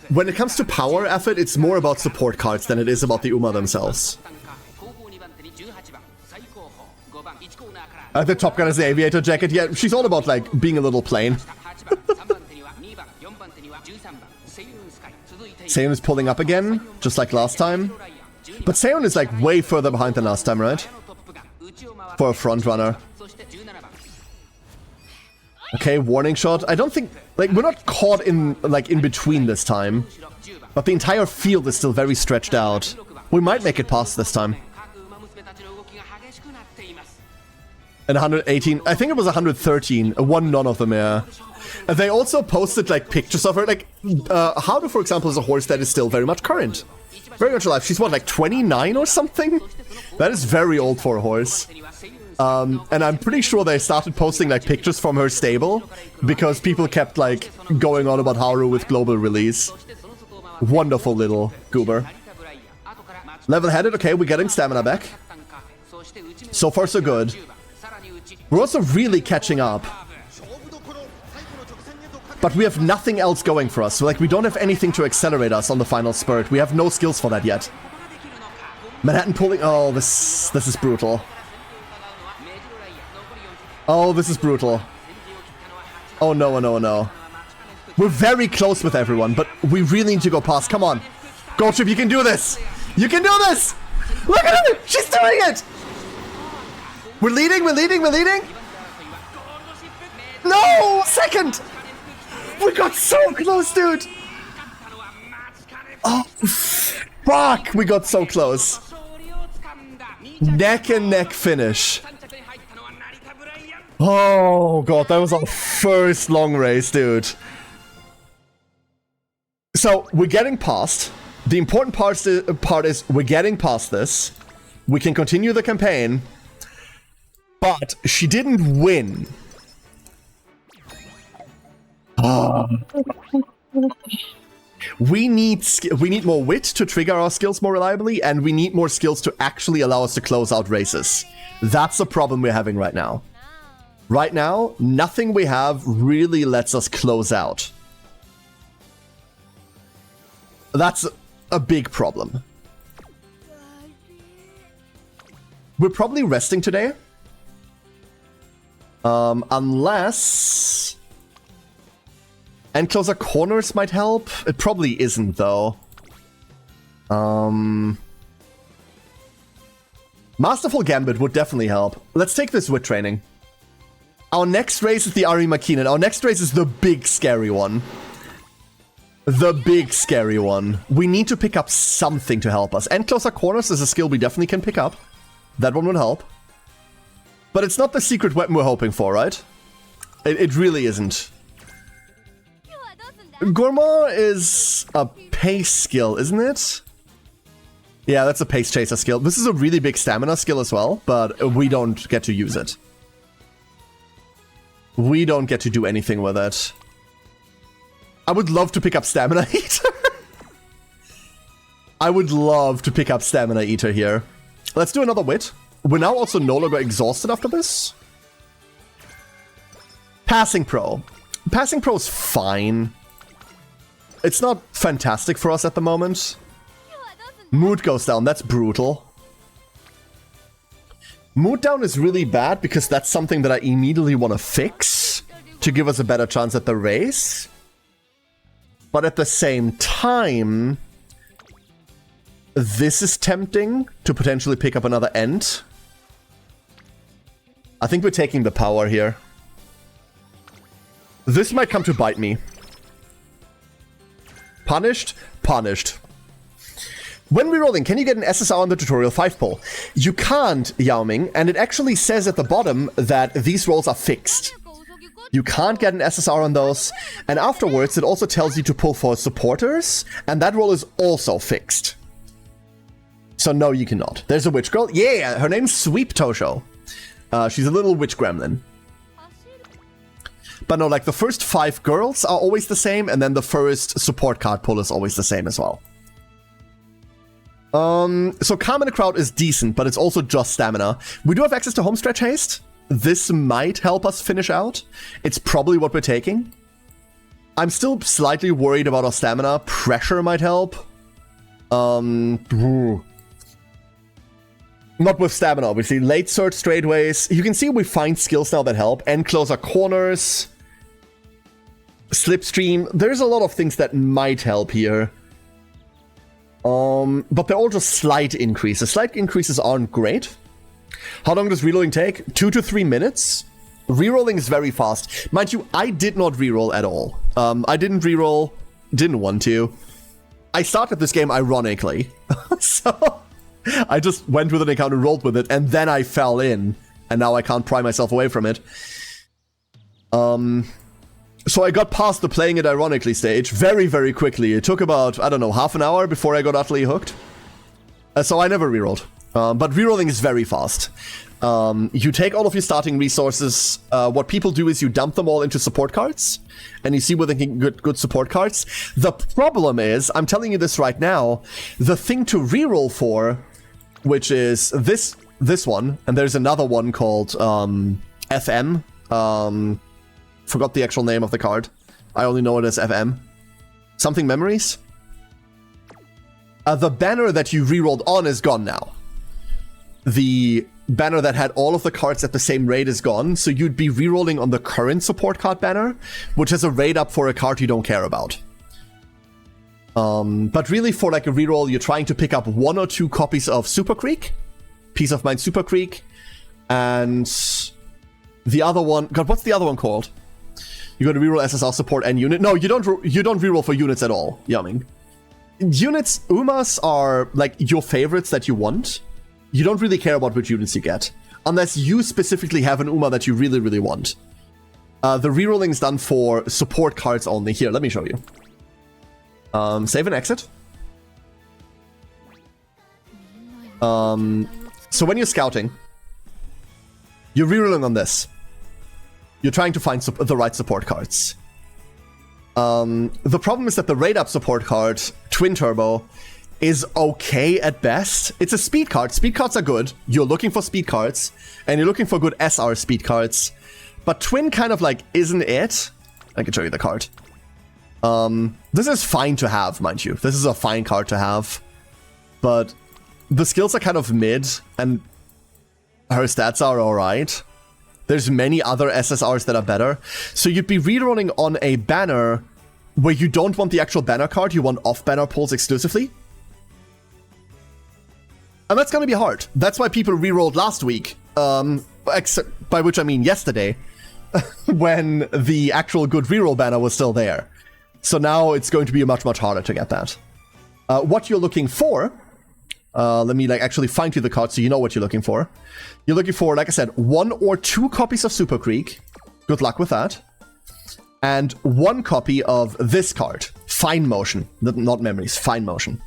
When it comes to power effort, it's more about support cards than it is about the Uma themselves. The Top Gun is the aviator jacket. Yeah, she's all about, like, being a little plain. Seiyun is pulling up again, just like last time. But Seiyun is, like, way further behind than last time, right? For a front runner. Okay, warning shot. I don't think... Like, we're not caught in, like, in between this time. But the entire field is still very stretched out. We might make it past this time. And 118... I think it was 113. One none of them, yeah. And they also posted, like, pictures of her. Like, Haru, for example, is a horse that is still very much current. Very much alive. She's, what, like 29 or something? That is very old for a horse. And I'm pretty sure they started posting, like, pictures from her stable because people kept, like, going on about Haru with global release. Wonderful little goober. Level-headed. Okay, we're getting stamina back. So far, so good. We're also really catching up. But we have nothing else going for us. So, like, we don't have anything to accelerate us on the final spurt. We have no skills for that yet. Manhattan pulling... Oh, this is brutal. Oh, this is brutal. Oh, no, no, no. We're very close with everyone, but we really need to go past. Come on. Goldship, you can do this. You can do this. Look at her. She's doing it. We're leading, we're leading, we're leading. No, second. We got so close, dude. Oh, fuck. We got so close. Neck and neck finish. Oh, God. That was our first long race, dude. So, we're getting past. The important part is we're getting past this. We can continue the campaign. But she didn't win. We need more wit to trigger our skills more reliably, and we need more skills to actually allow us to close out races. That's the problem we're having right now. Right now, nothing we have really lets us close out. That's a big problem. We're probably resting today. Unless... And closer corners might help. It probably isn't, though. Masterful Gambit would definitely help. Let's take this wit training. Our next race is the Ari Makinen. Our next race is the big scary one. The big scary one. We need to pick up something to help us. And closer corners is a skill we definitely can pick up. That one would help. But it's not the secret weapon we're hoping for, right? It really isn't. Gourmand is a pace skill, isn't it? Yeah, that's a pace chaser skill. This is a really big stamina skill as well, but we don't get to use it. We don't get to do anything with it. I would love to pick up Stamina Eater. I would love to pick up Stamina Eater here. Let's do another wit. We're now also no longer exhausted after this. Passing Pro. Passing Pro is fine. It's not fantastic for us at the moment. Mood goes down. That's brutal. Mood down is really bad because that's something that I immediately want to fix to give us a better chance at the race. But at the same time, this is tempting to potentially pick up another end. I think we're taking the power here. This might come to bite me. Punished? Punished. When rerolling, can you get an SSR on the tutorial 5 pull? You can't, Yao Ming, and it actually says at the bottom that these rolls are fixed. You can't get an SSR on those, and afterwards it also tells you to pull for supporters, and that roll is also fixed. So no, you cannot. There's a witch girl. Yeah, her name's Sweep Tosho. She's a little witch gremlin. But no, like the first 5 girls are always the same, and then the first support card pull is always the same as well. So Calm in the Crowd is decent, but it's also just stamina. We do have access to Homestretch Haste. This might help us finish out. It's probably what we're taking. I'm still slightly worried about our stamina. Pressure might help. Not with stamina, obviously. Late surge straightaways. You can see we find skills now that help. End closer corners. Slipstream. There's a lot of things that might help here. But they're all just slight increases. Slight increases aren't great. How long does reloading take? 2 to 3 minutes. Rerolling is very fast. Mind you, I did not reroll at all. I didn't reroll. Didn't want to. I started this game ironically. So I just went with an account and rolled with it, and then I fell in, and now I can't pry myself away from it. So I got past the playing it ironically stage very, very quickly. It took about, I don't know, half an hour before I got utterly hooked. So I never rerolled. But rerolling is very fast. You take all of your starting resources. What people do is you dump them all into support cards, and you see where they can get good support cards. The problem is, I'm telling you this right now, the thing to reroll for, which is this one, and there's another one called FM. Forgot the actual name of the card. I only know it as FM. Something memories? The banner that you rerolled on is gone now. The banner that had all of the cards at the same rate is gone, so you'd be rerolling on the current support card banner, which has a rate up for a card you don't care about. But really for like a reroll, you're trying to pick up 1 or 2 copies of Super Creek, Peace of Mind Super Creek, and the other one, God, what's the other one called? You got to reroll SSR support and unit. No, you don't reroll for units at all, Yamming. Units, Umas are like your favorites that you want. You don't really care about which units you get, unless you specifically have an Uma that you really, really want. The rerolling is done for support cards only. Here, let me show you. Save and exit. So when you're scouting, you're rerolling on this. You're trying to find the right support cards. The problem is that the rate up support card, Twin Turbo, is okay at best. It's a speed card. Speed cards are good. You're looking for speed cards, and you're looking for good SR speed cards. But Twin kind of like isn't it. I can show you the card. This is fine to have, mind you. This is a fine card to have. But the skills are kind of mid, and her stats are alright. There's many other SSRs that are better. So you'd be rerolling on a banner where you don't want the actual banner card, you want off-banner pulls exclusively. And that's gonna be hard. That's why people rerolled last week, by which I mean yesterday, when the actual good reroll banner was still there. So now it's going to be much, much harder to get that. What you're looking for, let me like actually find you the card so you know what you're looking for. You're looking for, like I said, 1 or 2 copies of Super Creek. Good luck with that. And 1 copy of this card, Fine Motion. Not Memories, Fine Motion.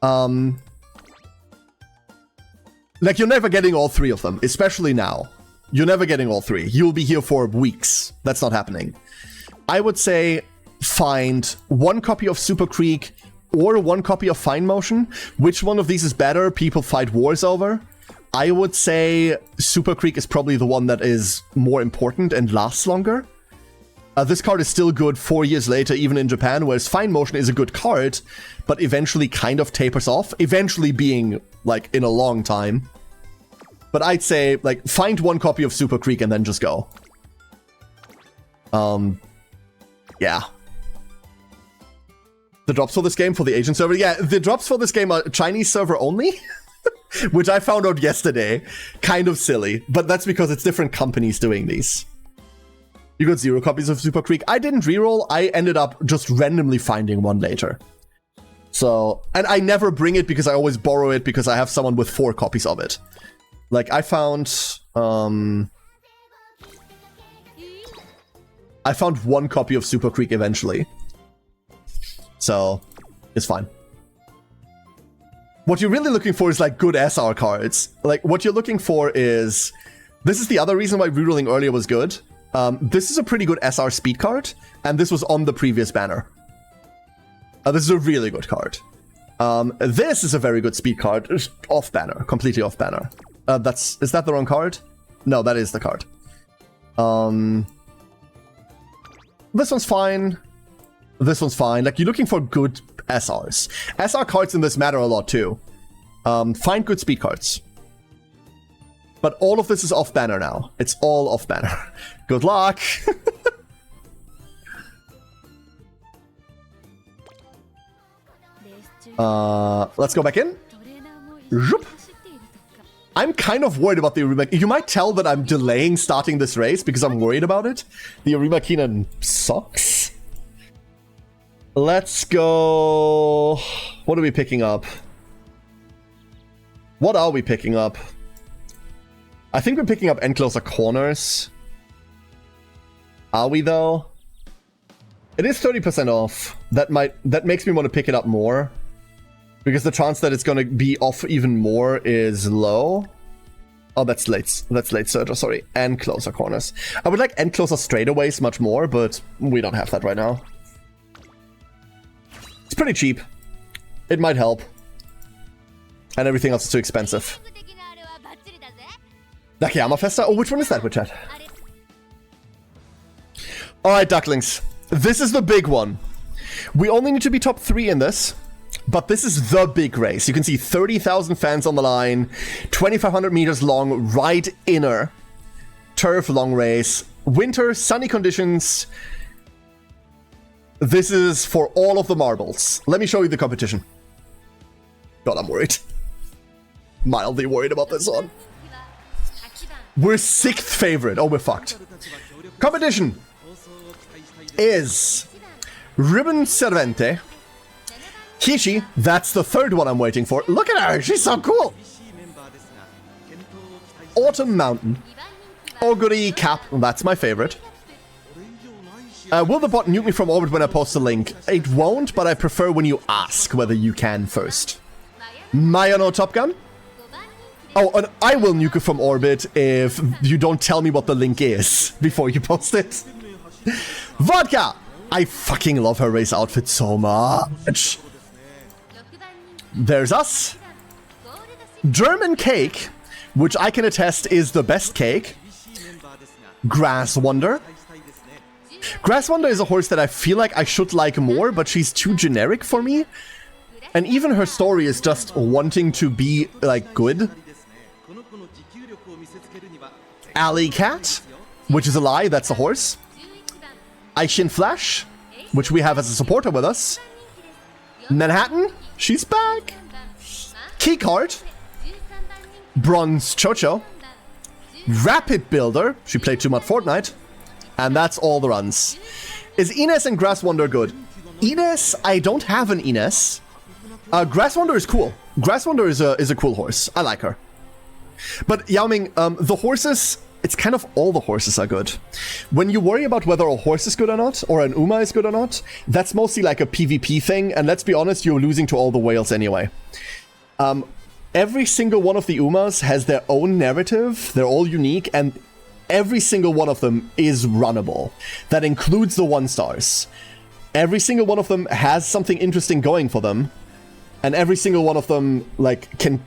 Like, you're never getting all 3 of them, especially now. You're never getting all 3. You'll be here for weeks. That's not happening. I would say find 1 copy of Super Creek or 1 copy of Fine Motion. Which one of these is better? People fight wars over. I would say Super Creek is probably the one that is more important and lasts longer. This card is still good 4 years later, even in Japan, whereas Fine Motion is a good card, but eventually kind of tapers off, eventually being, like, in a long time. But I'd say, like, find 1 copy of Super Creek and then just go. Yeah. The drops for this game for the Asian server? Yeah, the drops for this game are Chinese server only, which I found out yesterday. Kind of silly, but that's because it's different companies doing these. You got 0 copies of Super Creek. I didn't reroll. I ended up just randomly finding 1 later. So, and I never bring it because I always borrow it because I have someone with 4 copies of it. Like, I found 1 copy of Super Creek eventually. So, it's fine. What you're really looking for is, like, good SR cards. Like, what you're looking for is... This is the other reason why rerolling earlier was good. This is a pretty good SR speed card, and this was on the previous banner. This is a really good card. This is a very good speed card. Off banner, completely off banner. Is that the wrong card? No, that is the card. This one's fine. This one's fine. Like, you're looking for good SRs. SR cards in this matter a lot too. Find good speed cards. But all of this is off banner now. It's all off banner. Good luck. Let's go back in. Zoop. I'm kind of worried about the Arima. You might tell that I'm delaying starting this race because I'm worried about it. The Arima sucks. Let's go. What are we picking up? What are we picking up? I think we're picking up Enclosure Corners. Are we though? It is 30% off. That makes me want to pick it up more. Because the chance that it's gonna be off even more is low. Oh, that's late. That's late surge, sorry. Enclosure Corners. I would like Enclosure straightaways much more, but we don't have that right now. It's pretty cheap. It might help. And everything else is too expensive. Nakayama Festa? Oh, which one is that, Witchat? Alright, Ducklings. This is the big one. We only need to be top 3 in this. But this is the big race. You can see 30,000 fans on the line, 2,500 meters long, right inner, turf long race, winter, sunny conditions. This is for all of the marbles. Let me show you the competition. God, I'm worried. Mildly worried about this one. We're 6th favorite. Oh, we're fucked. Competition is Ribbon Servente. Kishi, that's the 3rd one I'm waiting for. Look at her, she's so cool. Autumn Mountain. Oguri Cap, that's my favorite. Will the bot nuke me from orbit when I post a link? It won't, but I prefer when you ask whether you can first. Mayano Top Gun. Oh, and I will nuke you from orbit if you don't tell me what the link is before you post it. Vodka! I fucking love her race outfit so much. There's us. German Cake, which I can attest is the best cake. Grass Wonder. Grass Wonder is a horse that I feel like I should like more, but she's too generic for me. And even her story is just wanting to be, like, good. Alley Cat, which is a lie, that's a horse. Aishin Flash, which we have as a supporter with us. Manhattan, she's back. Keycard. Bronze Chocho. Rapid Builder, she played too much Fortnite. And that's all the runs. Is Ines and Grass Wonder good? Ines, I don't have an Ines. Grass Wonder is cool. Grass Wonder is a cool horse. I like her. But Yao Ming, the horses, it's kind of all the horses are good. When you worry about whether a horse is good or not, or an Uma is good or not, that's mostly like a PvP thing, and let's be honest, you're losing to all the whales anyway. Every single one of the Umas has their own narrative, they're all unique, and every single one of them is runnable. That includes the 1-stars. Every single one of them has something interesting going for them, and every single one of them, like, can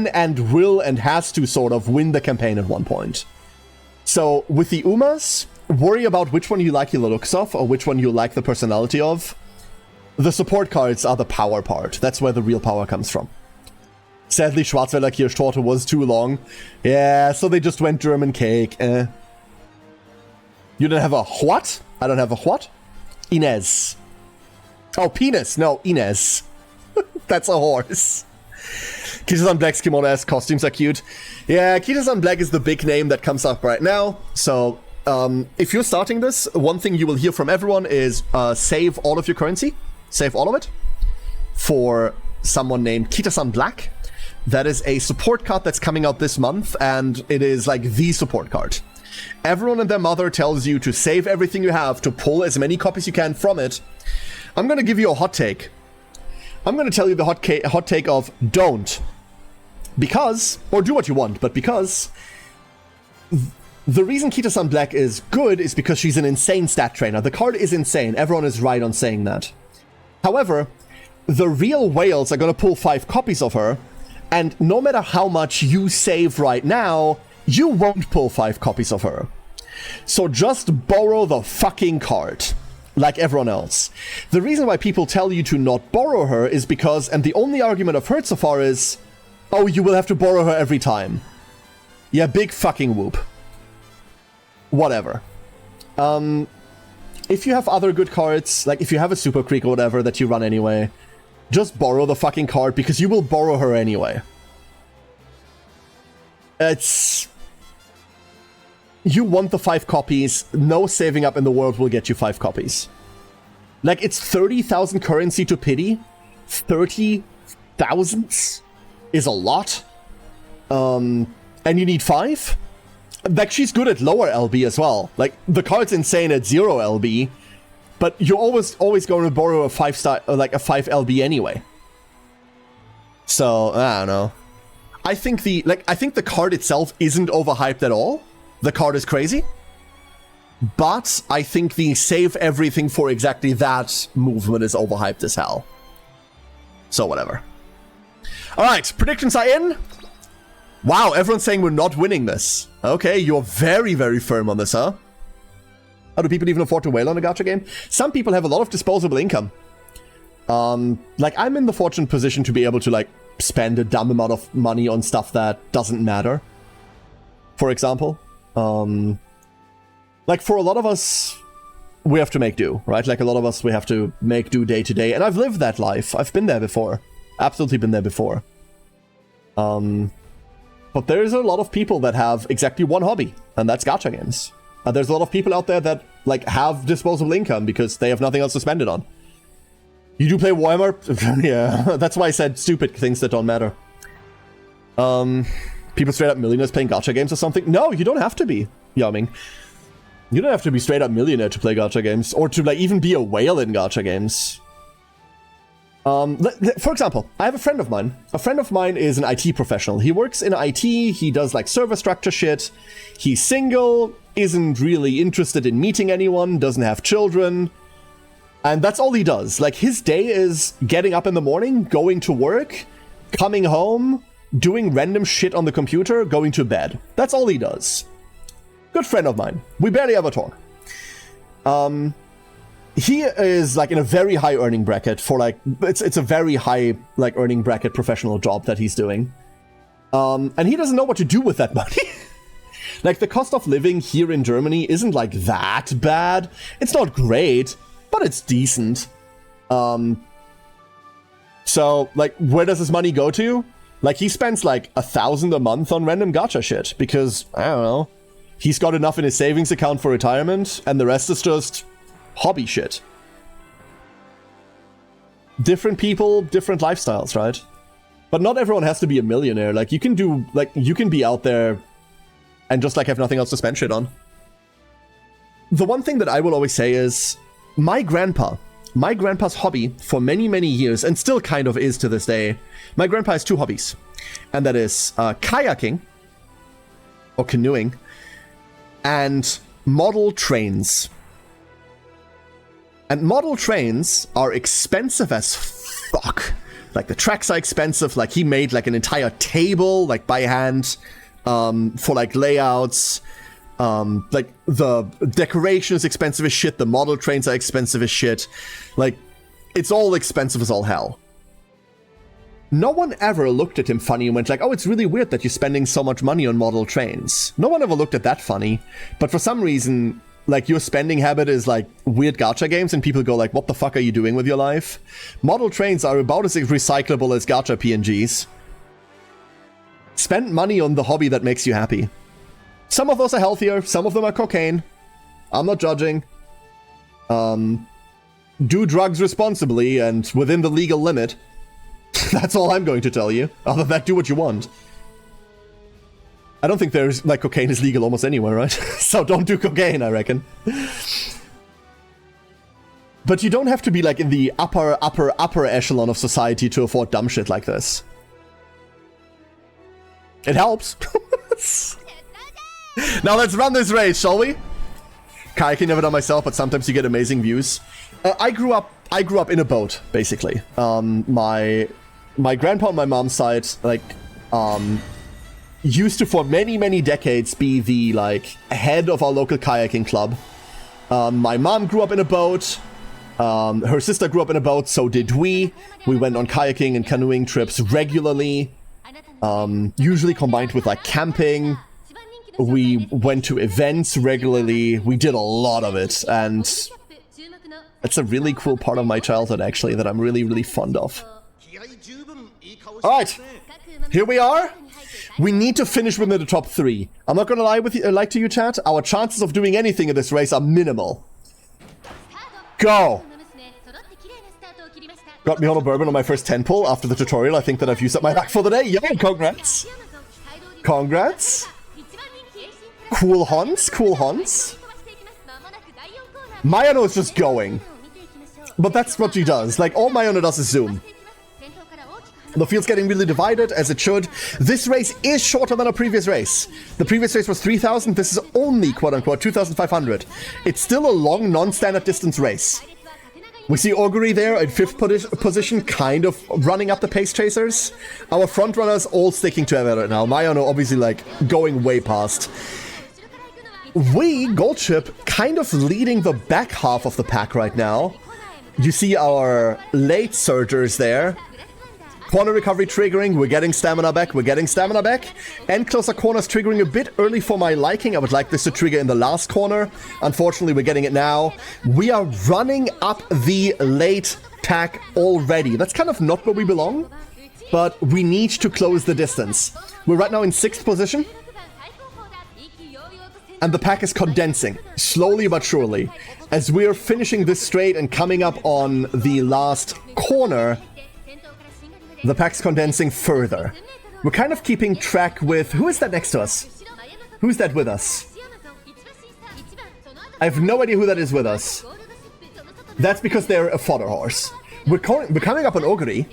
and will and has to sort of win the campaign at one point. So, with the Umas, worry about which one you like the looks of, or which one you like the personality of. The support cards are the power part. That's where the real power comes from. Sadly, Schwarzwälder Kirschtorte was too long. Yeah, so they just went German Cake. You don't have a what? I don't have a what? Inez. Oh, penis. No, Inez. That's a horse. Kita-san Black's kimono-esque costumes are cute. Yeah, Kita-san Black is the big name that comes up right now. So, if you're starting this, one thing you will hear from everyone is save all of your currency. Save all of it. For someone named Kita-san Black. That is a support card that's coming out this month, and it is like the support card. Everyone and their mother tells you to save everything you have, to pull as many copies you can from it. I'm gonna give you a hot take. I'm going to tell you the hot take of don't. Because, or do what you want, but because the reason Kita-san Black is good is because she's an insane stat trainer. The card is insane. Everyone is right on saying that. However, the real whales are going to pull 5 copies of her, and no matter how much you save right now, you won't pull 5 copies of her. So just borrow the fucking card. like everyone else. The reason why people tell you to not borrow her is because, and the only argument I've heard so far is, oh, you will have to borrow her every time. Yeah, big fucking whoop. Whatever. If you have other good cards, like if you have a Super Creek or whatever that you run anyway, just borrow the fucking card because you will borrow her anyway. You want the 5 copies, no saving up in the world will get you 5 copies. Like, it's 30,000 currency to pity. 30,000 is a lot. And you need 5? Like, she's good at lower LB as well. Like, the card's insane at 0 LB, but you're always going to borrow a 5-star, like a 5 LB anyway. So, I don't know. I think the card itself isn't overhyped at all. The card is crazy. But I think the save everything for exactly that movement is overhyped as hell. So whatever. Alright, predictions are in. Wow, everyone's saying we're not winning this. Okay, you're very, very firm on this, huh? How do people even afford to whale on a gacha game? Some people have a lot of disposable income. Like, I'm in the fortunate position to be able to, like, spend a dumb amount of money on stuff that doesn't matter. For example. Like, for a lot of us, we have to make do, right? Like, a lot of us, we have to make do day to day. And I've lived that life. I've been there before. Absolutely been there before. But there's a lot of people that have exactly one hobby, and that's gacha games. There's a lot of people out there that, like, have disposable income because they have nothing else to spend it on. You do play Warhammer? Yeah, that's why I said stupid things that don't matter. People straight up millionaires playing gacha games or something? No, you don't have to be, Yao Ming. You don't have to be straight up millionaire to play gacha games, or to, like, even be a whale in gacha games. For example, I have a friend of mine. A friend of mine is an IT professional. He works in IT, he does, like, server structure shit. He's single, isn't really interested in meeting anyone, doesn't have children. And that's all he does. Like, his day is getting up in the morning, going to work, coming home, doing random shit on the computer, going to bed. That's all he does. Good friend of mine. We barely ever talk. He is, like, in a very high earning bracket for, like, it's a very high, like, earning bracket professional job that he's doing. And he doesn't know what to do with that money. Like, the cost of living here in Germany isn't, like, that bad. It's not great, but it's decent. So, like, where does his money go to? Like, he spends, like, 1,000 a month on random gacha shit, because, I don't know, he's got enough in his savings account for retirement, and the rest is just hobby shit. Different people, different lifestyles, right? But not everyone has to be a millionaire. Like, you can do, like, you can be out there and just, like, have nothing else to spend shit on. The one thing that I will always say is, my grandpa's hobby for many, many years, and still kind of is to this day, my grandpa has 2 hobbies. And that is kayaking, or canoeing, and model trains. And model trains are expensive as fuck. Like, the tracks are expensive. Like, he made, like, an entire table, like, by hand, for, like, layouts. Like, the decoration is expensive as shit. The model trains are expensive as shit. Like, it's all expensive as all hell. No one ever looked at him funny and went like, oh, it's really weird that you're spending so much money on model trains. No one ever looked at that funny. But for some reason, like, your spending habit is, like, weird gacha games, and people go like, what the fuck are you doing with your life? Model trains are about as recyclable as gacha PNGs. Spend money on the hobby that makes you happy. Some of those are healthier, some of them are cocaine. I'm not judging. Do drugs responsibly and within the legal limit. That's all I'm going to tell you. Other than that, do what you want. I don't think there's, like, cocaine is legal almost anywhere, right? So don't do cocaine, I reckon. But you don't have to be, like, in the upper echelon of society to afford dumb shit like this. It helps. Now let's run this race, shall we? Kayaking never done myself, but sometimes you get amazing views. I grew up in a boat, basically. My grandpa on my mom's side, like, used to for many, many decades be the, like, head of our local kayaking club. My mom grew up in a boat. Her sister grew up in a boat, so did we. We went on kayaking and canoeing trips regularly, usually combined with like camping. We went to events regularly. We did a lot of it, and it's a really cool part of my childhood, actually, that I'm really, really fond of. Alright, here we are. We need to finish within the top 3. I'm not gonna lie to you, chat. Our chances of doing anything in this race are minimal. Go! Got me on a bourbon on my first 10 pull after the tutorial. I think that I've used up my luck for the day. Yeah, congrats! Congrats! Cool Hans, cool Hans. Mayano is just going. But that's what she does. Like, all Mayano does is zoom. The field's getting really divided, as it should. This race is shorter than a previous race. The previous race was 3,000. This is only, quote-unquote, 2,500. It's still a long, non-standard distance race. We see Augury there in 5th position, kind of running up the pace chasers. Our front runners all sticking together right now. Mayano obviously, like, going way past. We, Goldship, kind of leading the back half of the pack right now. You see our late surgers there. Corner recovery triggering, we're getting stamina back, and closer corners triggering a bit early for my liking. I would like this to trigger in the last corner. Unfortunately, we're getting it now. We are running up the late pack already. That's kind of not where we belong, but we need to close the distance. We're right now in 6th position, and the pack is condensing, slowly but surely. As we're finishing this straight and coming up on the last corner, the pack's condensing further. We're kind of keeping track with... Who is that next to us? Who's that with us? I have no idea who that is with us. That's because they're a fodder horse. We're coming up on Augury.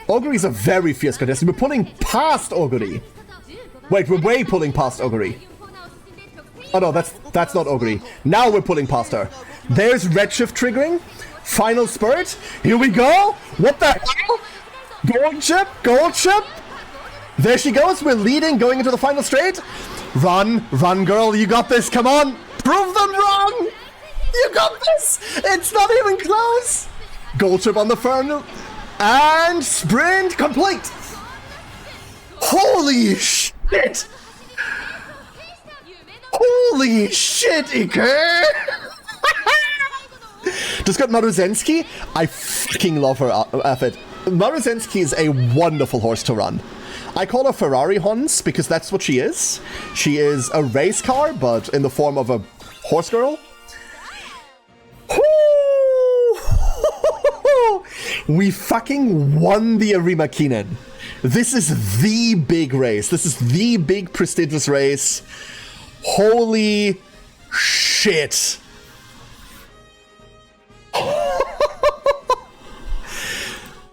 Augury is a very fierce contestant. We're pulling past Augury. Wait, we're way pulling past Augury. Oh no, that's not Augury. Now we're pulling past her. There's Redshift triggering. Final spurt. Here we go. What the hell? Goldship! There she goes, we're leading, going into the final straight. Run, girl, you got this, come on! Prove them wrong! You got this! It's not even close! Goldship on the fern, and sprint complete! Holy shit! Holy shit, Ike! Just got Maruzensky. I fucking love her outfit. Maruzensky is a wonderful horse to run. I call her Ferrari Hans because that's what she is. She is a race car, but in the form of a horse girl. We fucking won the Arima Keenan. This is the big race. This is the big prestigious race. Holy shit.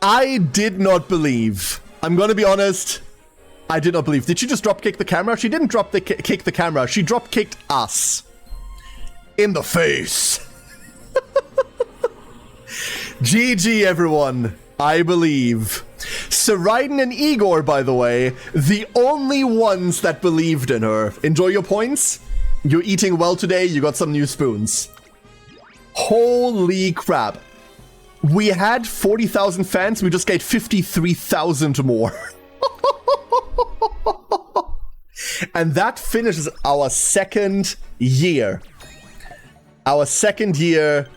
I did not believe. I'm gonna be honest. I did not believe. Did she just drop kick the camera? She didn't drop kick the camera. She drop kicked us. In the face. GG, everyone. I believe. Saraiden and Igor, by the way, the only ones that believed in her. Enjoy your points. You're eating well today. You got some new spoons. Holy crap. We had 40,000 fans, we just gained 53,000 more. And that finishes our 2nd year. Our 2nd year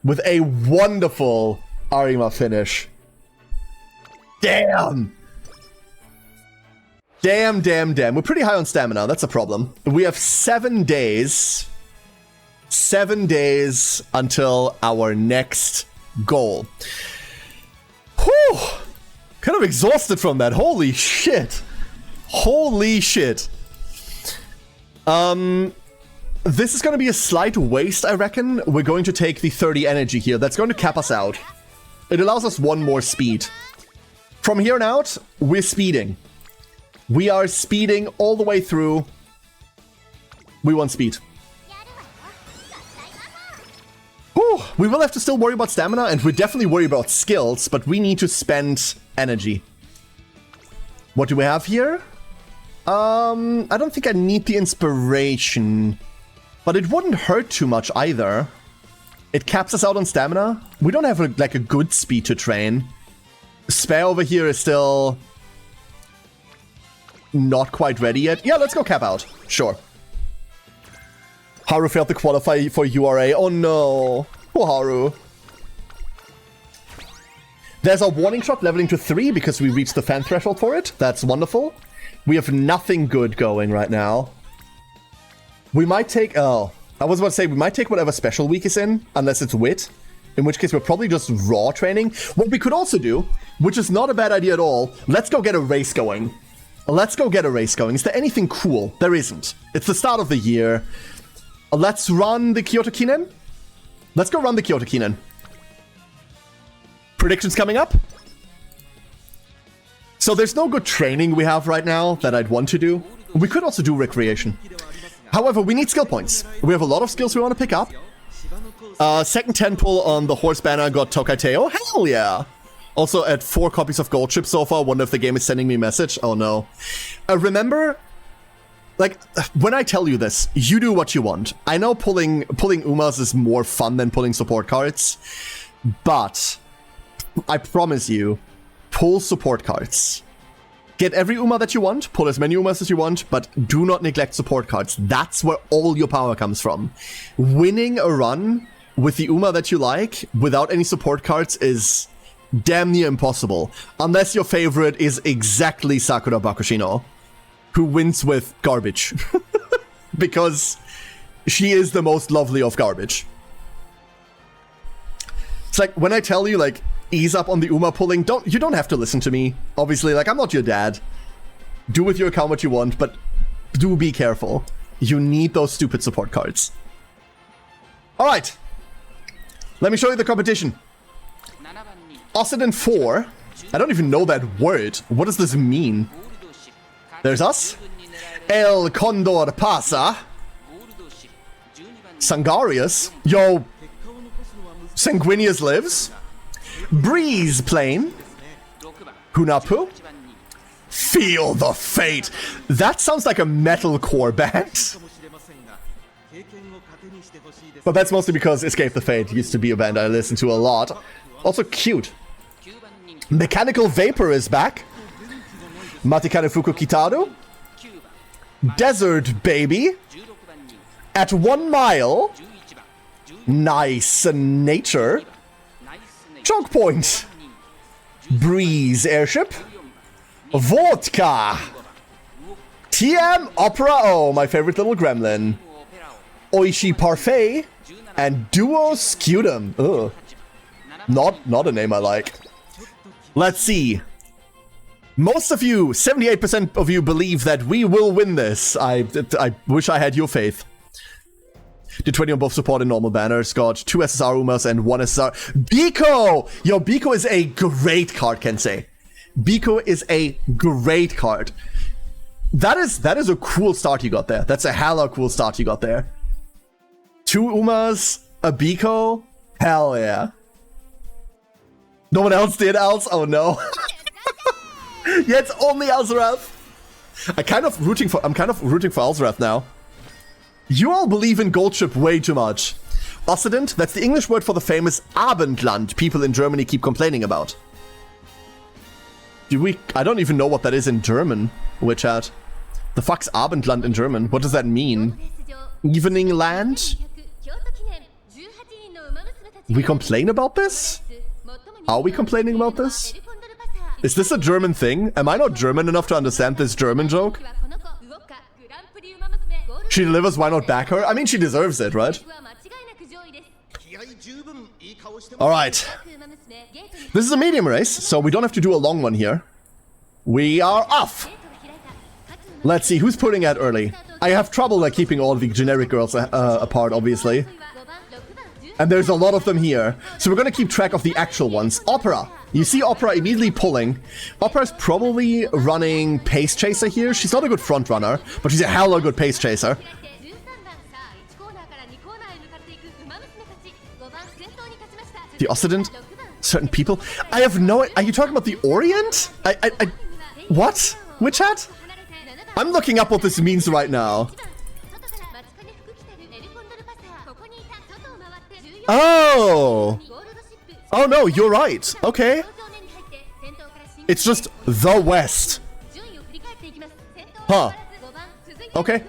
with a wonderful Arima finish. Damn! Damn. We're pretty high on stamina, that's a problem. We have 7 days. 7 days until our next goal. Whew! Kind of exhausted from that. Holy shit. Holy shit. This is going to be a slight waste, I reckon. We're going to take the 30 energy here. That's going to cap us out. It allows us 1 more speed. From here on out, we're speeding. We are speeding all the way through. We want speed. Whew, we will have to still worry about stamina, and we definitely worry about skills, but we need to spend energy. What do we have here? I don't think I need the inspiration, but it wouldn't hurt too much either. It caps us out on stamina. We don't have like a good speed to train. Spare over here is still not quite ready yet. Yeah, let's go cap out. Sure. Haru failed to qualify for URA. Oh no. Poor Haru. There's a warning shot leveling to 3 because we reached the fan threshold for it. That's wonderful. We have nothing good going right now. We might take... Oh, I was about to say, we might take whatever special week is in, unless it's wit. In which case, we're probably just raw training. What we could also do, which is not a bad idea at all, let's go get a race going. Let's go get a race going. Is there anything cool? There isn't. It's the start of the year. Let's run the Kyoto Kinen. Let's go run the Kyoto Kinen. Predictions coming up. So there's no good training we have right now that I'd want to do. We could also do recreation. However, we need skill points. We have a lot of skills we want to pick up. Second 10 pull on the horse banner got Tokai Teo. Hell yeah! Also at 4 copies of Gold Chip so far. Wonder if the game is sending me a message. Oh no. Remember, like, when I tell you this, you do what you want. I know pulling Umas is more fun than pulling support cards. But I promise you, pull support cards. Get every Uma that you want, pull as many Umas as you want, but do not neglect support cards. That's where all your power comes from. Winning a run with the Uma that you like without any support cards is damn near impossible. Unless your favorite is exactly Sakura Bakushino, who wins with garbage. Because she is the most lovely of garbage. It's like, when I tell you, like, ease up on the Uma pulling, you don't have to listen to me. Obviously, like, I'm not your dad. Do with your account what you want, but do be careful. You need those stupid support cards. Alright. Let me show you the competition. Occident 4. I don't even know that word. What does this mean? There's us. El Condor Pasa. Sangarius. Yo. Sanguinius lives. Breeze Plane. Hunapu. Feel the Fate. That sounds like a metalcore band. But that's mostly because Escape the Fate used to be a band I listened to a lot. Also cute. Mechanical Vapor is back. Matikane Fuku Kitaro. Desert Baby. At 1 mile. Nice Nature. Choke Point. Breeze Airship. Vodka. TM Opera O, my favorite little gremlin. Oishi Parfait. And Duo Scutum. Ugh. Not a name I like. Let's see. Most of you, 78% of you, believe that we will win this. I wish I had your faith. Did 20 on both support and normal banners. Got 2 SSR Umas and 1 SSR. Biko! Yo, Biko is a great card, Kensei. Biko is a great card. That is a cool start you got there. That's a hella cool start you got there. 2 Umas, a Biko. Hell yeah. No one else did else? Oh no. Yeah, it's only Alzarath. I'm kind of rooting for Alzarath now. You all believe in Gold Chip way too much. Occident, that's the English word for the famous Abendland people in Germany keep complaining about. I don't even know what that is in German, WitchChat. The fuck's Abendland in German? What does that mean? Evening land? We complain about this? Are we complaining about this? Is this a German thing? Am I not German enough to understand this German joke? She delivers, why not back her? I mean, she deserves it, right? Alright. This is a medium race, so we don't have to do a long one here. We are off! Let's see, who's putting at early? I have trouble like keeping all the generic girls apart, obviously. And there's a lot of them here. So we're gonna keep track of the actual ones. Opera! You see Opera immediately pulling. Opera's probably running Pace Chaser here. She's not a good front runner, but she's a hella good Pace Chaser. The Occident? Certain people? I have no... Are you talking about the Orient? What? WitchChat? I'm looking up what this means right now. Oh! Oh no, you're right. Okay. It's just the West. Huh. Okay.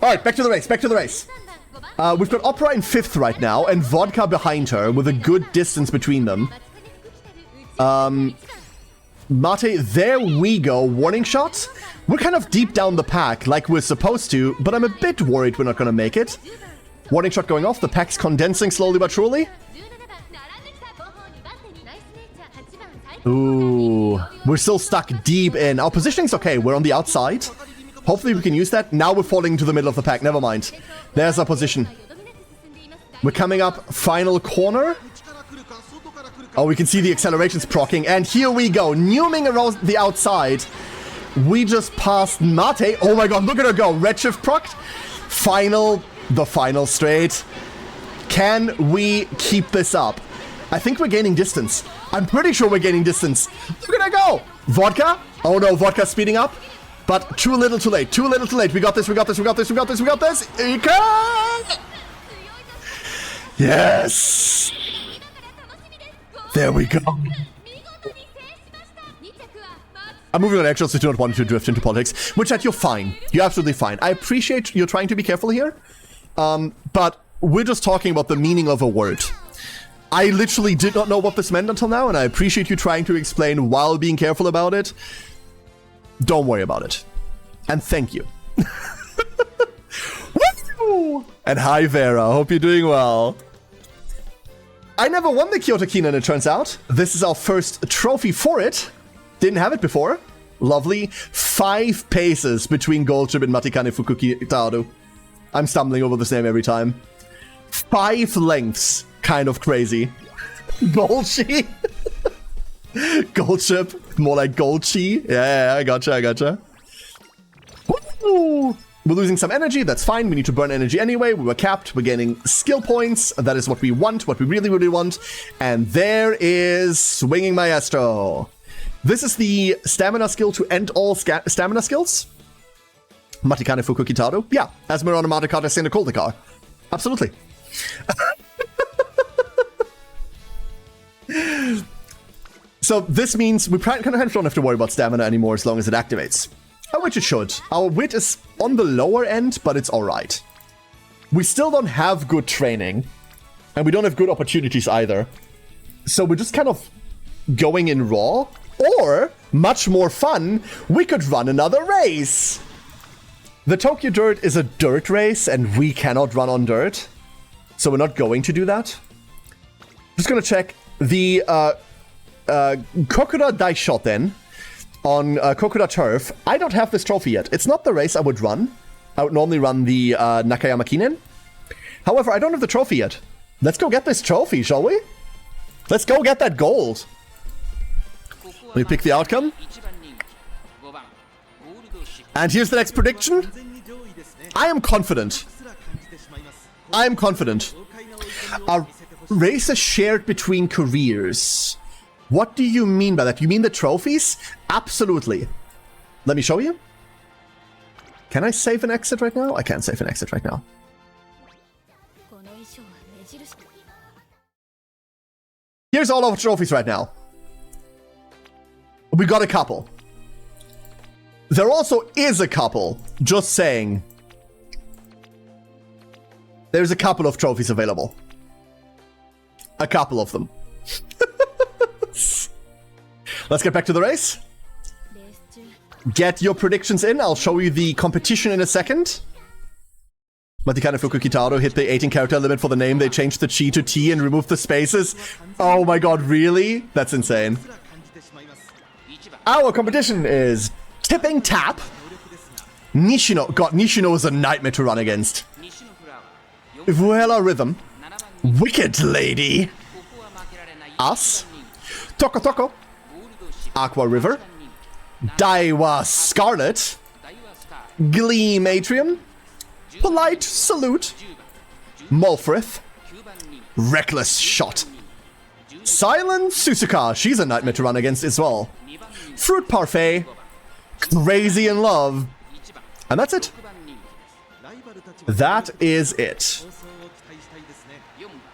Alright, back to the race, back to the race. We've got Opera in 5th right now, and Vodka behind her, with a good distance between them. Mate, there we go. Warning shot. We're kind of deep down the pack, like we're supposed to, but I'm a bit worried we're not gonna make it. Warning shot going off, the pack's condensing slowly but surely. Ooh, we're still stuck deep in. Our positioning's okay, we're on the outside. Hopefully we can use that. Now we're falling into the middle of the pack, never mind. There's our position. We're coming up, final corner. Oh, we can see the accelerations proccing, and here we go, Newming around the outside. We just passed Mate. Oh my god, look at her go, Redshift procced. The final straight. Can we keep this up? I think we're gaining distance. I'm pretty sure we're gaining distance. Look at her go. Vodka. Oh no, Vodka speeding up. But too little too late. Too little too late. We got this, we got this, we got this, we got this, we got this. Ika! Yes. There we go. I'm moving on actuals, so do not want to drift into politics. Which you're fine. You're absolutely fine. I appreciate you're trying to be careful here. But we're just talking about the meaning of a word. I literally did not know what this meant until now, and I appreciate you trying to explain while being careful about it. Don't worry about it. And thank you. Woo! And hi Vera, hope you're doing well. I never won the Kyoto Kinan, it turns out. This is our first trophy for it. Didn't have it before. Lovely. 5 paces between Goldchip and Matikane Fukuki Taro. I'm stumbling over this name every time. 5 lengths. Kind of crazy. Goldchi. Goldchip. More like Goldchi. Yeah, I gotcha. Woo! We're losing some energy, that's fine. We need to burn energy anyway. We were capped. We're gaining skill points. That is what we want, what we really, really want. And there is Swinging Maestro. This is the stamina skill to end all stamina skills. Matikane Fukuki Taro. Yeah, as Murano Matakata Sena Koldikar. Absolutely. So this means we kind of don't have to worry about stamina anymore as long as it activates. Which it should. Our wit is on the lower end, but it's alright. We still don't have good training. And we don't have good opportunities either. So we're just kind of going in raw. Or, much more fun, we could run another race. The Tokyo Dirt is a dirt race, and we cannot run on dirt. So we're not going to do that. Just gonna check the Kokura Daishoten on Kokura Turf. I don't have this trophy yet. It's not the race I would run. I would normally run the Nakayama Kinen. However, I don't have the trophy yet. Let's go get this trophy, shall we? Let's go get that gold. Let me pick the outcome. And here's the next prediction. I am confident. I am confident. Our race is shared between careers. What do you mean by that? You mean the trophies? Absolutely. Let me show you. Can I save an exit right now? I can't save an exit right now. Here's all our trophies right now. We got a couple. There also is a couple. Just saying. There's a couple of trophies available. A couple of them. Let's get back to the race. Get your predictions in. I'll show you the competition in a second. Matikane Fukuki Taro hit the 18 character limit for the name. They changed the chi to T and removed the spaces. Oh my god, really? That's insane. Our competition is Tipping Tap. Nishino. God, Nishino is a nightmare to run against. Vuela Rhythm. Wicked Lady. Us. Toko Toko. Aqua River. Daiwa Scarlet. Gleam Atrium. Polite Salute. Molfrith. Reckless Shot. Silent Susuka. She's a nightmare to run against as well. Fruit Parfait. Crazy in Love. And that's it. That is it.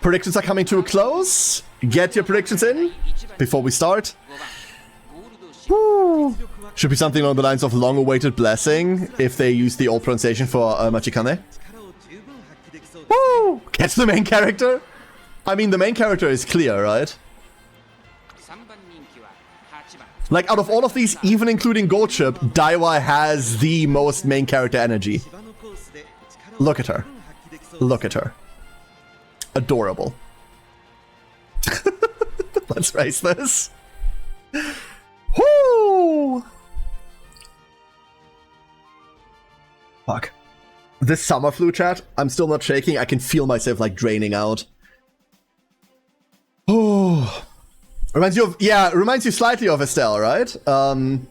Predictions are coming to a close. Get your predictions in before we start. Woo. Should be something along the lines of long-awaited blessing if they use the old pronunciation for Machikane. Woo! Catch the main character? I mean, the main character is clear, right? Like, out of all of these, even including Goldship, Daiwa has the most main character energy. Look at her. Look at her. Adorable. Let's race this. Woo! Fuck. This summer flu, chat, I'm still not shaking. I can feel myself, like, draining out. Oh. Reminds you slightly of Estelle, right?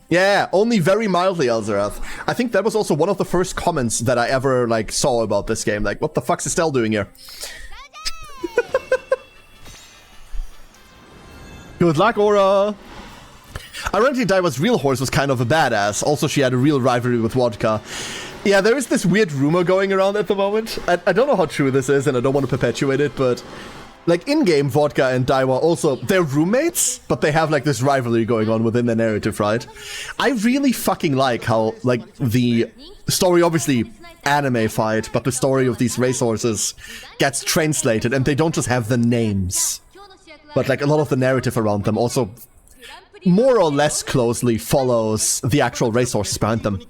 Yeah, only very mildly, Elzerath. I think that was also one of the first comments that I ever, like, saw about this game. Like, what the fuck's Estelle doing here? Good luck, Aura! Ironically, Daiwa's real horse was kind of a badass. Also, she had a real rivalry with Vodka. Yeah, there is this weird rumor going around at the moment. I don't know how true this is, and I don't want to perpetuate it, but... like, in-game, Vodka and Daiwa also, they're roommates, but they have, like, this rivalry going on within the narrative, right? I really fucking like how, like, the story, obviously, anime fight, but the story of these racehorses gets translated, and they don't just have the names. But, like, a lot of the narrative around them also more or less closely follows the actual racehorses behind them.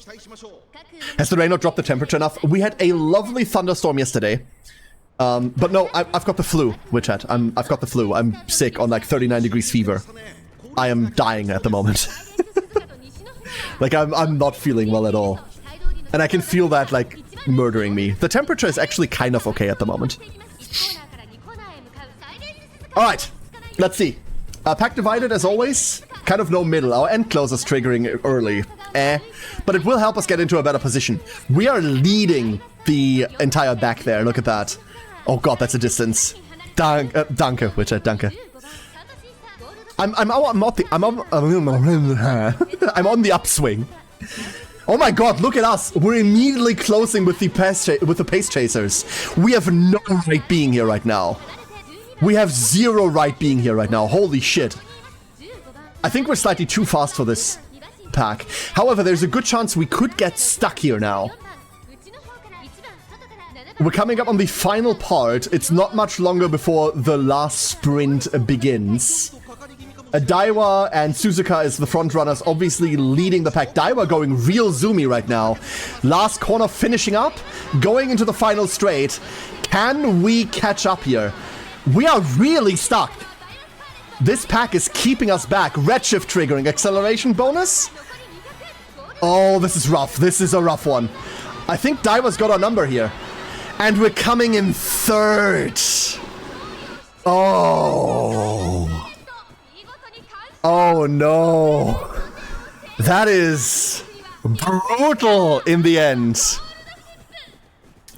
Has the rain not dropped the temperature enough? We had a lovely thunderstorm yesterday. But no, I've got the flu, Witchat. I've got the flu. I'm sick on like 39 degrees fever. I am dying at the moment. Like, I'm not feeling well at all. And I can feel that, like, murdering me. The temperature is actually kind of okay at the moment. Alright, let's see. Pack divided as always. Kind of no middle. Our end close is triggering early. But it will help us get into a better position. We are leading the entire back there. Look at that. Oh god, that's a distance. Danke, Witcher, danke. I'm on the upswing. Oh my god, look at us. We're immediately closing with the pace chasers. We have no right being here right now. We have zero right being here right now. Holy shit. I think we're slightly too fast for this pack. However, there's a good chance we could get stuck here now. We're coming up on the final part. It's not much longer before the last sprint begins. Daiwa and Suzuka is the front runners, obviously leading the pack. Daiwa going real zoomy right now. Last corner finishing up, going into the final straight. Can we catch up here? We are really stuck. This pack is keeping us back. Redshift triggering. Acceleration bonus? Oh, this is rough. This is a rough one. I think Daiwa's got our number here. And we're coming in third. Oh. Oh no. That is brutal in the end.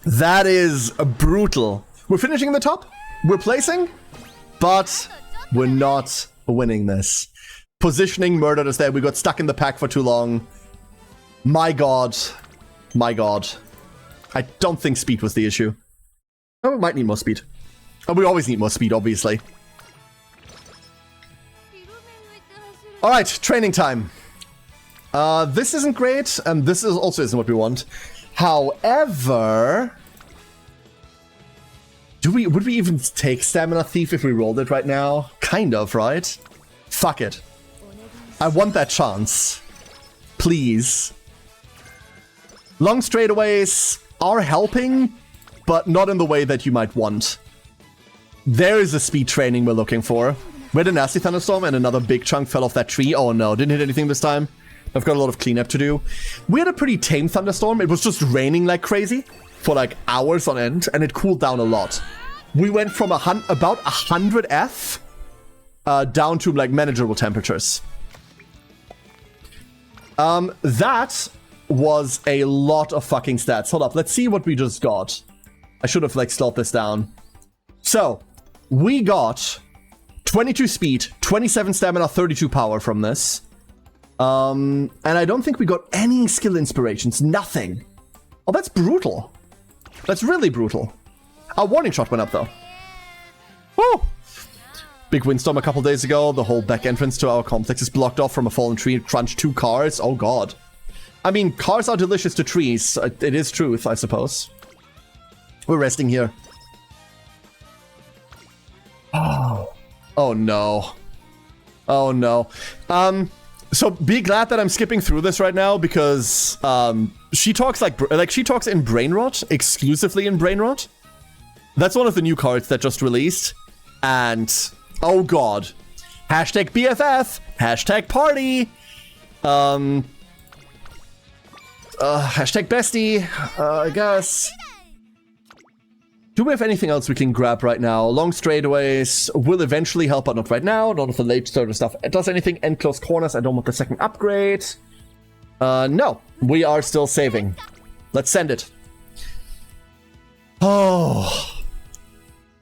That is brutal. We're finishing in the top. We're placing. But we're not winning this. Positioning murdered us there. We got stuck in the pack for too long. My god. My god. I don't think speed was the issue. Oh, we might need more speed. Oh, we always need more speed, obviously. Alright, training time. This isn't great, and this also isn't what we want. However... would we even take Stamina Thief if we rolled it right now? Kind of, right? Fuck it. I want that chance. Please. Long straightaways are helping, but not in the way that you might want. There is a speed training we're looking for. We had a nasty thunderstorm and another big chunk fell off that tree. Oh no, didn't hit anything this time. I've got a lot of cleanup to do. We had a pretty tame thunderstorm. It was just raining like crazy for like hours on end, and it cooled down a lot. We went from about 100 F down to like manageable temperatures. That was a lot of fucking stats. Hold up, let's see what we just got. I should have like slowed this down. So, we got 22 speed, 27 stamina, 32 power from this. And I don't think we got any skill inspirations, nothing. Oh, that's brutal. That's really brutal. Our warning shot went up though. big windstorm a couple days ago. The whole back entrance to our complex is blocked off from a fallen tree. Crunched 2 cars. Oh god. I mean, cars are delicious to trees. It is truth, I suppose. We're resting here. Oh no. Oh no. So be glad that I'm skipping through this right now because she talks she talks in Brain Rot, exclusively in Brain Rot. That's one of the new cards that just released. And oh god. Hashtag BFF, hashtag party. Hashtag bestie, I guess. Do we have anything else we can grab right now? Long straightaways will eventually help, but not right now. None of the late sort of stuff. It does anything. End close corners. I don't want the second upgrade. No. We are still saving. Let's send it. Oh.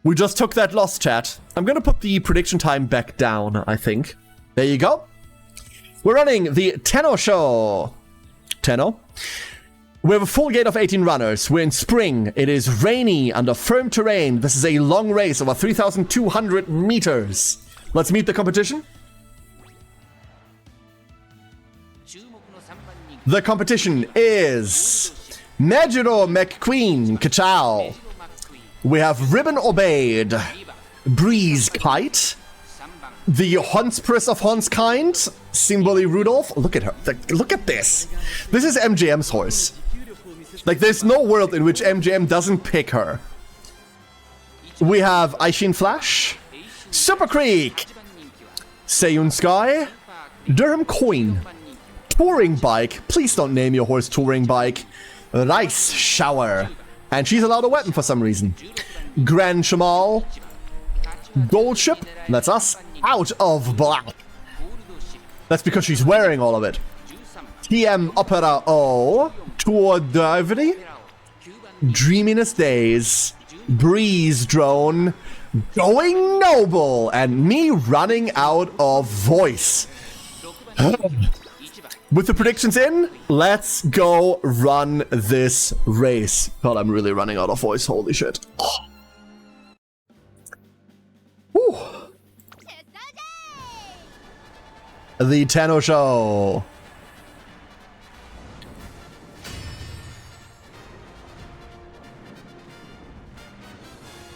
We just took that loss, chat. I'm gonna put the prediction time back down, I think. There you go. We're running the Tenno show. Tenno. We have a full gate of 18 runners. We're in spring. It is rainy under firm terrain. This is a long race over 3,200 meters. Let's meet the competition. The competition is Mejiro McQueen Kachow. We have Ribbon Obeyed, Breeze Kite, the Honspris of Honskind, Simboli Rudolph. Look at her. Look at this. This is MGM's horse. Like, there's no world in which MGM doesn't pick her. We have Aishin Flash, Super Creek, Seiyun Sky, Durham Coin, Touring Bike. Please don't name your horse Touring Bike. Rice Shower. And she's allowed a weapon for some reason. Grand Shamal, Gold Ship. That's us. Out of Black. That's because she's wearing all of it. TM Opera O, Tour d'Ivory, Dreaminess Days, Breeze Drone, Going Noble, and me running out of voice. With the predictions in, let's go run this race. God, I'm really running out of voice, holy shit. Oh. Whew. The Tenno show.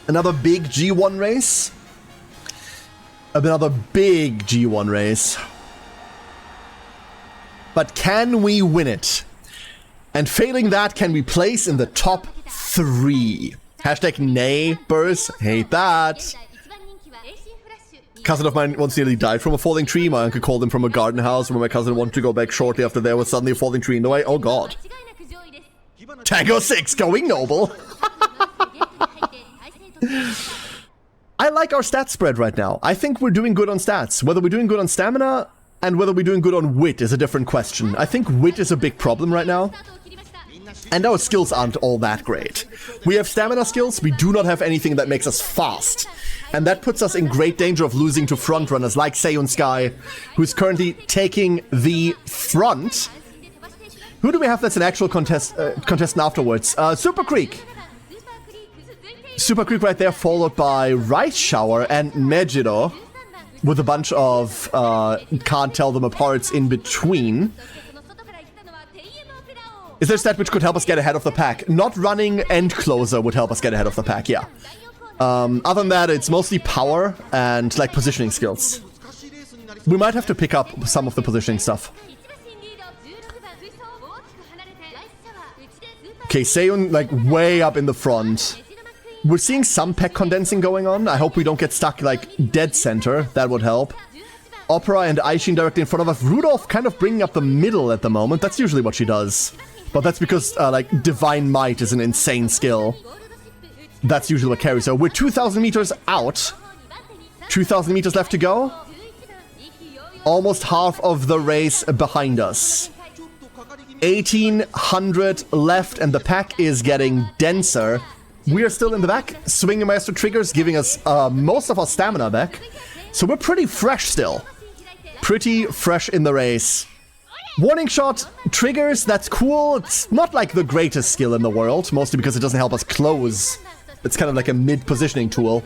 Another big G1 race. Another big G1 race. But can we win it? And failing that, can we place in the top 3? Hashtag neighbors. Hate that. Cousin of mine once nearly died from a falling tree. My uncle called him from a garden house where my cousin wanted to go back shortly after there was suddenly a falling tree in the way. Oh god. Tango 6 going noble. I like our stat spread right now. I think we're doing good on stats. Whether we're doing good on stamina and whether we're doing good on wit is a different question. I think wit is a big problem right now. And our skills aren't all that great. We have stamina skills, we do not have anything that makes us fast. And that puts us in great danger of losing to frontrunners like Seiyun Sky, who's currently taking the front. Who do we have that's an actual contestant afterwards? Super Creek. Super Creek right there, followed by Rice Shower and Mejiro, with a bunch of can't tell them aparts in between. Is there a stat which could help us get ahead of the pack? Not running End Closer would help us get ahead of the pack, yeah. Other than that, it's mostly power and like positioning skills. We might have to pick up some of the positioning stuff. Okay, Seiyun like way up in the front. We're seeing some pack condensing going on. I hope we don't get stuck like dead center. That would help. Opera and Aishin directly in front of us. Rudolph kind of bringing up the middle at the moment. That's usually what she does. But that's because like Divine Might is an insane skill. That's usually what carries her. We're 2,000 meters out. 2,000 meters left to go. Almost half of the race behind us. 1,800 left and the pack is getting denser. We are still in the back. Swinging Master triggers, giving us most of our stamina back. So we're pretty fresh still. Pretty fresh in the race. Warning shot triggers, that's cool. It's not like the greatest skill in the world, mostly because it doesn't help us close. It's kind of like a mid-positioning tool.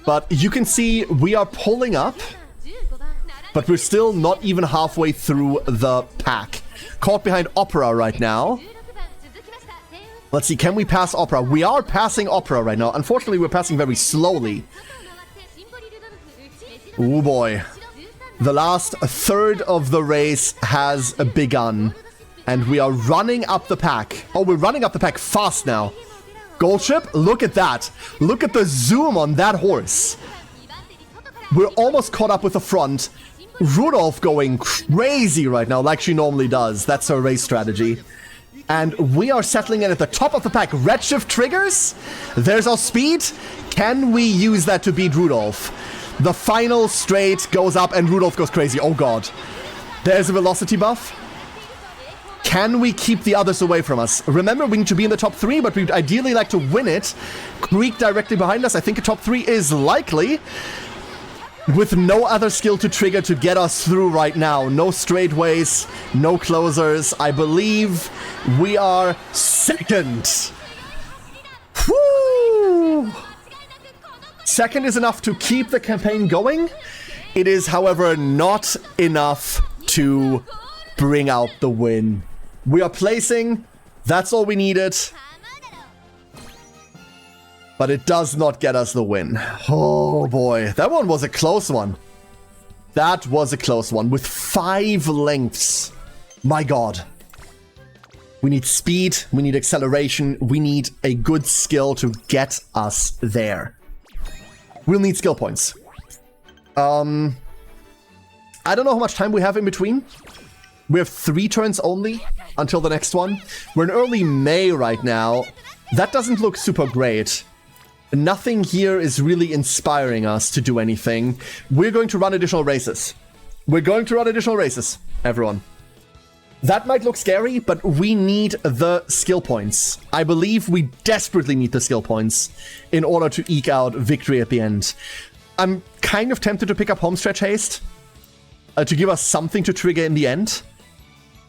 But you can see we are pulling up, but we're still not even halfway through the pack. Caught behind Opera right now. Let's see, can we pass Opera? We are passing Opera right now. Unfortunately, we're passing very slowly. Oh boy. The last third of the race has begun. And we are running up the pack. Oh, we're running up the pack fast now. Goldship, look at that. Look at the zoom on that horse. We're almost caught up with the front. Rudolph going crazy right now, like she normally does. That's her race strategy. And we are settling in at the top of the pack. Redshift triggers. There's our speed. Can we use that to beat Rudolph? The final straight goes up and Rudolph goes crazy. Oh god. There's a velocity buff. Can we keep the others away from us? Remember, we need to be in the top 3, but we'd ideally like to win it. Creek directly behind us. I think a top 3 is likely. With no other skill to trigger to get us through right now. No straightaways, no closers. I believe we are second. Woo! Second is enough to keep the campaign going. It is, however, not enough to bring out the win. We are placing. That's all we needed. But it does not get us the win. Oh boy. That one was a close one. That was a close one. With 5 lengths. My god. We need speed. We need acceleration. We need a good skill to get us there. We'll need skill points. I don't know how much time we have in between. We have 3 turns only until the next one. We're in early May right now. That doesn't look super great. Nothing here is really inspiring us to do anything. We're going to run additional races. We're going to run additional races, everyone. That might look scary, but we need the skill points. I believe we desperately need the skill points in order to eke out victory at the end. I'm kind of tempted to pick up Homestretch Haste to give us something to trigger in the end.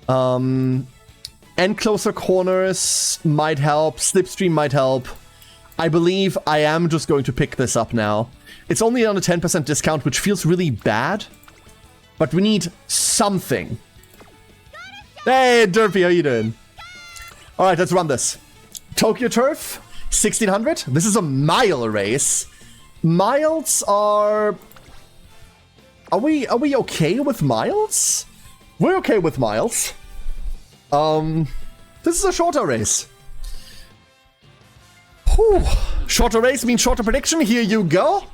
End closer corners might help. Slipstream might help. I believe I am just going to pick this up now. It's only on a 10% discount, which feels really bad. But we need something. Hey, Derpy, how you doing? Alright, let's run this. Tokyo Turf, 1600. This is a mile race. Miles are... Are we okay with miles? We're okay with miles. This is a shorter race. Whew. Shorter race means shorter prediction. Here you go.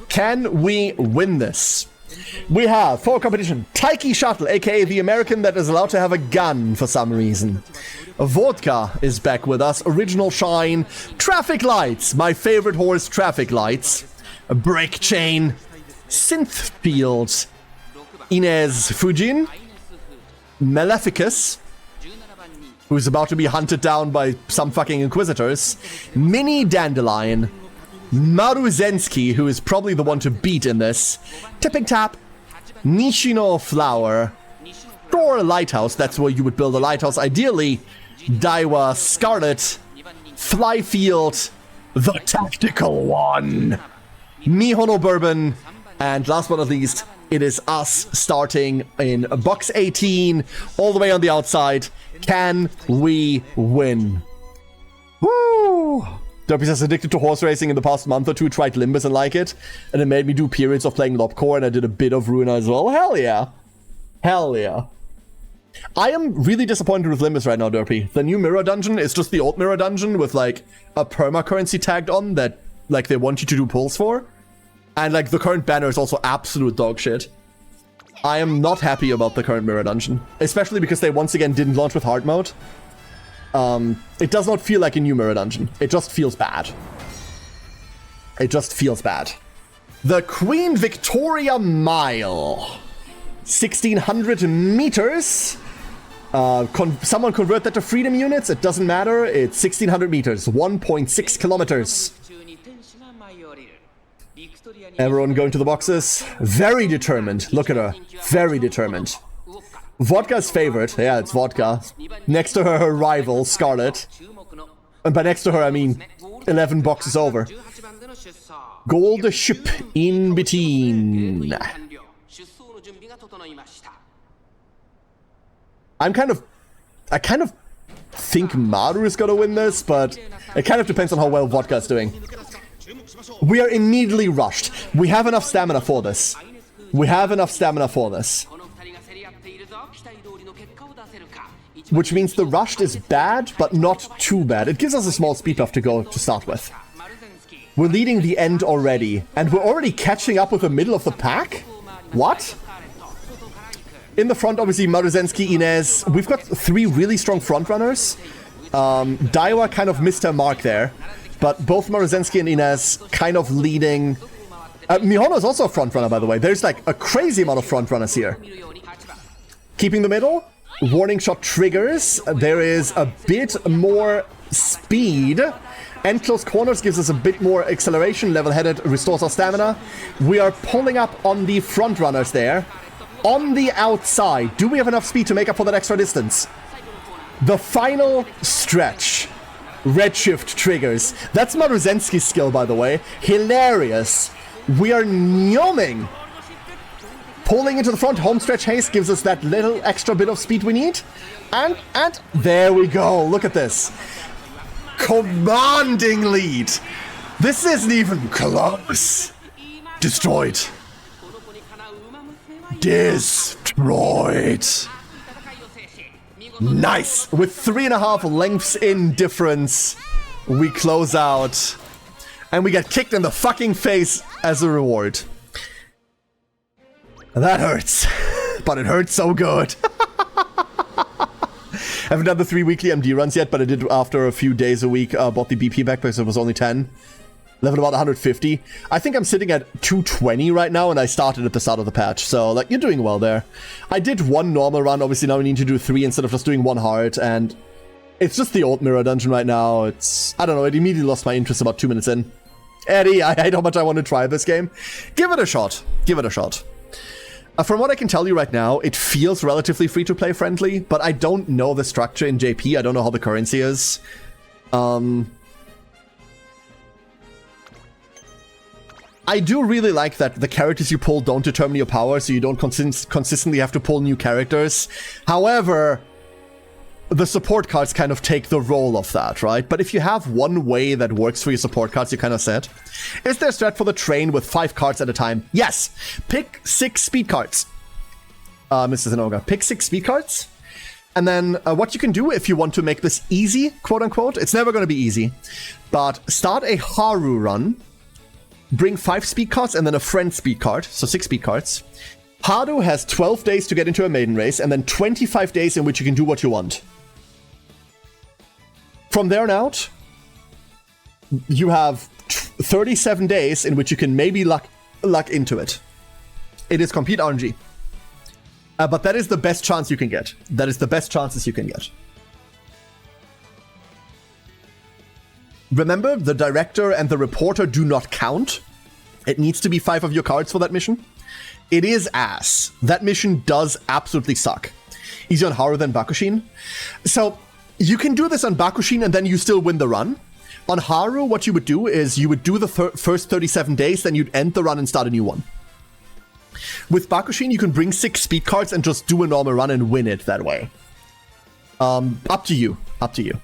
Can we win this? We have, for competition, Taiki Shuttle, aka the American that is allowed to have a gun for some reason. Vodka is back with us. Original Shine. Traffic Lights. My favorite horse, Traffic Lights. Break Chain. Synthfield. Inez Fujin. Maleficus, who's about to be hunted down by some fucking inquisitors. Mini Dandelion. Maruzensky, who is probably the one to beat in this. Tipping Tap. Nishino Flower. Door Lighthouse, that's where you would build a lighthouse ideally. Daiwa Scarlet. Flyfield. The Tactical One. Mihono Bourbon. And last but not least, it is us starting in box 18, all the way on the outside. Can we win? Woo! Derpy says, addicted to horse racing in the past month or two, tried Limbus and like it, and it made me do periods of playing Lopcore, and I did a bit of Ruina as well. Hell yeah. Hell yeah. I am really disappointed with Limbus right now, Derpy. The new mirror dungeon is just the old mirror dungeon with, like, a perma-currency tagged on that, like, they want you to do pulls for. And, like, the current banner is also absolute dog shit. I am not happy about the current mirror dungeon. Especially because they once again didn't launch with hard mode. It does not feel like a new mirror dungeon. It just feels bad. It just feels bad. The Queen Victoria Mile. 1600 meters. Someone convert that to freedom units. It doesn't matter. It's 1600 meters. 1.6 kilometers. Everyone going to the boxes. Very determined. Look at her. Very determined. Vodka's favorite. Yeah, it's Vodka. Next to her, her rival, Scarlet. And by next to her, I mean 11 boxes over. Gold ship in between. I kind of think Maru is gonna win this, but it kind of depends on how well Vodka is doing. We are immediately rushed. We have enough stamina for this. Which means the rushed is bad, but not too bad. It gives us a small speed buff to go to start with. We're leading the end already, and we're already catching up with the middle of the pack? What? In the front, obviously, Maruzensky, Inez. We've got 3 really strong frontrunners. Daiwa kind of missed her mark there, but both Maruzensky and Inez kind of leading. Mihono is also a frontrunner, by the way. There's like a crazy amount of frontrunners here. Keeping the middle. Warning shot triggers. There is a bit more speed. And close corners gives us a bit more acceleration. Level-headed restores our stamina. We are pulling up on the front runners there. On the outside, do we have enough speed to make up for that extra distance? The final stretch. Redshift triggers. That's Maruzensky's skill, by the way. Hilarious. We are nyoming. Pulling into the front. Home stretch haste gives us that little extra bit of speed we need. And there we go. Look at this. Commanding lead. This isn't even close. Destroyed. Destroyed. Nice. With 3.5 lengths in difference, we close out. And we get kicked in the fucking face as a reward. That hurts. But it hurts so good. Haven't done the 3 weekly MD runs yet, but I did after a few days a week. Bought the BP back because it was only 10. Leveled about 150. I think I'm sitting at 220 right now, and I started at the start of the patch. So, like, you're doing well there. I did 1 normal run. Obviously, now we need to do 3 instead of just doing 1 hard. And it's just the old mirror dungeon right now. It's, I don't know, it immediately lost my interest about 2 minutes in. Eddie, I hate how much I want to try this game. Give it a shot. Give it a shot. From what I can tell you right now, it feels relatively free-to-play friendly, but I don't know the structure in JP. I don't know how the currency is. I do really like that the characters you pull don't determine your power, so you don't consistently have to pull new characters. However, the support cards kind of take the role of that, right? But if you have one way that works for your support cards, you're kind of set. Is there a strat for the train with 5 cards at a time? Yes! Pick 6 speed cards. Mr. Zenoga, pick 6 speed cards. And then what you can do if you want to make this easy, quote-unquote, it's never going to be easy, but start a Haru run, bring 5 speed cards and then a friend speed card, so 6 speed cards. Haru has 12 days to get into a maiden race, and then 25 days in which you can do what you want. From there on out, you have 37 days in which you can maybe luck into it. It is complete RNG. But that is the best chance you can get. That is the best chances you can get. Remember, the director and the reporter do not count. It needs to be 5 of your cards for that mission. It is ass. That mission does absolutely suck. Easier on Haru than Bakushin. So, you can do this on Bakushin and then you still win the run. On Haru, what you would do is you would do the first 37 days, then you'd end the run and start a new one. With Bakushin, you can bring 6 speed cards and just do a normal run and win it that way. Up to you. Up to you.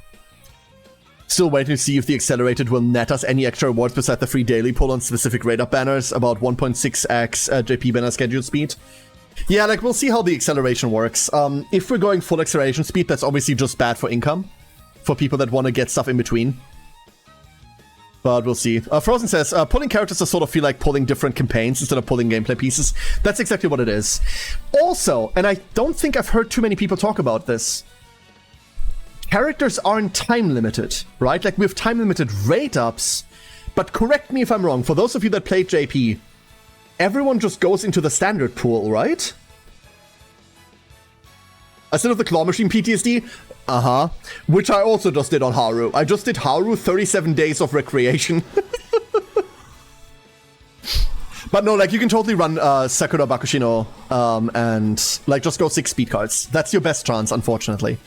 Still waiting to see if the Accelerated will net us any extra rewards besides the free daily pull on specific rate-up banners, about 1.6x JP banner schedule speed. Yeah, like, we'll see how the acceleration works. If we're going full acceleration speed, that's obviously just bad for income. For people that want to get stuff in between. But we'll see. Frozen says, pulling characters to sort of feel like pulling different campaigns instead of pulling gameplay pieces. That's exactly what it is. Also, and I don't think I've heard too many people talk about this, characters aren't time-limited, right? Like, we have time-limited rate-ups, but correct me if I'm wrong, for those of you that played JP, everyone just goes into the standard pool, right? Instead of the claw machine PTSD? Uh-huh. Which I also just did on Haru. I just did Haru 37 days of recreation. But no, like, you can totally run Sakura Bakushino and, like, just go 6 speed cards. That's your best chance, unfortunately.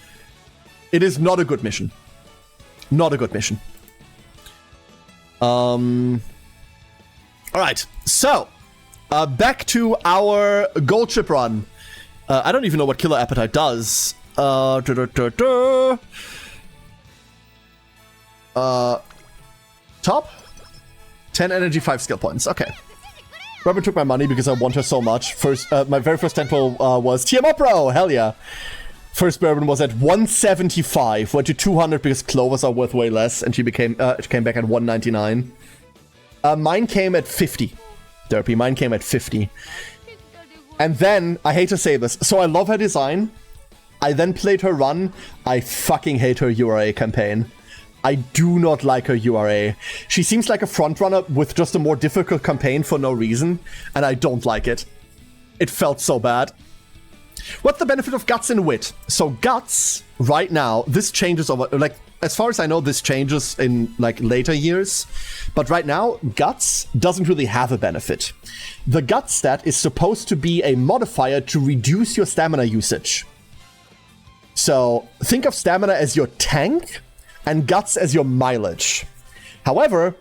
It is not a good mission. Not a good mission. Alright, so, back to our gold chip run. I don't even know what Killer Appetite does. Top. 10 energy, 5 skill points. Okay. Robin took my money because I want her so much. My very first temple was TM Opera. Hell yeah. First Bourbon was at 175. Went to 200 because Clovers are worth way less, and she came back at 199. Mine came at 50. Derpy, mine came at 50. And then, I hate to say this, so I love her design. I then played her run. I fucking hate her URA campaign. I do not like her URA. She seems like a frontrunner with just a more difficult campaign for no reason, and I don't like it. It felt so bad. What's the benefit of Guts and Wit? So Guts, right now, this changes over, like, as far as I know, this changes in, like, later years. But right now, Guts doesn't really have a benefit. The Guts stat is supposed to be a modifier to reduce your stamina usage. So, think of stamina as your tank, and Guts as your mileage. However,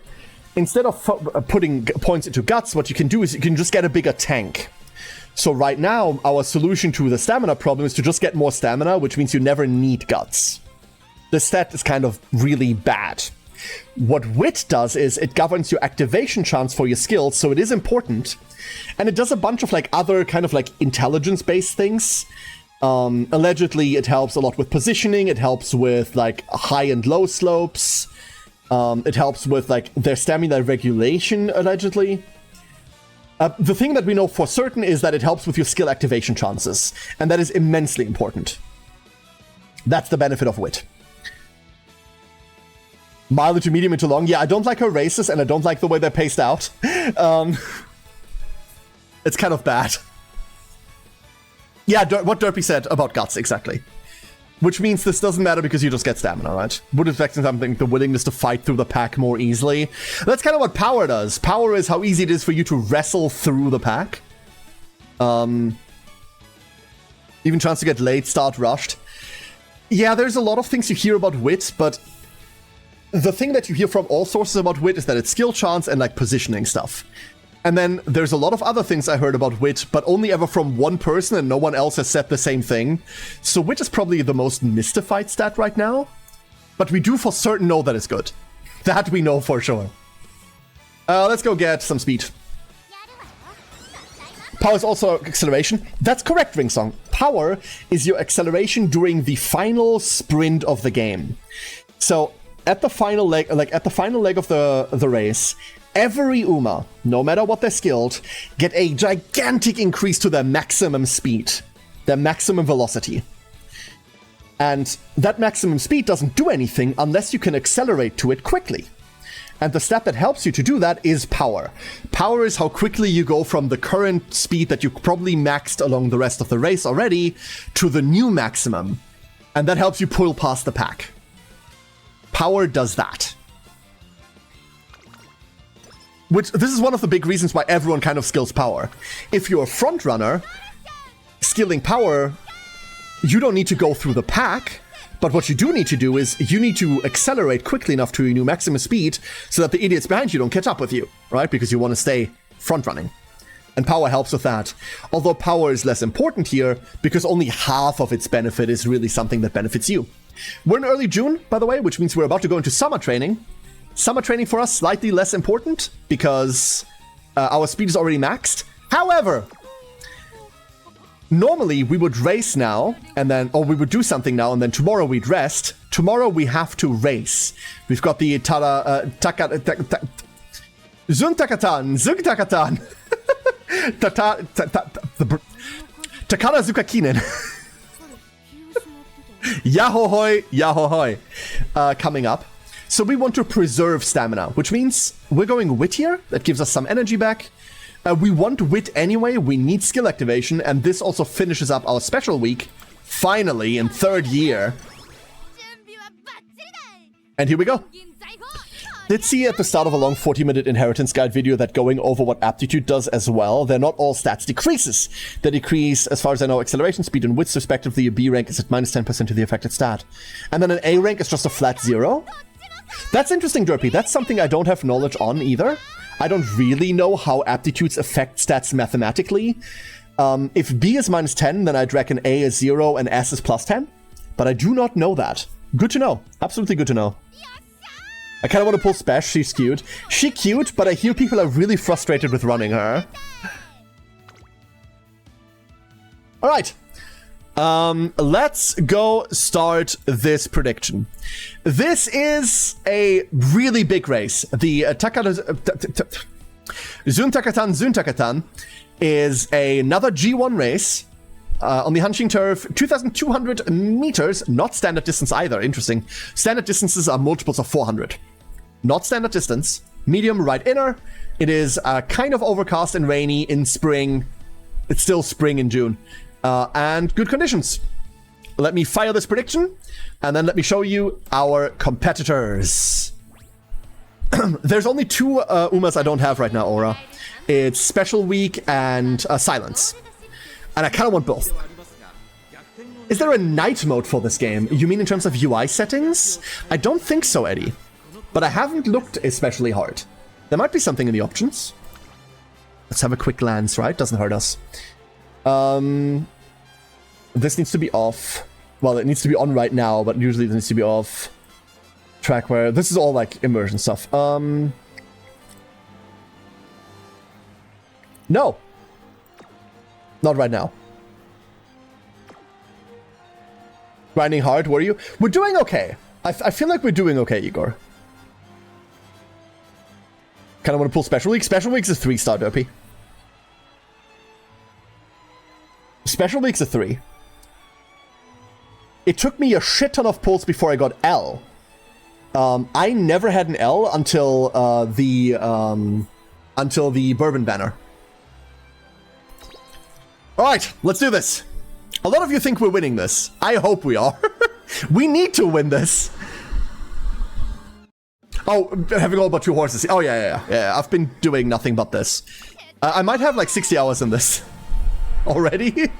instead of putting points into Guts, what you can do is you can just get a bigger tank. So right now, our solution to the stamina problem is to just get more stamina, which means you never need Guts. The stat is kind of really bad. What Wit does is it governs your activation chance for your skills, so it is important. And it does a bunch of like other kind of like intelligence-based things. Allegedly, it helps a lot with positioning. It helps with like high and low slopes. It helps with like their stamina regulation, allegedly. The thing that we know for certain is that it helps with your skill activation chances, and that is immensely important. That's the benefit of Wit. Mileage to medium into long. Yeah, I don't like her races, and I don't like the way they're paced out. It's kind of bad. Yeah, what Derpy said about Guts, exactly. Which means this doesn't matter because you just get stamina, right? Would affect something, the willingness to fight through the pack more easily. That's kind of what power does. Power is how easy it is for you to wrestle through the pack. Even chance to get late start rushed. Yeah, there's a lot of things you hear about Wit, but the thing that you hear from all sources about Wit is that it's skill chance and like positioning stuff. And then there's a lot of other things I heard about Wit, but only ever from one person, and no one else has said the same thing. So Wit is probably the most mystified stat right now. But we do for certain know that it's good. That we know for sure. Let's go get some speed. Power is also acceleration. That's correct, Ringsong. Power is your acceleration during the final sprint of the game. So at the final leg, of the race, every Uma, no matter what they're skilled, get a gigantic increase to their maximum speed, their maximum velocity. And that maximum speed doesn't do anything unless you can accelerate to it quickly. And the stat that helps you to do that is power. Power is how quickly you go from the current speed that you probably maxed along the rest of the race already to the new maximum. And that helps you pull past the pack. Power does that. This is one of the big reasons why everyone kind of skills power. If you're a front runner, skilling power, you don't need to go through the pack, but what you do need to do is you need to accelerate quickly enough to your new maximum speed so that the idiots behind you don't catch up with you, right? Because you want to stay front running. And power helps with that. Although power is less important here because only half of its benefit is really something that benefits you. We're in early June, by the way, which means we're about to go into summer training. Summer training for us, slightly less important, because our speed is already maxed. However, normally we would race now, and then, or we would do something now, and then tomorrow we'd rest. Tomorrow we have to race. We've got the Zuntakatan. Takara Zukakinen. Yahohoi, yahohoi. Coming up. So we want to preserve stamina, which means we're going Wit here. That gives us some energy back. We want Wit anyway. We need skill activation. And this also finishes up our special week. Finally, in 3rd year. And here we go. Did see at the start of a long 40-minute inheritance guide video that going over what aptitude does as well. They're not all stats decreases. They decrease, as far as I know, acceleration, speed, and wits respectively. A B rank is at minus 10% to the affected stat. And then an A rank is just a flat 0. That's interesting, Derpy. That's something I don't have knowledge on either. I don't really know how aptitudes affect stats mathematically. If B is minus 10, then I'd reckon A is 0 and S is plus 10. But I do not know that. Good to know. Absolutely good to know. I kind of want to pull Spesh. She's cute. She's cute, but I hear people are really frustrated with running her. Alright. Let's go start this prediction. This is a really big race. The Zuntakatan is another G1 race on the Hanshin turf, 2,200 meters, not standard distance either. Interesting. Standard distances are multiples of 400. Not standard distance. Medium right inner. It is kind of overcast and rainy in spring. It's still spring in June. And good conditions. Let me fire this prediction, and then let me show you our competitors. There's only two Umas I don't have right now, Aura. It's Special Week and Silence. And I kind of want both. Is there a night mode for this game? You mean in terms of UI settings? I don't think so, Eddie. But I haven't looked especially hard. There might be something in the options. Let's have a quick glance, right? Doesn't hurt us. This needs to be off. Well, it needs to be on right now, but usually it needs to be off. Trackware. This is all like immersion stuff. No. Not right now. Grinding hard, were you? We're doing okay. I feel like we're doing okay, Igor. Kind of want to pull Special Week. Special Week's a 3-star derpy. Special Week's a 3. It took me a shit ton of pulls before I got L. I never had an L until the Bourbon banner. Alright, let's do this. A lot of you think we're winning this. I hope we are. We need to win this. Oh, having all but 2 horses. Oh, yeah. I've been doing nothing but this. I might have like 60 hours in this already.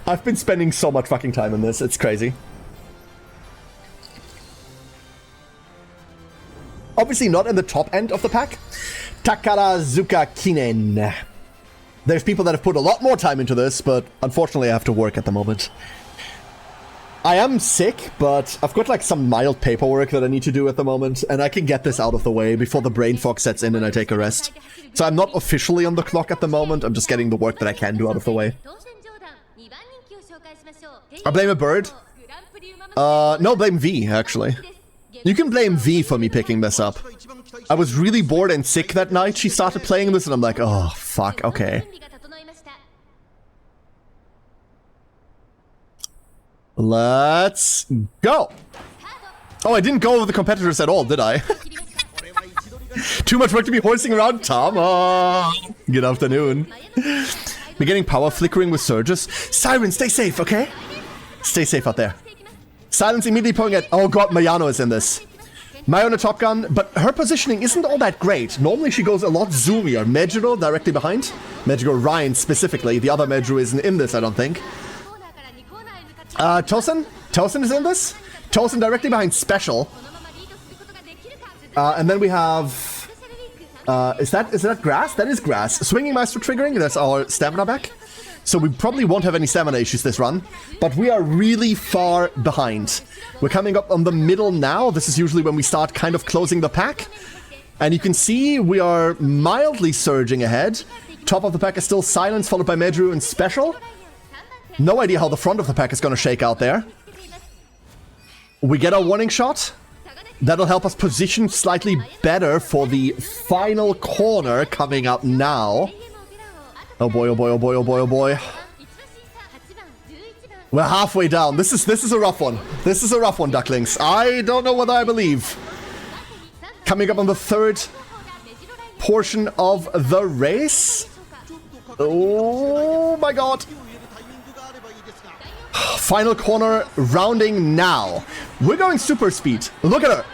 I've been spending so much fucking time in this. It's crazy. Obviously not in the top end of the pack. Takarazuka Kinen. There's people that have put a lot more time into this, but unfortunately I have to work at the moment. I am sick, but I've got like some mild paperwork that I need to do at the moment, and I can get this out of the way before the brain fog sets in and I take a rest. So I'm not officially on the clock at the moment, I'm just getting the work that I can do out of the way. I blame a bird? No, blame V, actually. You can blame V for me picking this up. I was really bored and sick that night she started playing this, and I'm like, oh, fuck, okay. Let's go! Oh, I didn't go over the competitors at all, did I? Too much work to be horsing around, Tama! Good afternoon. We're getting power flickering with surges. Siren, stay safe, okay? Stay safe out there. Silence immediately pulling at... Oh god, Mayano is in this. Mayo on a Top Gun, but her positioning isn't all that great. Normally she goes a lot zoomier. Mejiro directly behind. Mejiro Ryan specifically. The other Mejiro isn't in this, I don't think. Tosin? Tosin is in this? Tosin directly behind Special. And then we have... Is that grass? That is grass. Swinging Maestro triggering, that's our stamina back. So we probably won't have any stamina issues this run. But we are really far behind. We're coming up on the middle now. This is usually when we start kind of closing the pack. And you can see we are mildly surging ahead. Top of the pack is still Silence, followed by Medru and Special. No idea how the front of the pack is going to shake out there. We get our warning shot. That'll help us position slightly better for the final corner coming up now. Oh boy, oh boy, oh boy, oh boy, oh boy. We're halfway down. This is a rough one. This is a rough one, Ducklings. I don't know whether I believe. Coming up on the third portion of the race. Oh my god. Final corner rounding now. We're going super speed. Look at her.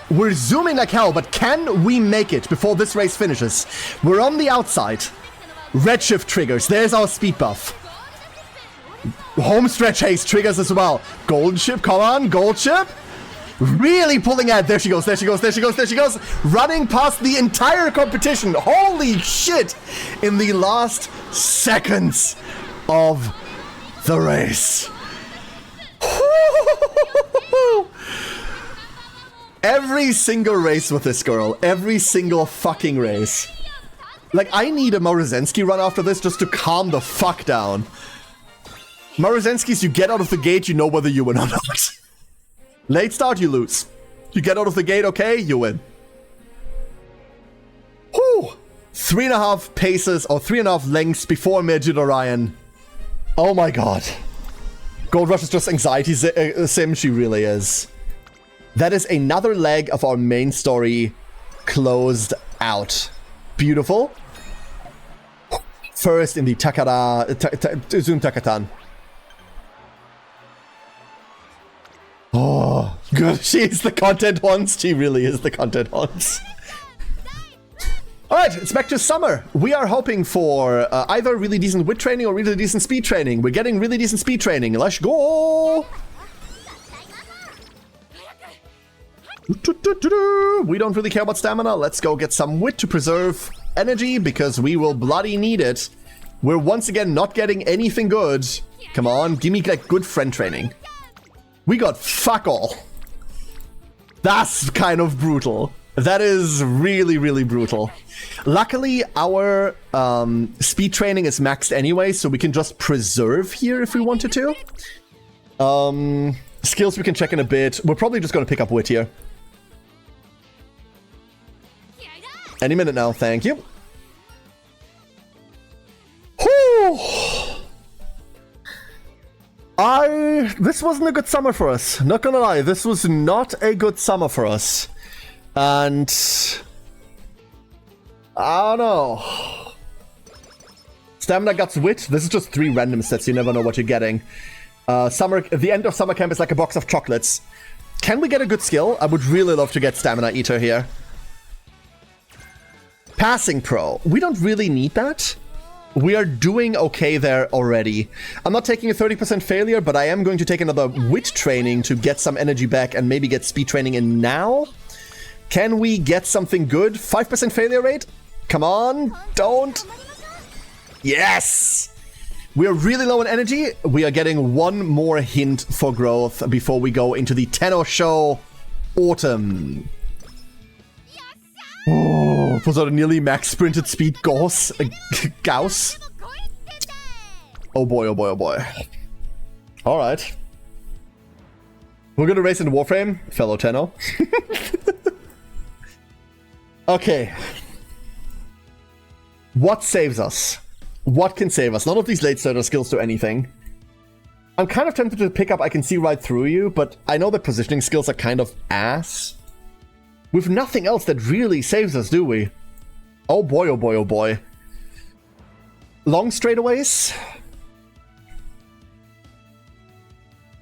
We're zooming like hell, but can we make it before this race finishes? We're on the outside. Redshift triggers. There's our speed buff. Home stretch haste triggers as well. Golden ship, come on, gold ship. Really pulling out. There she goes, there she goes, there she goes, there she goes. Running past the entire competition. Holy shit. In the last seconds of the race. Every single race with this girl. Every single fucking race. Like, I need a Morozensky run after this just to calm the fuck down. Morozenskis, you get out of the gate, you know whether you win or not. Late start, you lose. You get out of the gate, okay, you win. Whew. 3.5 paces, or 3.5 lengths before Midget Orion. Oh my god. Gold Rush is just anxiety sim, she really is. That is another leg of our main story closed out. Beautiful. First in the Zoom Takatan. Oh, good. She is the content once. She really is the content once. Alright, it's back to summer. We are hoping for either really decent wit training or really decent speed training. We're getting really decent speed training. Let's go! We don't really care about stamina. Let's go get some wit to preserve energy because we will bloody need it. We're once again not getting anything good. Come on, give me like good friend training. We got fuck all. That's kind of brutal. That is really, really brutal. Luckily, our speed training is maxed anyway, so we can just preserve here if we wanted to. Skills we can check in a bit. We're probably just going to pick up wit here. Any minute now, thank you. Whew. This wasn't a good summer for us. Not gonna lie, this was not a good summer for us. And I don't know. Stamina, guts, wit. This is just 3 random sets. You never know what you're getting. The end of summer camp is like a box of chocolates. Can we get a good skill? I would really love to get Stamina Eater here. Passing Pro. We don't really need that. We are doing okay there already. I'm not taking a 30% failure, but I am going to take another wit training to get some energy back and maybe get speed training in now. Can we get something good? 5% failure rate? Come on, don't. Yes! We are really low on energy. We are getting one more hint for growth before we go into the Tenno Show Autumn. Oh, was that a nearly max sprinted speed Gauss? Oh boy, oh boy, oh boy. Alright. We're gonna race into Warframe, fellow Tenno. Okay. What saves us? What can save us? None of these late starter skills do anything. I'm kind of tempted to pick up I Can See Right Through You, but I know the positioning skills are kind of ass. We've nothing else that really saves us, do we? Oh boy, oh boy, oh boy. Long straightaways?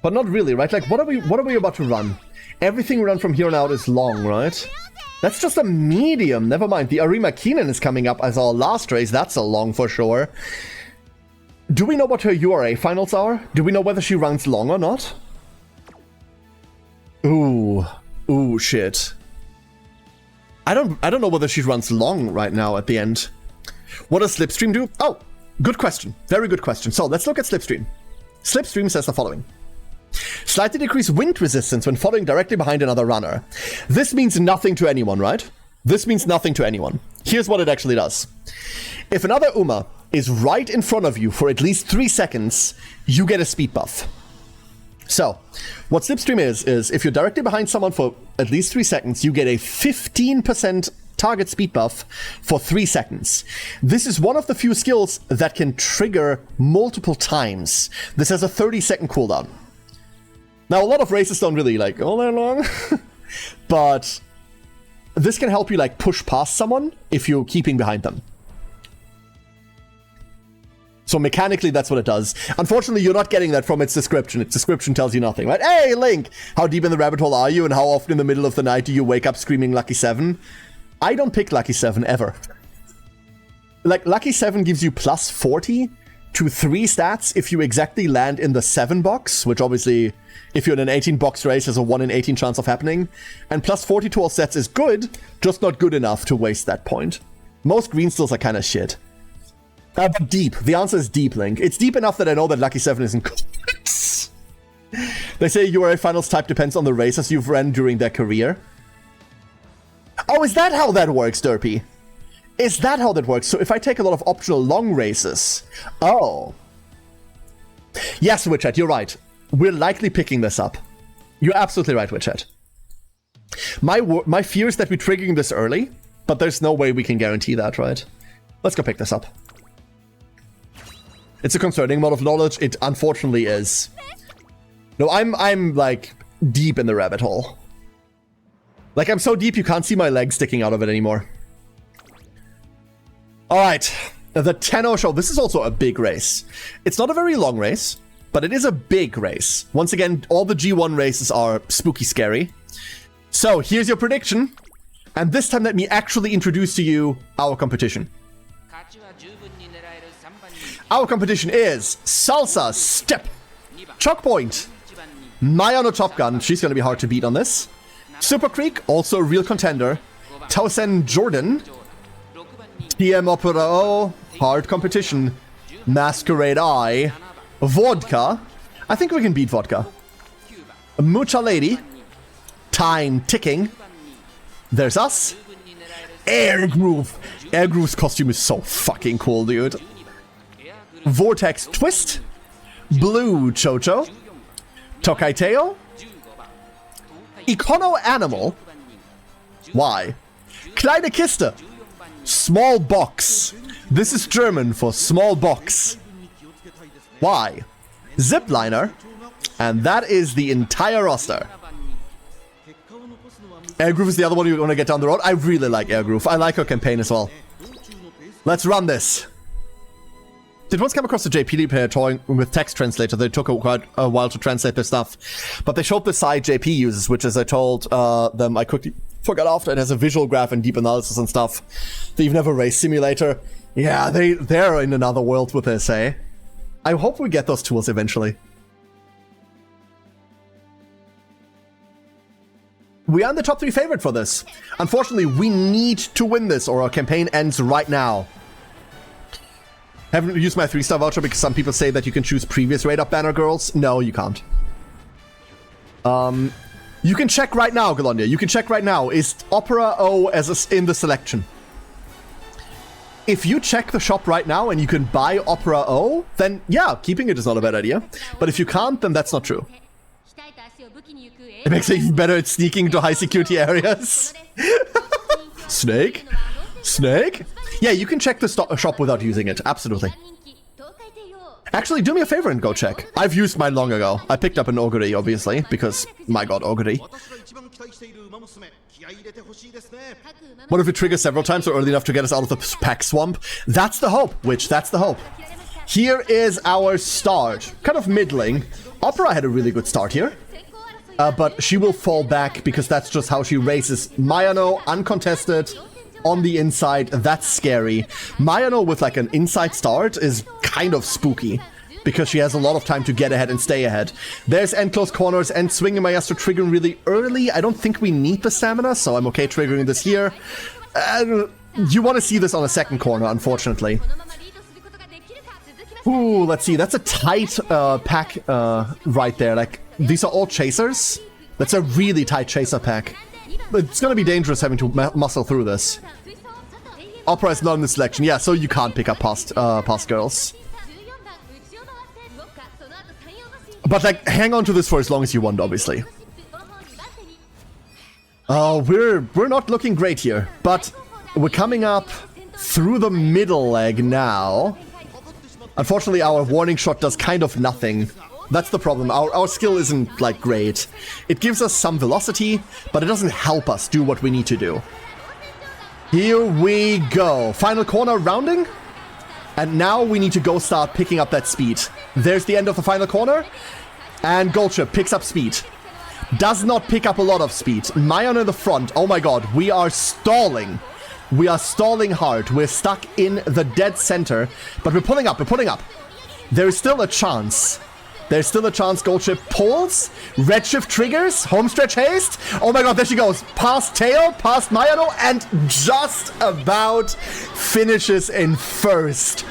But not really, right? Like, what are we about to run? Everything we run from here on out is long, right? That's just a medium. Never mind. The Arima Keenan is coming up as our last race. That's a long for sure. Do we know what her URA finals are? Do we know whether she runs long or not? Ooh. Ooh, shit. I don't know whether she runs long right now at the end. What does Slipstream do? Oh, good question. Very good question. So let's look at Slipstream. Slipstream says the following. Slightly decrease wind resistance when following directly behind another runner. This means nothing to anyone, right? This means nothing to anyone. Here's what it actually does. If another Uma is right in front of you for at least 3 seconds, you get a speed buff. So, what Slipstream is if you're directly behind someone for at least 3 seconds, you get a 15% target speed buff for 3 seconds. This is one of the few skills that can trigger multiple times. This has a 30-second cooldown. Now, a lot of races don't really like all that long, but this can help you like push past someone if you're keeping behind them. So mechanically, that's what it does. Unfortunately, you're not getting that from its description. Its description tells you nothing, right? Hey, Link, how deep in the rabbit hole are you, and how often in the middle of the night do you wake up screaming Lucky 7? I don't pick Lucky 7 ever. Like, Lucky 7 gives you plus 40 to 3 stats if you exactly land in the 7 box, which obviously, if you're in an 18 box race, has a 1 in 18 chance of happening. And plus 40 to all sets is good, just not good enough to waste that point. Most green stills are kind of shit. But deep. The answer is deep, Link. It's deep enough that I know that Lucky 7 isn't good. They say URA finals type depends on the races you've ran during their career. Oh, is that how that works, Derpy? Is that how that works? So if I take a lot of optional long races... Oh. Yes, Witchat, you're right. We're likely picking this up. You're absolutely right, Witchat. My fear is that we're triggering this early, but there's no way we can guarantee that, right? Let's go pick this up. It's a concerning amount of knowledge. It unfortunately is. No, I'm like deep in the rabbit hole. Like I'm so deep you can't see my legs sticking out of it anymore. All right, the Tenno Show. This is also a big race. It's not a very long race, but it is a big race. Once again, all the G1 races are spooky scary. So here's your prediction. And this time let me actually introduce to you our competition. Our competition is Salsa Step, Choke Point, Mayano Top Gun, she's going to be hard to beat on this, Super Creek, also a real contender, Tausen Jordan, TM Opera O, hard competition, Masquerade Eye, Vodka, I think we can beat Vodka, Mucha Lady, Time Ticking, there's us, Air Groove. Air Groove's costume is so fucking cool, dude. Vortex Twist, Blue Chocho, Tokaiteo, Econo Animal, why? Kleine Kiste, Small Box. This is German for small box. Why? Zipliner, and that is the entire roster. Air Groove is the other one you want to get down the road. I really like Air Groove. I like her campaign as well. Let's run this. Did once come across a JP player toying with text translator. They took quite a while to translate their stuff. But they showed the site JP uses, which as I told them, I quickly forgot after. It has a visual graph and deep analysis and stuff. They've never raced simulator. Yeah, they're in another world with this, eh? I hope we get those tools eventually. We are in the top 3 favorite for this. Unfortunately, we need to win this or our campaign ends right now. Haven't used my 3-star voucher because some people say that you can choose previous raid up banner girls. No, you can't. You can check right now, Galondia. You can check right now. Is Opera O in the selection? If you check the shop right now and you can buy Opera O, then yeah, keeping it is not a bad idea. But if you can't, then that's not true. It makes it even better at sneaking into high security areas. Snake? Snake? Yeah, you can check the shop without using it. Absolutely. Actually, do me a favor and go check. I've used mine long ago. I picked up an Ogre, obviously, because, my god, Ogre. What if it triggers several times or early enough to get us out of the pack swamp? That's the hope, Witch, that's the hope. Here is our start. Kind of middling. Opera had a really good start here. But she will fall back because that's just how she races. Mayano, uncontested, on the inside, that's scary. Mayano with like an inside start is kind of spooky because she has a lot of time to get ahead and stay ahead. There's end close corners and swinging Maestro triggering really early. I don't think we need the stamina, so I'm okay triggering this here. You want to see this on a second corner, unfortunately. Ooh, let's see. That's a tight pack right there. Like, these are all chasers. That's a really tight chaser pack. It's gonna be dangerous having to muscle through this. Opera is not in the selection. Yeah, so you can't pick up past girls. But, like, hang on to this for as long as you want, obviously. We're not looking great here. But we're coming up through the middle leg now. Unfortunately, our warning shot does kind of nothing. That's the problem. Our skill isn't, like, great. It gives us some velocity, but it doesn't help us do what we need to do. Here we go. Final corner rounding. And now we need to go start picking up that speed. There's the end of the final corner. And Goldship picks up speed. Does not pick up a lot of speed. Mayan in the front. Oh my god. We are stalling. We are stalling hard. We're stuck in the dead center. But we're pulling up. We're pulling up. There's still a chance. There's still a chance Gold Chip pulls. Redshift triggers. Homestretch haste. Oh my god, there she goes. Past tail, past Mayano, and just about finishes in first.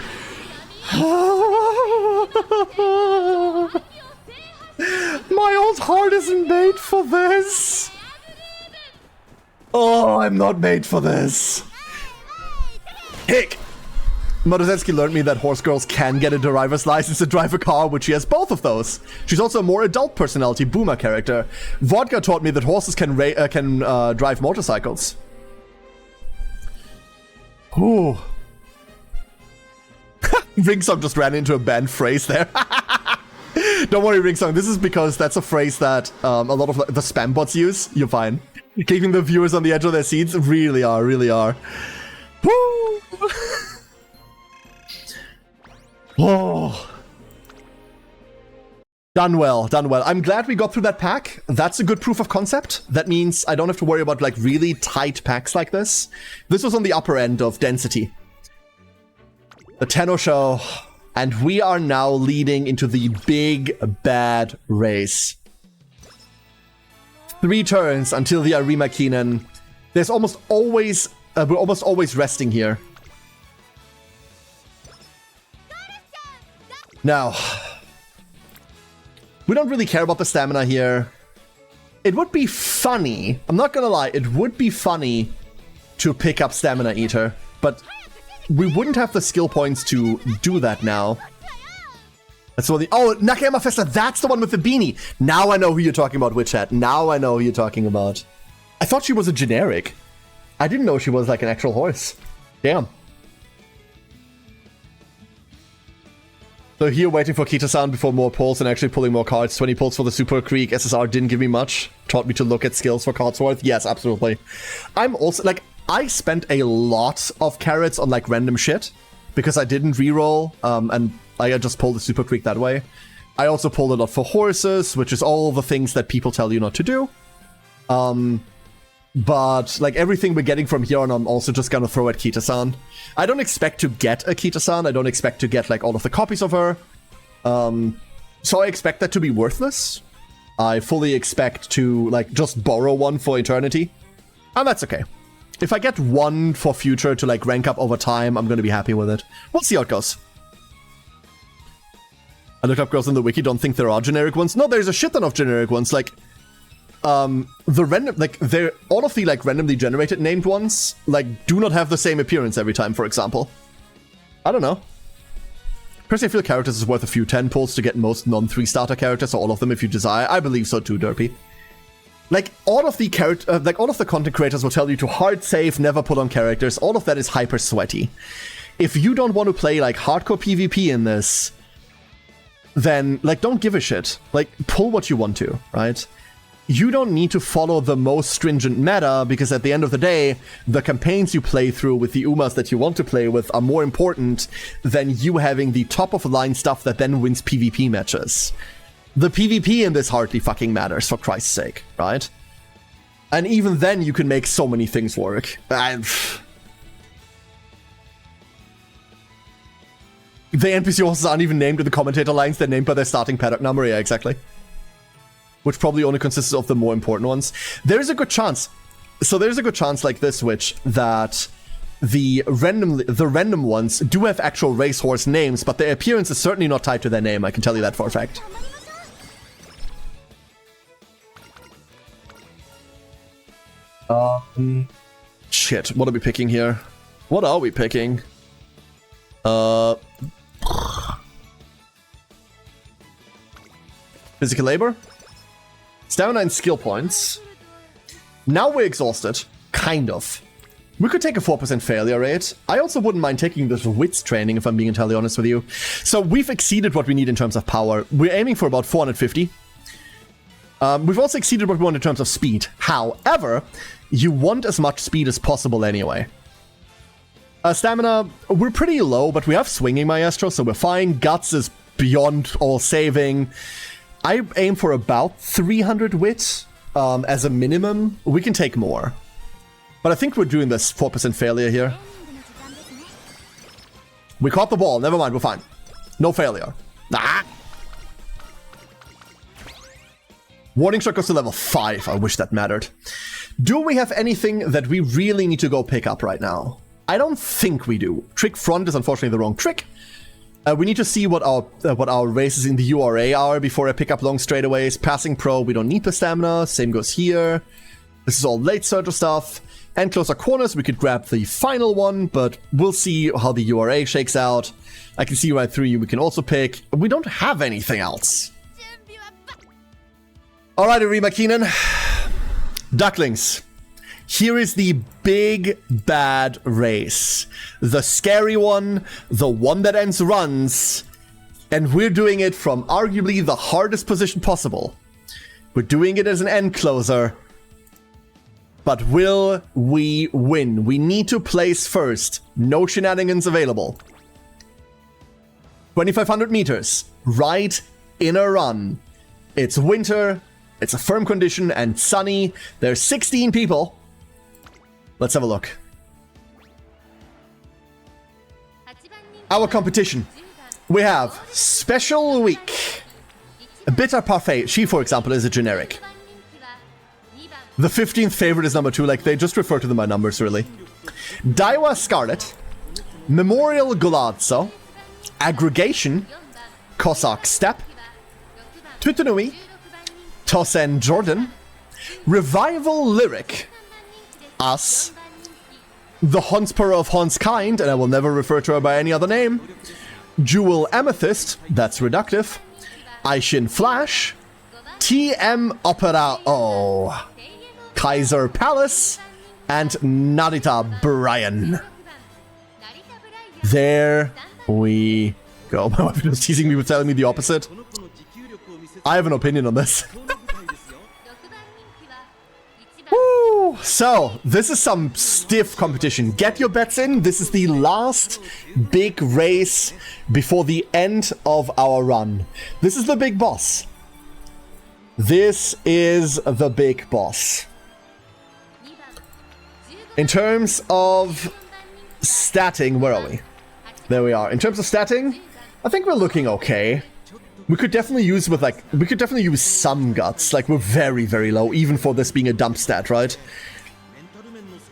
My old heart isn't made for this. Oh, I'm not made for this. Hick. Modozensky learned me that horse girls can get a driver's license to drive a car, which she has both of those. She's also a more adult personality, boomer character. Vodka taught me that horses can drive motorcycles. Ooh. Ringsong just ran into a banned phrase there. Don't worry, Ringsong. This is because that's a phrase that a lot of the spam bots use. You're fine. Keeping the viewers on the edge of their seats. Really are. Woo! Oh. Done well. I'm glad we got through that pack. That's a good proof of concept. That means I don't have to worry about like really tight packs like this. This was on the upper end of density. The Tenno show. And we are now leading into the big bad race. 3 turns until the Arima Keenan. There's almost always we're almost always resting here. Now, we don't really care about the stamina here. It would be funny, I'm not gonna lie, it would be funny to pick up Stamina Eater, but we wouldn't have the skill points to do that now. That's what oh, Nakayama Festa, that's the one with the beanie. Now I know who you're talking about, Witch Hat. Now I know who you're talking about. I thought she was a generic. I didn't know she was like an actual horse. Damn. So here waiting for Kita-san before more pulls and actually pulling more cards. 20 pulls for the Super Creek. SSR didn't give me much. Taught me to look at skills for Codsworth. Yes, absolutely. I'm also, like, I spent a lot of carrots on, like, random shit. Because I didn't reroll, and I just pulled the Super Creek that way. I also pulled a lot for horses, which is all the things that people tell you not to do. But, like, everything we're getting from here on, I'm also just gonna throw at Kita-san. I don't expect to get a Kita-san. I don't expect to get, like, all of the copies of her. So I expect that to be worthless. I fully expect to, like, just borrow one for eternity. And that's okay. If I get one for future to, like, rank up over time, I'm gonna be happy with it. We'll see how it goes. I looked up girls in the wiki, don't think there are generic ones. No, there's a shit ton of generic ones, like... the random, like, they're all of the, like, randomly generated named ones, like, do not have the same appearance every time, for example. I don't know. Personally, I feel characters is worth a few 10 pulls to get most non-3 starter characters, or all of them if you desire. I believe so too, Derpy. Like, all of the all of the content creators will tell you to hard save, never put on characters. All of that is hyper sweaty. If you don't want to play, like, hardcore PvP in this, then, like, don't give a shit. Like, pull what you want to, right? You don't need to follow the most stringent meta, because at the end of the day, the campaigns you play through with the Umas that you want to play with are more important than you having the top-of-the-line stuff that then wins PvP matches. The PvP in this hardly fucking matters, for Christ's sake, right? And even then, you can make so many things work. The NPC horses aren't even named in the commentator lines, they're named by their starting paddock number, yeah, exactly. Which probably only consists of the more important ones. There's a good chance. So there's a good chance like this, Witch, that the random ones do have actual racehorse names, but their appearance is certainly not tied to their name, I can tell you that for a fact. Shit, what are we picking here? What are we picking? Physical labor? Stamina and skill points. Now we're exhausted. Kind of. We could take a 4% failure rate. I also wouldn't mind taking this wits training, if I'm being entirely honest with you. So we've exceeded what we need in terms of power. We're aiming for about 450. We've also exceeded what we want in terms of speed. However, you want as much speed as possible anyway. Stamina, we're pretty low, but we have Swinging Maestro, so we're fine. Guts is beyond all saving. I aim for about 300 wit as a minimum. We can take more. But I think we're doing this 4% failure here. We caught the ball. Never mind, we're fine. No failure. Ah! Warning Shot goes to level 5. I wish that mattered. Do we have anything that we really need to go pick up right now? I don't think we do. Trick Front is unfortunately the wrong trick. We need to see what our races in the URA are before I pick up long straightaways. Passing Pro, we don't need the stamina. Same goes here. This is all late surge stuff. And closer corners, we could grab the final one, but we'll see how the URA shakes out. I can see right through you, we can also pick. We don't have anything else. Alright, Arima Keenan. Ducklings. Here is the big bad race. The scary one, the one that ends runs, and we're doing it from arguably the hardest position possible. We're doing it as an end closer. But will we win? We need to place first. No shenanigans available. 2,500 meters. Right in a run. It's winter. It's a firm condition and sunny. There's 16 people. Let's have a look. Our competition. We have Special Week. Bitter Parfait. She, for example, is a generic. The 15th favorite is number 2. Like, they just refer to them by numbers, really. Daiwa Scarlet. Memorial Golazzo. Aggregation. Cossack Step. Tutanui. Tosen Jordan. Revival Lyric. Us. The Honspur of Hon's Kind, and I will never refer to her by any other name. Jewel Amethyst, that's reductive. Aishin Flash. TM Opera O. Kaiser Palace. And Narita Brian. There we go. My wife was teasing me with telling me the opposite. I have an opinion on this. Woo! So, this is some stiff competition. Get your bets in. This is the last big race before the end of our run. This is the big boss. This is the big boss. In terms of statting, where are we? There we are. In terms of statting, I think we're looking okay. We could definitely use some guts. Like, we're very, very low, even for this being a dump stat, right?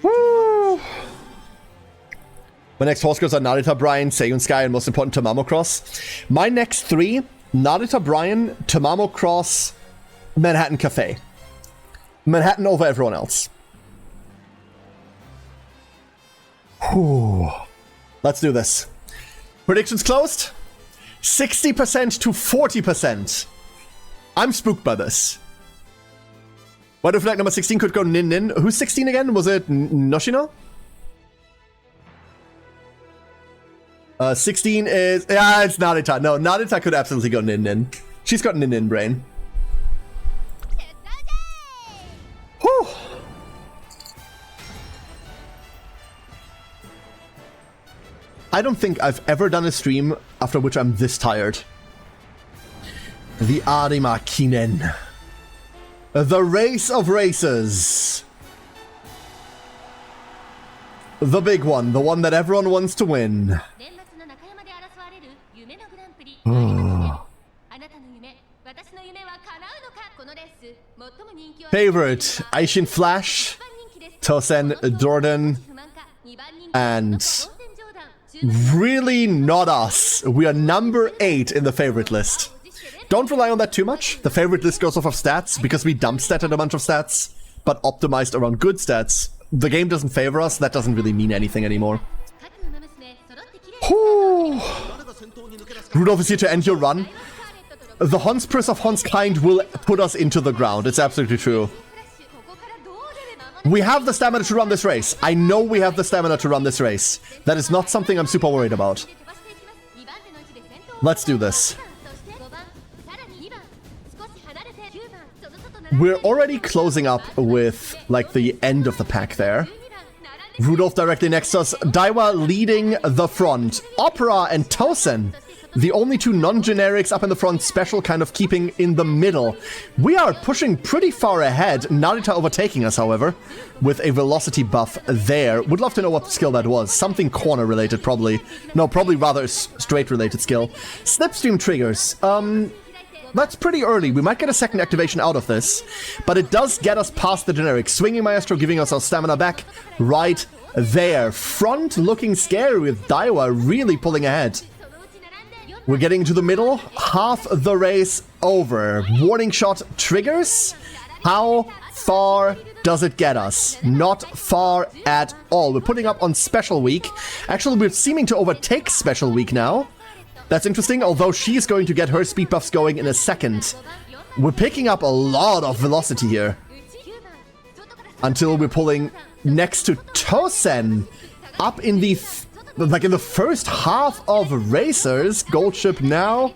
Woo! My next horse goes are Narita Brian, Seiyun Sky, and most important, Tamamo Cross. My next 3, Narita Brian, Tamamo Cross, Manhattan Cafe. Manhattan over everyone else. Whew. Let's do this. Predictions closed? 60% to 40%. I'm spooked by this. Why do flag number 16 could go Nin Nin? Who's 16 again? Was it Noshino? 16 is... Yeah, it's Narita. No, Narita could absolutely go Nin Nin. She's got Nin Nin brain. Whew. I don't think I've ever done a stream after which I'm this tired. The Arima Kinen. The race of races. The big one, the one that everyone wants to win. Favorite, Aishin Flash, Tosen Jordan, and really not us. We are number 8 in the favorite list. Don't rely on that too much. The favorite list goes off of stats because we dump statted a bunch of stats, but optimized around good stats. The game doesn't favor us. That doesn't really mean anything anymore. Whew. Rudolph is here to end your run. The Honspur of Hon's Kind will put us into the ground. It's absolutely true. We have the stamina to run this race. I know we have the stamina to run this race. That is not something I'm super worried about. Let's do this. We're already closing up with, like, the end of the pack there. Rudolph directly next to us. Daiwa leading the front. Opera and Tosen The only two non-generics up in the front, Special kind of keeping in the middle. We are pushing pretty far ahead. Narita overtaking us, however, with a velocity buff there. Would love to know what skill that was. Something corner related, probably. No, probably rather a straight related skill. Slipstream triggers. That's pretty early. We might get a second activation out of this, but it does get us past the generic. Swinging Maestro giving us our stamina back right there. Front looking scary with Daiwa really pulling ahead. We're getting to the middle. Half the race over. Warning shot triggers. How far does it get us? Not far at all. We're putting up on Special Week. Actually, we're seeming to overtake Special Week now. That's interesting, although she's going to get her speed buffs going in a second. We're picking up a lot of velocity here. Until we're pulling next to Tosen. Up in the... like in the first half of Racers. Gold ship now.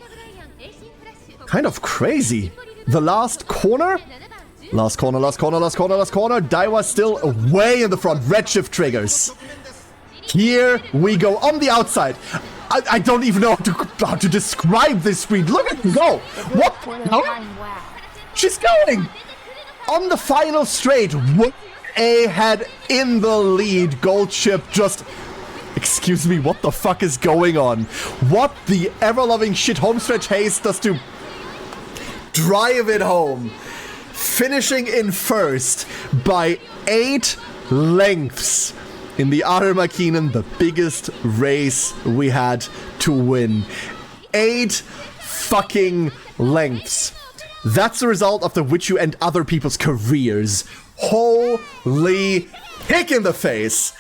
Kind of crazy. The last corner. Last corner, last corner, last corner, last corner. Daiwa still way in the front. Redshift triggers. Here we go on the outside. I don't even know how to describe this speed. Look at her go. What? No? She's going. On the final straight. A head in the lead. Gold ship just... Excuse me, what the fuck is going on? What the ever-loving shit homestretch haste does to drive it home. Finishing in first by 8 lengths in the Armakinen, the biggest race we had to win. 8 fucking lengths. That's the result of the which you end other people's careers. Holy kick in the face.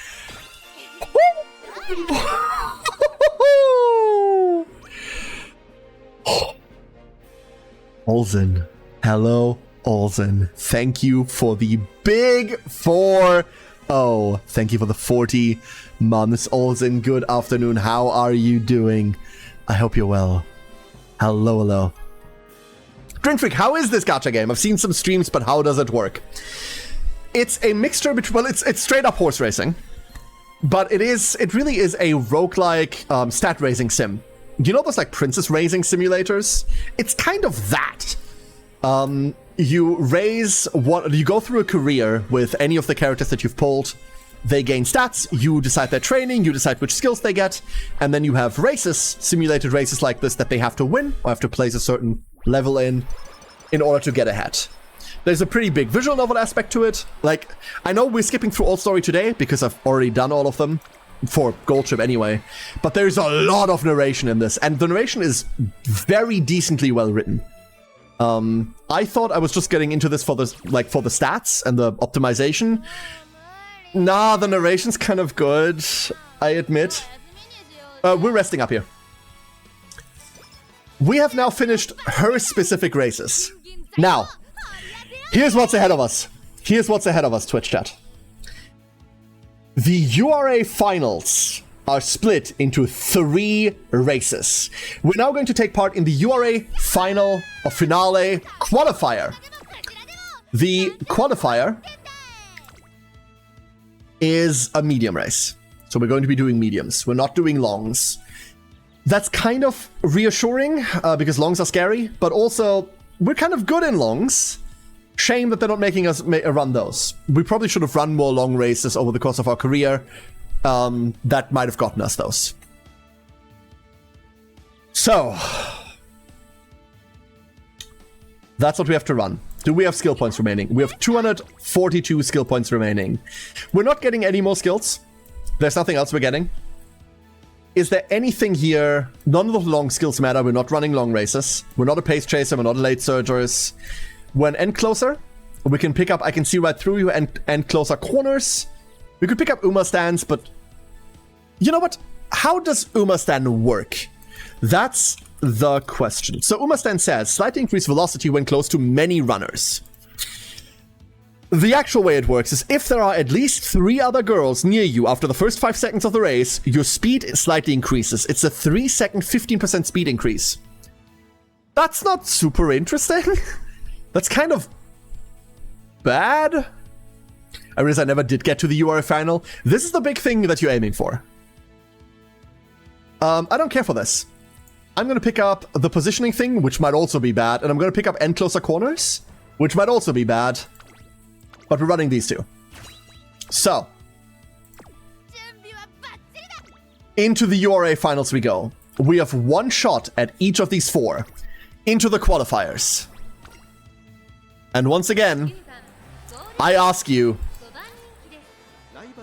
Olsen. Hello, Olsen. Thank you for the big 4. Oh, thank you for the 40 months. Olsen, good afternoon. How are you doing? I hope you're well. Hello, hello. Drink Freak, how is this gacha game? I've seen some streams, but how does it work? It's a mixture between... Well, it's straight up horse racing. But it really is a roguelike stat raising sim. You know those like princess raising simulators? It's kind of that. You go through a career with any of the characters that you've pulled. They gain stats, you decide their training, you decide which skills they get, and then you have races, simulated races like this that they have to win or have to place a certain level in order to get ahead. There's a pretty big visual novel aspect to it. Like, I know we're skipping through All Story today because I've already done all of them for Gold Ship anyway, but there's a lot of narration in this, and the narration is very decently well written. I thought I was just getting into this for the stats and the optimization. Nah, the narration's kind of good, I admit. We're resting up here. We have now finished her specific races. Now, here's what's ahead of us. Here's what's ahead of us, Twitch chat. The URA finals are split into 3 races. We're now going to take part in the URA final or finale qualifier. The qualifier is a medium race. So we're going to be doing mediums. We're not doing longs. That's kind of reassuring because longs are scary, but also we're kind of good in longs. Shame that they're not making us run those. We probably should have run more long races over the course of our career. That might have gotten us those. So, that's what we have to run. Do we have skill points remaining? We have 242 skill points remaining. We're not getting any more skills. There's nothing else we're getting. Is there anything here? None of the long skills matter. We're not running long races. We're not a pace chaser. We're not a late surgers. When end closer, we can pick up, I can see right through you and closer corners. We could pick up Uma stands, but you know what? How does Uma stand work? That's the question. So Uma stand says, slightly increase velocity when close to many runners. The actual way it works is if there are at least 3 other girls near you after the first 5 seconds of the race, your speed slightly increases. It's a 3-second, 15% speed increase. That's not super interesting. That's kind of bad. I realize I never did get to the URA final. This is the big thing that you're aiming for. I don't care for this. I'm going to pick up the positioning thing, which might also be bad. And I'm going to pick up end closer corners, which might also be bad. But we're running these two. So, into the URA finals we go. We have one shot at each of these four into the qualifiers. And once again, I ask you,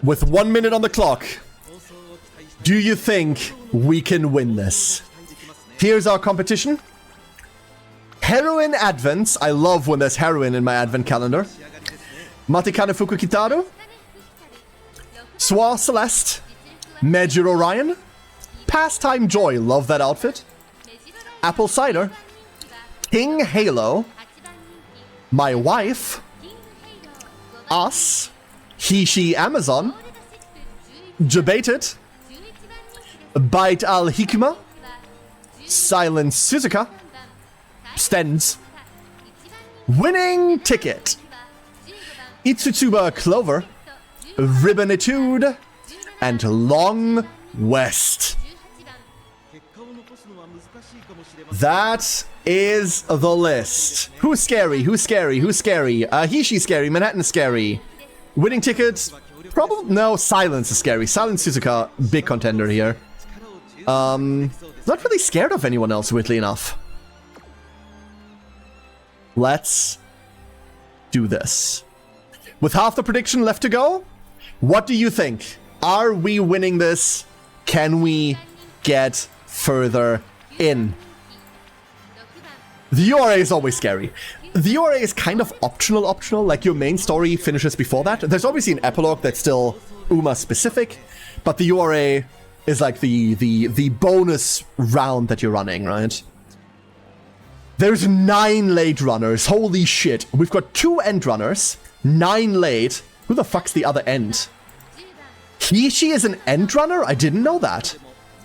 with 1 minute on the clock, do you think we can win this? Here's our competition. Heroine Advents. I love when there's heroine in my advent calendar. Matikane Fuku Kitaru. Soir Celeste. Major Orion. Pastime Joy. Love that outfit. Apple Cider. King Halo. My Wife. Us. He, She, Amazon. Debated. Bite Al Hikuma. Silent Suzuka. Stens. Winning Ticket. Itsutsuba Clover. Ribbonitude. And Long West. That is the list. Who's scary? Who's scary? Who's scary? Hishi scary. Manhattan scary. Winning Ticket. Probably no. Silence is scary. Silent Suzuka, big contender here. Not really scared of anyone else, weirdly enough. Let's do this. With half the prediction left to go, what do you think? Are we winning this? Can we get further in? The URA is always scary. The URA is kind of optional, like your main story finishes before that. There's obviously an epilogue that's still UMA specific, but the URA is like the bonus round that you're running, right? There's 9 late runners. Holy shit. We've got 2 end runners, 9 late. Who the fuck's the other end? Hishi is an end runner? I didn't know that.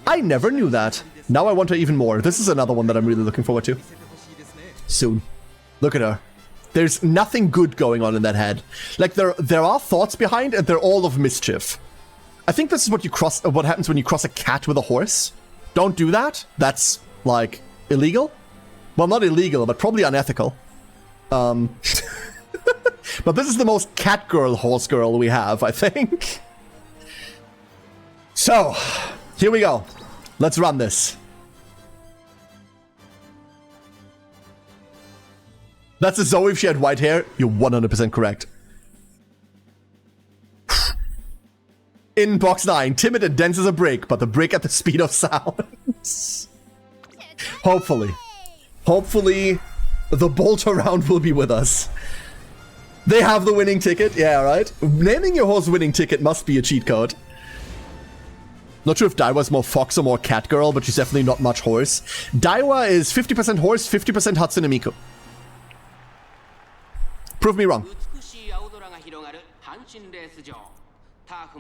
I never knew that. Now I want her even more. This is another one that I'm really looking forward to. Soon. Look at her. There's nothing good going on in that head. Like, there are thoughts behind, and they're all of mischief. I think this is what happens when you cross a cat with a horse. Don't do that. That's, like, illegal. Well, not illegal, but probably unethical. But this is the most cat girl, horse girl we have, I think. So, here we go. Let's run this. That's a Zoe if she had white hair. You're 100% correct. In box 9, timid and dense as a brick, but the brick at the speed of sound. Hopefully. Hopefully, the bolt around will be with us. They have the winning ticket. Yeah, right. Naming your horse winning ticket must be a cheat code. Not sure if Daiwa's more fox or more cat girl, but she's definitely not much horse. Daiwa is 50% horse, 50% Hatsune Miku. Prove me wrong.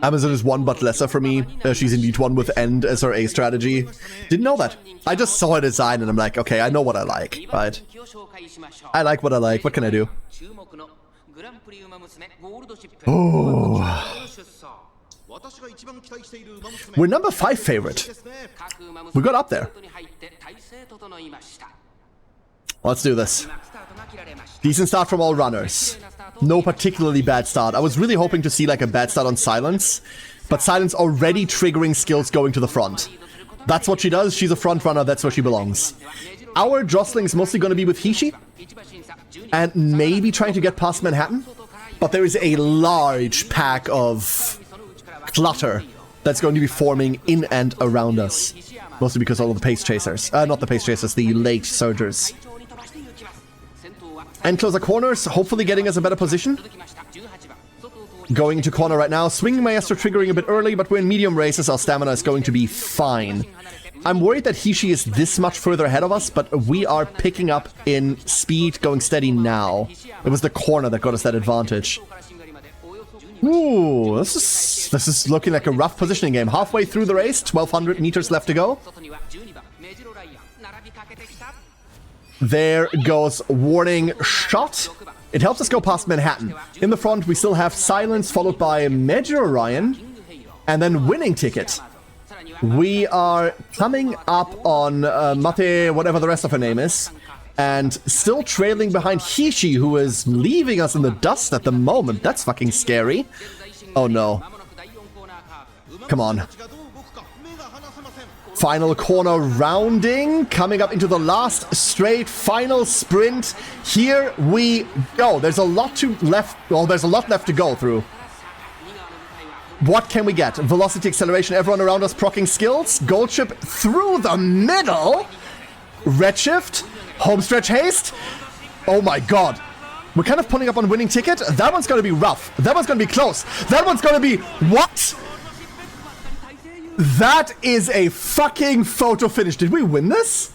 Amazon is one but lesser for me. She's indeed one with end as her A strategy. Didn't know that. I just saw her design and I'm like, okay, I know what I like, right? I like what I like. What can I do? Oh. We're number 5 favorite. We got up there. Let's do this. Decent start from all runners. No particularly bad start. I was really hoping to see like a bad start on Silence, but Silence already triggering skills going to the front. That's what she does. She's a front runner. That's where she belongs. Our jostling is mostly going to be with Hishi and maybe trying to get past Manhattan, but there is a large pack of clutter that's going to be forming in and around us. Mostly because all of the pace chasers. Not the pace chasers, the late surgers. And closer corners, hopefully getting us a better position. Going into corner right now. Swinging Maestro triggering a bit early, but we're in medium races. Our stamina is going to be fine. I'm worried that Hishi is this much further ahead of us, but we are picking up in speed, going steady now. It was the corner that got us that advantage. Ooh, this is looking like a rough positioning game. Halfway through the race, 1,200 meters left to go. There goes warning shot. It helps us go past Manhattan. In the front, we still have Silence, followed by Major Orion, and then winning ticket. We are coming up on Mate, whatever the rest of her name is, and still trailing behind Hishi, who is leaving us in the dust at the moment. That's fucking scary. Oh no. Come on. Final corner rounding, coming up into the last straight final sprint. Here we go. There's a lot left to go through. What can we get? Velocity, acceleration, everyone around us proccing skills. Gold chip through the middle. Redshift, homestretch haste. Oh my god. We're kind of pulling up on winning ticket. That one's gonna be rough. That one's gonna be close. That one's gonna be what? That is a fucking photo finish. Did we win this?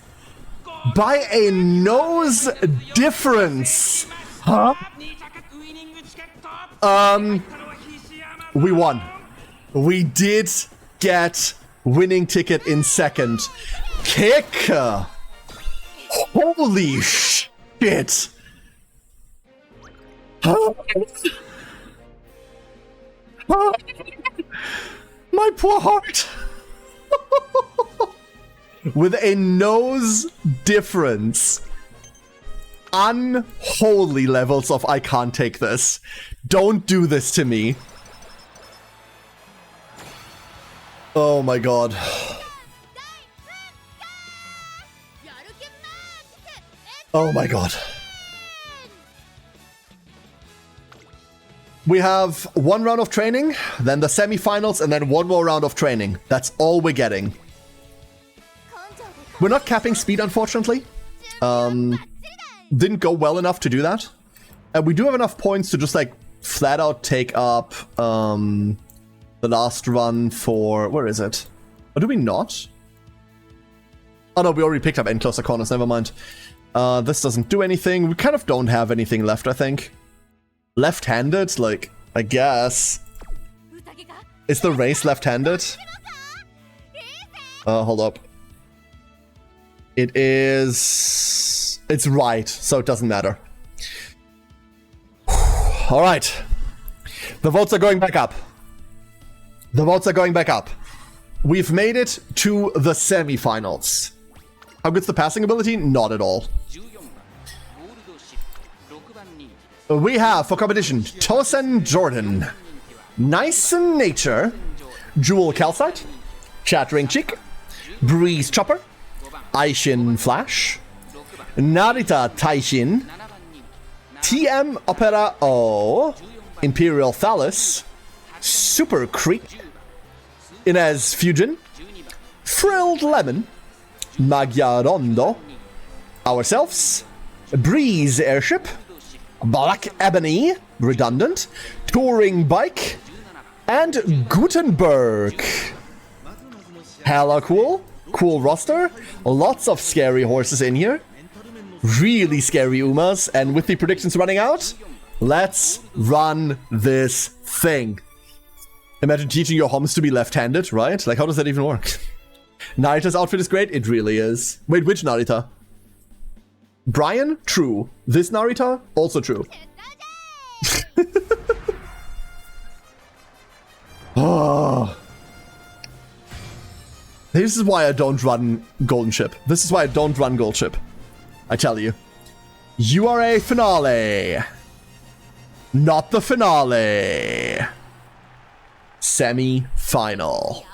By a nose difference. Huh? We won. We did get winning ticket in second. Kick. Holy shit. My poor heart. With a nose difference. Unholy levels of I can't take this. Don't do this to me. Oh my god. Oh my god. We have one round of training, then the semifinals, and then one more round of training. That's all we're getting. We're not capping speed, unfortunately. Didn't go well enough to do that. And we do have enough points to just, like, flat out take up the last run for... Where is it? Or do we not? Oh no, we already picked up end closer corners, never mind. This doesn't do anything. We kind of don't have anything left, I think. Left-handed? Like, I guess. Is the race left-handed? Hold up. It is... It's right, so it doesn't matter. Alright. The votes are going back up. The votes are going back up. We've made it to the semifinals. How good's the passing ability? Not at all. We have, for competition, Tosen Jordan, Nice in Nature, Jewel Calcite, Chattering Chick, Breeze Chopper, Aishin Flash, Narita Taishin, TM Opera O, Imperial Phallus, Super Creep, Inez Fusion, Frilled Lemon, Magia Rondo, Ourselves, Breeze Airship, Black Ebony, redundant, Touring Bike, and Gutenberg. Hella cool. Cool roster. Lots of scary horses in here. Really scary Umas. And with the predictions running out, let's run this thing. Imagine teaching your homs to be left-handed, right? Like, how does that even work? Narita's outfit is great. It really is. Wait, which Narita? Brian? True. This Narita? Also true. Oh. This is why I don't run Golden Ship. This is why I don't run Gold Ship. I tell you. URA finale. Not the finale. Semi-final.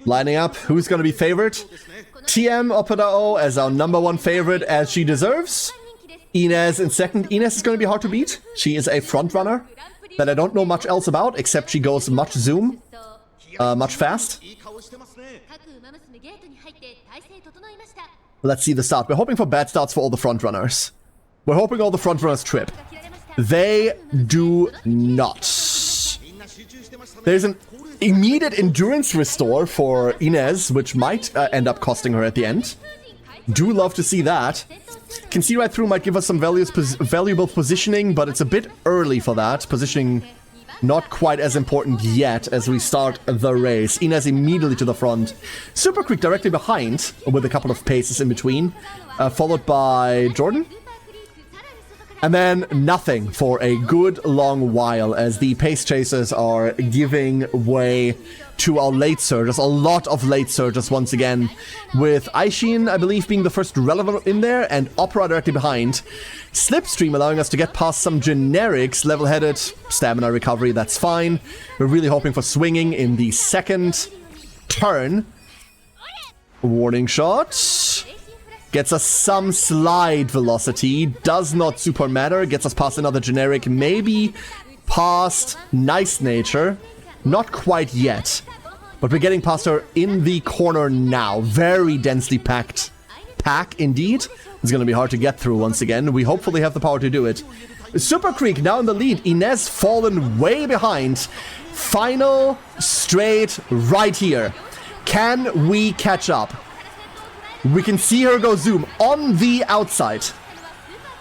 Lining up, who's gonna be favorite? TM Opera as our #1 favorite, as she deserves. Inez in second. Inez is gonna be hard to beat. She is a front runner that I don't know much else about, except she goes much zoom, much fast. Let's see the start. We're hoping for bad starts for all the front runners. We're hoping all the front runners trip. They do not. There's an immediate endurance restore for Inez, which might end up costing her at the end. Do love to see that. Can see right through might give us some valuable positioning, but it's a bit early for that. Positioning not quite as important yet as we start the race. Inez immediately to the front. Super Creek directly behind, with a couple of paces in between, followed by Jordan. And then nothing for a good long while as the pace chasers are giving way to our late surges. A lot of late surges once again, with Aishin, I believe, being the first relevant in there, and Opera directly behind. Slipstream allowing us to get past some generics, level-headed, stamina recovery, that's fine. We're really hoping for swinging in the second turn. Warning shot. Gets us some slide velocity. Does not super matter. Gets us past another generic. Maybe past Nice Nature. Not quite yet. But we're getting past her in the corner now. Very densely packed pack indeed. It's going to be hard to get through once again. We hopefully have the power to do it. Super Creek now in the lead. Inez fallen way behind. Final straight right here. Can we catch up? We can see her go zoom on the outside.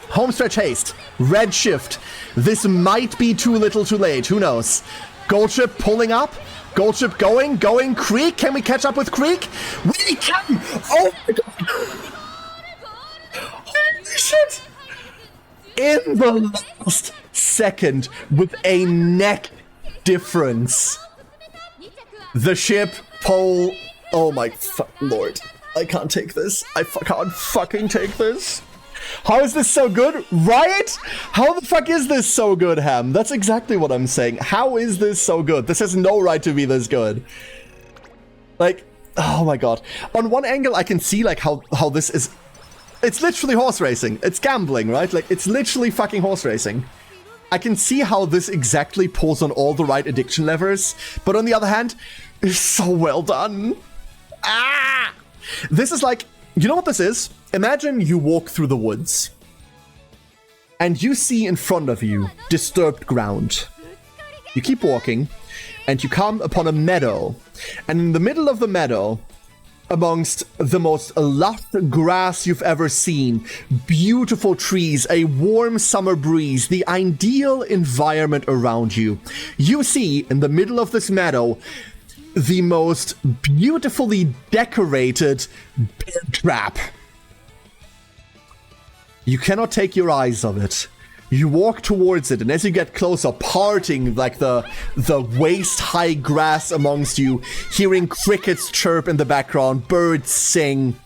Homestretch haste. Red shift. This might be too little too late. Who knows? Goldship pulling up. Goldship going. Going Creek. Can we catch up with Creek? We can! Oh my god! Holy shit! In the last second with a neck difference. The ship pole. Oh my lord. I can't take this. I can't fucking take this. How is this so good? Right? How the fuck is this so good, Ham? That's exactly what I'm saying. How is this so good? This has no right to be this good. Like, oh my god. On one angle, I can see like how this is... It's literally horse racing. It's gambling, right? Like, it's literally fucking horse racing. I can see how this exactly pulls on all the right addiction levers. But on the other hand, it's so well done. Ah! This is like, you know what this is? Imagine you walk through the woods and you see in front of you disturbed ground. You keep walking and you come upon a meadow, and in the middle of the meadow, amongst the most lush grass you've ever seen, beautiful trees, a warm summer breeze, the ideal environment around you, you see in the middle of this meadow the most beautifully decorated bear trap. You cannot take your eyes off it. You walk towards it, and as you get closer, parting like the waist-high grass amongst you, hearing crickets chirp in the background, birds sing.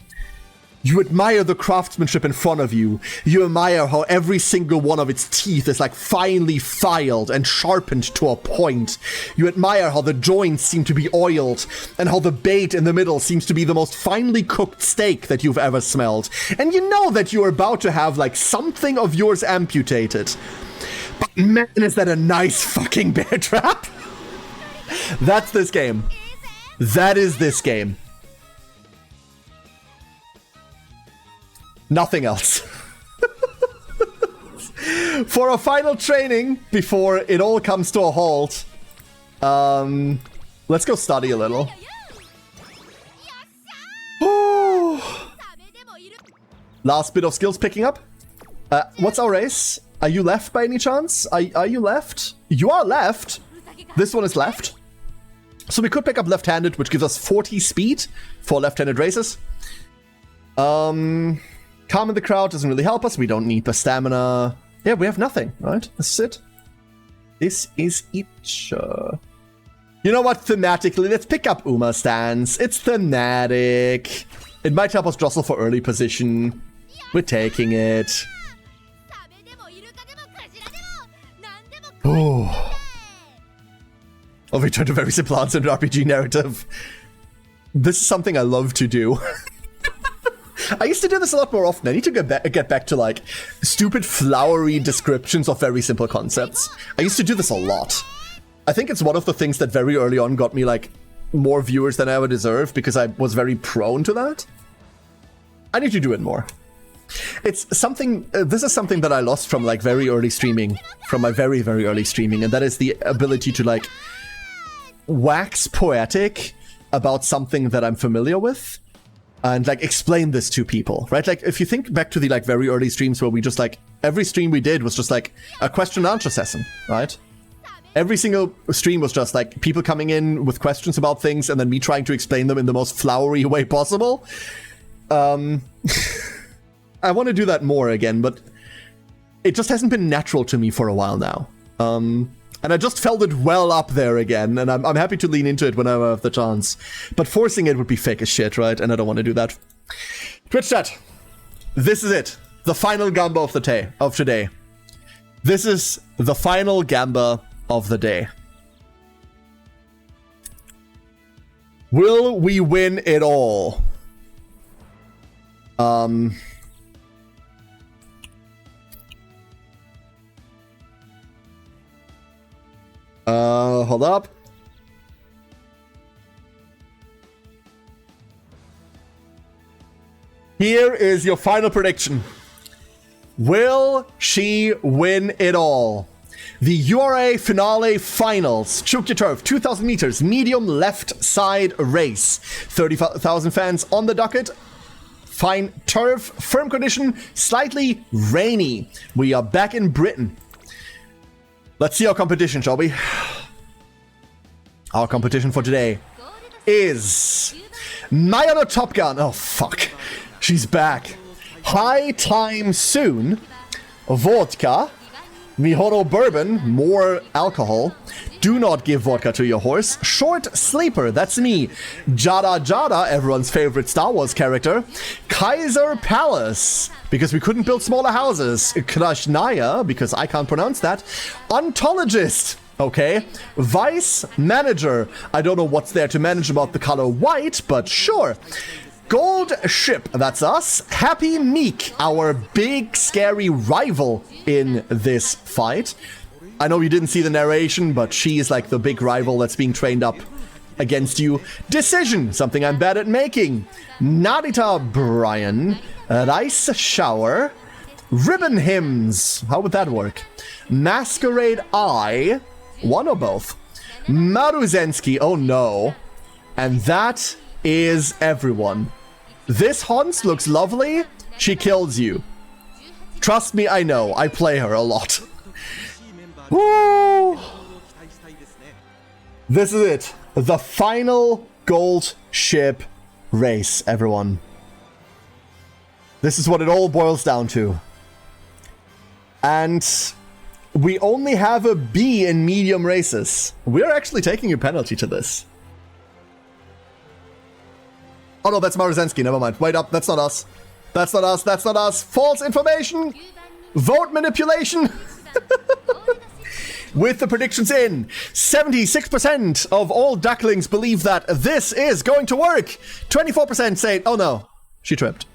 You admire the craftsmanship in front of you. You admire how every single one of its teeth is like finely filed and sharpened to a point. You admire how the joints seem to be oiled and how the bait in the middle seems to be the most finely cooked steak that you've ever smelled. And you know that you're about to have like something of yours amputated. But man, is that a nice fucking bear trap? That's this game. That is this game. Nothing else. For a final training before it all comes to a halt, let's go study a little. Last bit of skills picking up. What's our race? Are you left by any chance? Are you left? You are left. This one is left. So we could pick up left-handed, which gives us 40 speed for left-handed races. Calm in the crowd doesn't really help us. We don't need the stamina. Yeah, we have nothing, right? This is it. This is it. You know what? Thematically, let's pick up Uma stance. It's thematic. It might help us jostle for early position. We're taking it. Oh. Oh, we turned a very simple answer to RPG narrative. This is something I love to do. I used to do this a lot more often. I need to get back to like stupid flowery descriptions of very simple concepts. I used to do this a lot. I think it's one of the things that very early on got me like more viewers than I ever deserved because I was very prone to that. I need to do it more. It's something, this is something that I lost from like very early streaming, from my very, very early streaming, and that is the ability to like wax poetic about something that I'm familiar with. And like explain this to people, right? Like if you think back to the like very early streams where we just like, every stream we did was just like a question and answer session, right? Every single stream was just like people coming in with questions about things and then me trying to explain them in the most flowery way possible. I want to do that more again, but it just hasn't been natural to me for a while now. And I just felt it well up there again, and I'm happy to lean into it whenever I have the chance. But forcing it would be fake as shit, right? And I don't want to do that. Twitch chat, this is it. The final gamba of today. This is the final gamba of the day. Will we win it all? Hold up. Here is your final prediction. Will she win it all? The URA Finale Finals, Chuk Turf, 2,000 meters, medium left side race. 30,000 fans on the docket. Fine turf, firm condition, slightly rainy. We are back in Britain. Let's see our competition, shall we? Our competition for today is Mayano Top Gun. Oh, fuck. She's back. High Time Soon. Vodka. Mihono Bourbon. More alcohol. Do not give vodka to your horse. Short Sleeper. That's me. Jada Jada, everyone's favorite Star Wars character. Kaiser Palace. Because we couldn't build smaller houses. Krashnaya, because I can't pronounce that. Ontologist. Okay. Vice Manager. I don't know what's there to manage about the color white, but sure. Gold Ship, that's us. Happy Meek, our big scary rival in this fight. I know you didn't see the narration, but she is like the big rival that's being trained up against you. Decision, something I'm bad at making. Narita Brian. Rice Shower. Ribbon Hymns, how would that work? Masquerade Eye. One or both. Maruzensky, oh no. And that is everyone. This Hans looks lovely. She kills you. Trust me, I know. I play her a lot. Woo! This is it. The final gold ship race, everyone. This is what it all boils down to. And we only have a B in medium races. We're actually taking a penalty to this. Oh no, that's Maruzensky, never mind. Wait up, that's not us. That's not us, that's not us. False information! Vote manipulation! With the predictions in, 76% of all ducklings believe that this is going to work. 24% say, oh no, she tripped.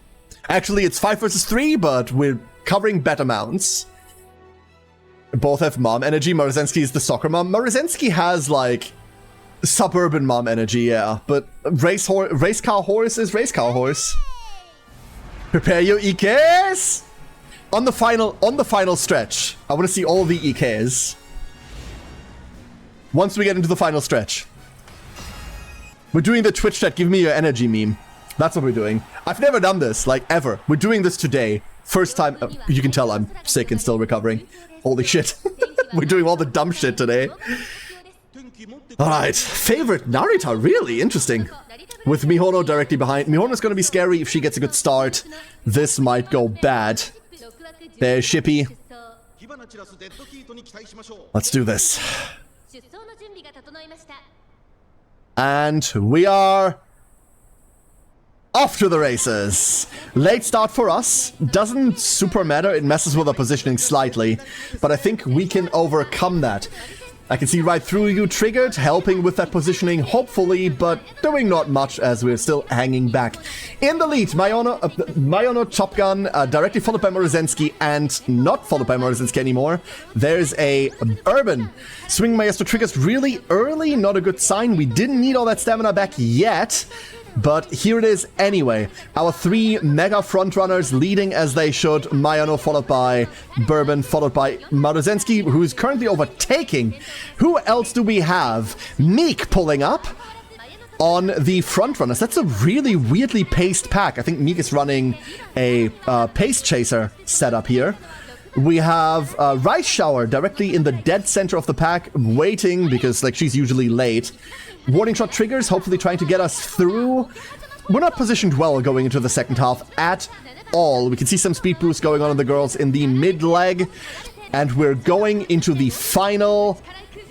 Actually, it's 5 versus 3, but we're covering better mounts. Both have mom energy. Maruzensky is the soccer mom. Maruzensky has, like, suburban mom energy, yeah. But race car horse is race car horse. Prepare your EKs! On the final stretch. I want to see all the EKs. Once we get into the final stretch. We're doing the Twitch chat, give me your energy meme. That's what we're doing. I've never done this, like, ever. We're doing this today. First time. You can tell I'm sick and still recovering. Holy shit. We're doing all the dumb shit today. Alright. Favorite Narita, really interesting. With Mihono directly behind. Mihono's gonna be scary if she gets a good start. This might go bad. There's Shippy. Let's do this. And we are off to the races. Late start for us. Doesn't super matter. It messes with our positioning slightly. But I think we can overcome that. I can see right through you, Triggered, helping with that positioning, hopefully, but doing not much as we're still hanging back. In the lead, Mayano Top Gun, directly followed by Maruzensky, and not followed by Maruzensky anymore. There's a Bourbon. Swing Maestro triggers really early, not a good sign. We didn't need all that stamina back yet. But here it is anyway. Our 3 mega frontrunners leading as they should. Mayano followed by Bourbon, followed by Maruzensky, who's currently overtaking. Who else do we have? Meek pulling up on the frontrunners. That's a really weirdly paced pack. I think Meek is running a pace chaser setup here. We have Rice Shower directly in the dead center of the pack, waiting because like she's usually late. Warning shot triggers, hopefully trying to get us through. We're not positioned well going into the second half at all. We can see some speed boost going on in the girls in the mid leg. And we're going into the final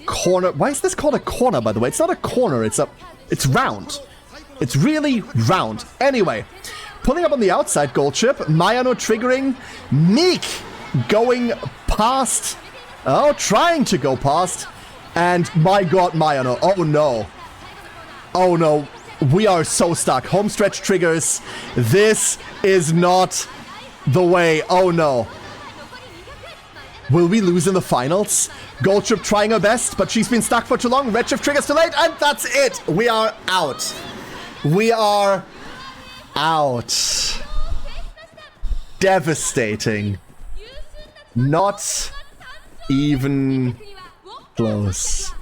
corner. Why is this called a corner, by the way? It's not a corner, it's round. It's really round. Anyway, pulling up on the outside, Gold Chip. Mayano triggering. Meek going past. Oh, trying to go past. And my god, Mayano. Oh no. Oh no. We are so stuck. Homestretch triggers. This is not the way. Oh no. Will we lose in the finals? Gold Chip trying her best, but she's been stuck for too long. Redshift triggers too late, and that's it. We are out. We are out. Devastating. Not even close.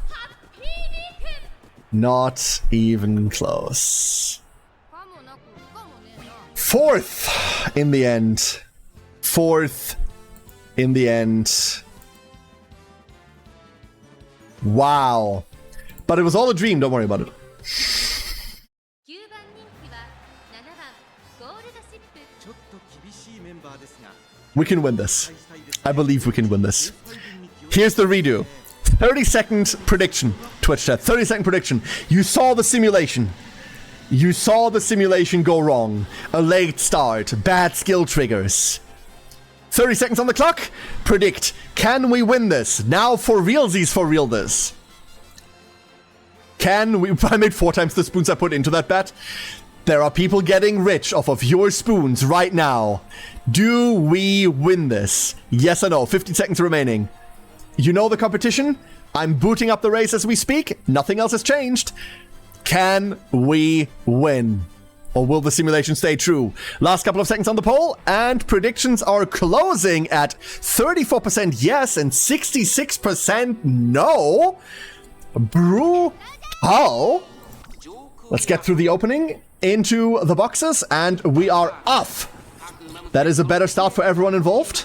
Not even close. Fourth in the end. Fourth in the end. Wow. But it was all a dream, don't worry about it. We can win this. I believe we can win this. Here's the redo. 30-second prediction. Twitch chat. 30-second prediction. You saw the simulation. You saw the simulation go wrong. A late start. Bad skill triggers. 30 seconds on the clock. Predict. Can we win this? Now for realsies for real this. Can we... I made 4 times the spoons I put into that bet. There are people getting rich off of your spoons right now. Do we win this? Yes or no? 50 seconds remaining. You know the competition? I'm booting up the race as we speak. Nothing else has changed. Can we win? Or will the simulation stay true? Last couple of seconds on the poll, and predictions are closing at 34% yes and 66% no. Brutal. Let's get through the opening, into the boxes, and we are off. That is a better start for everyone involved.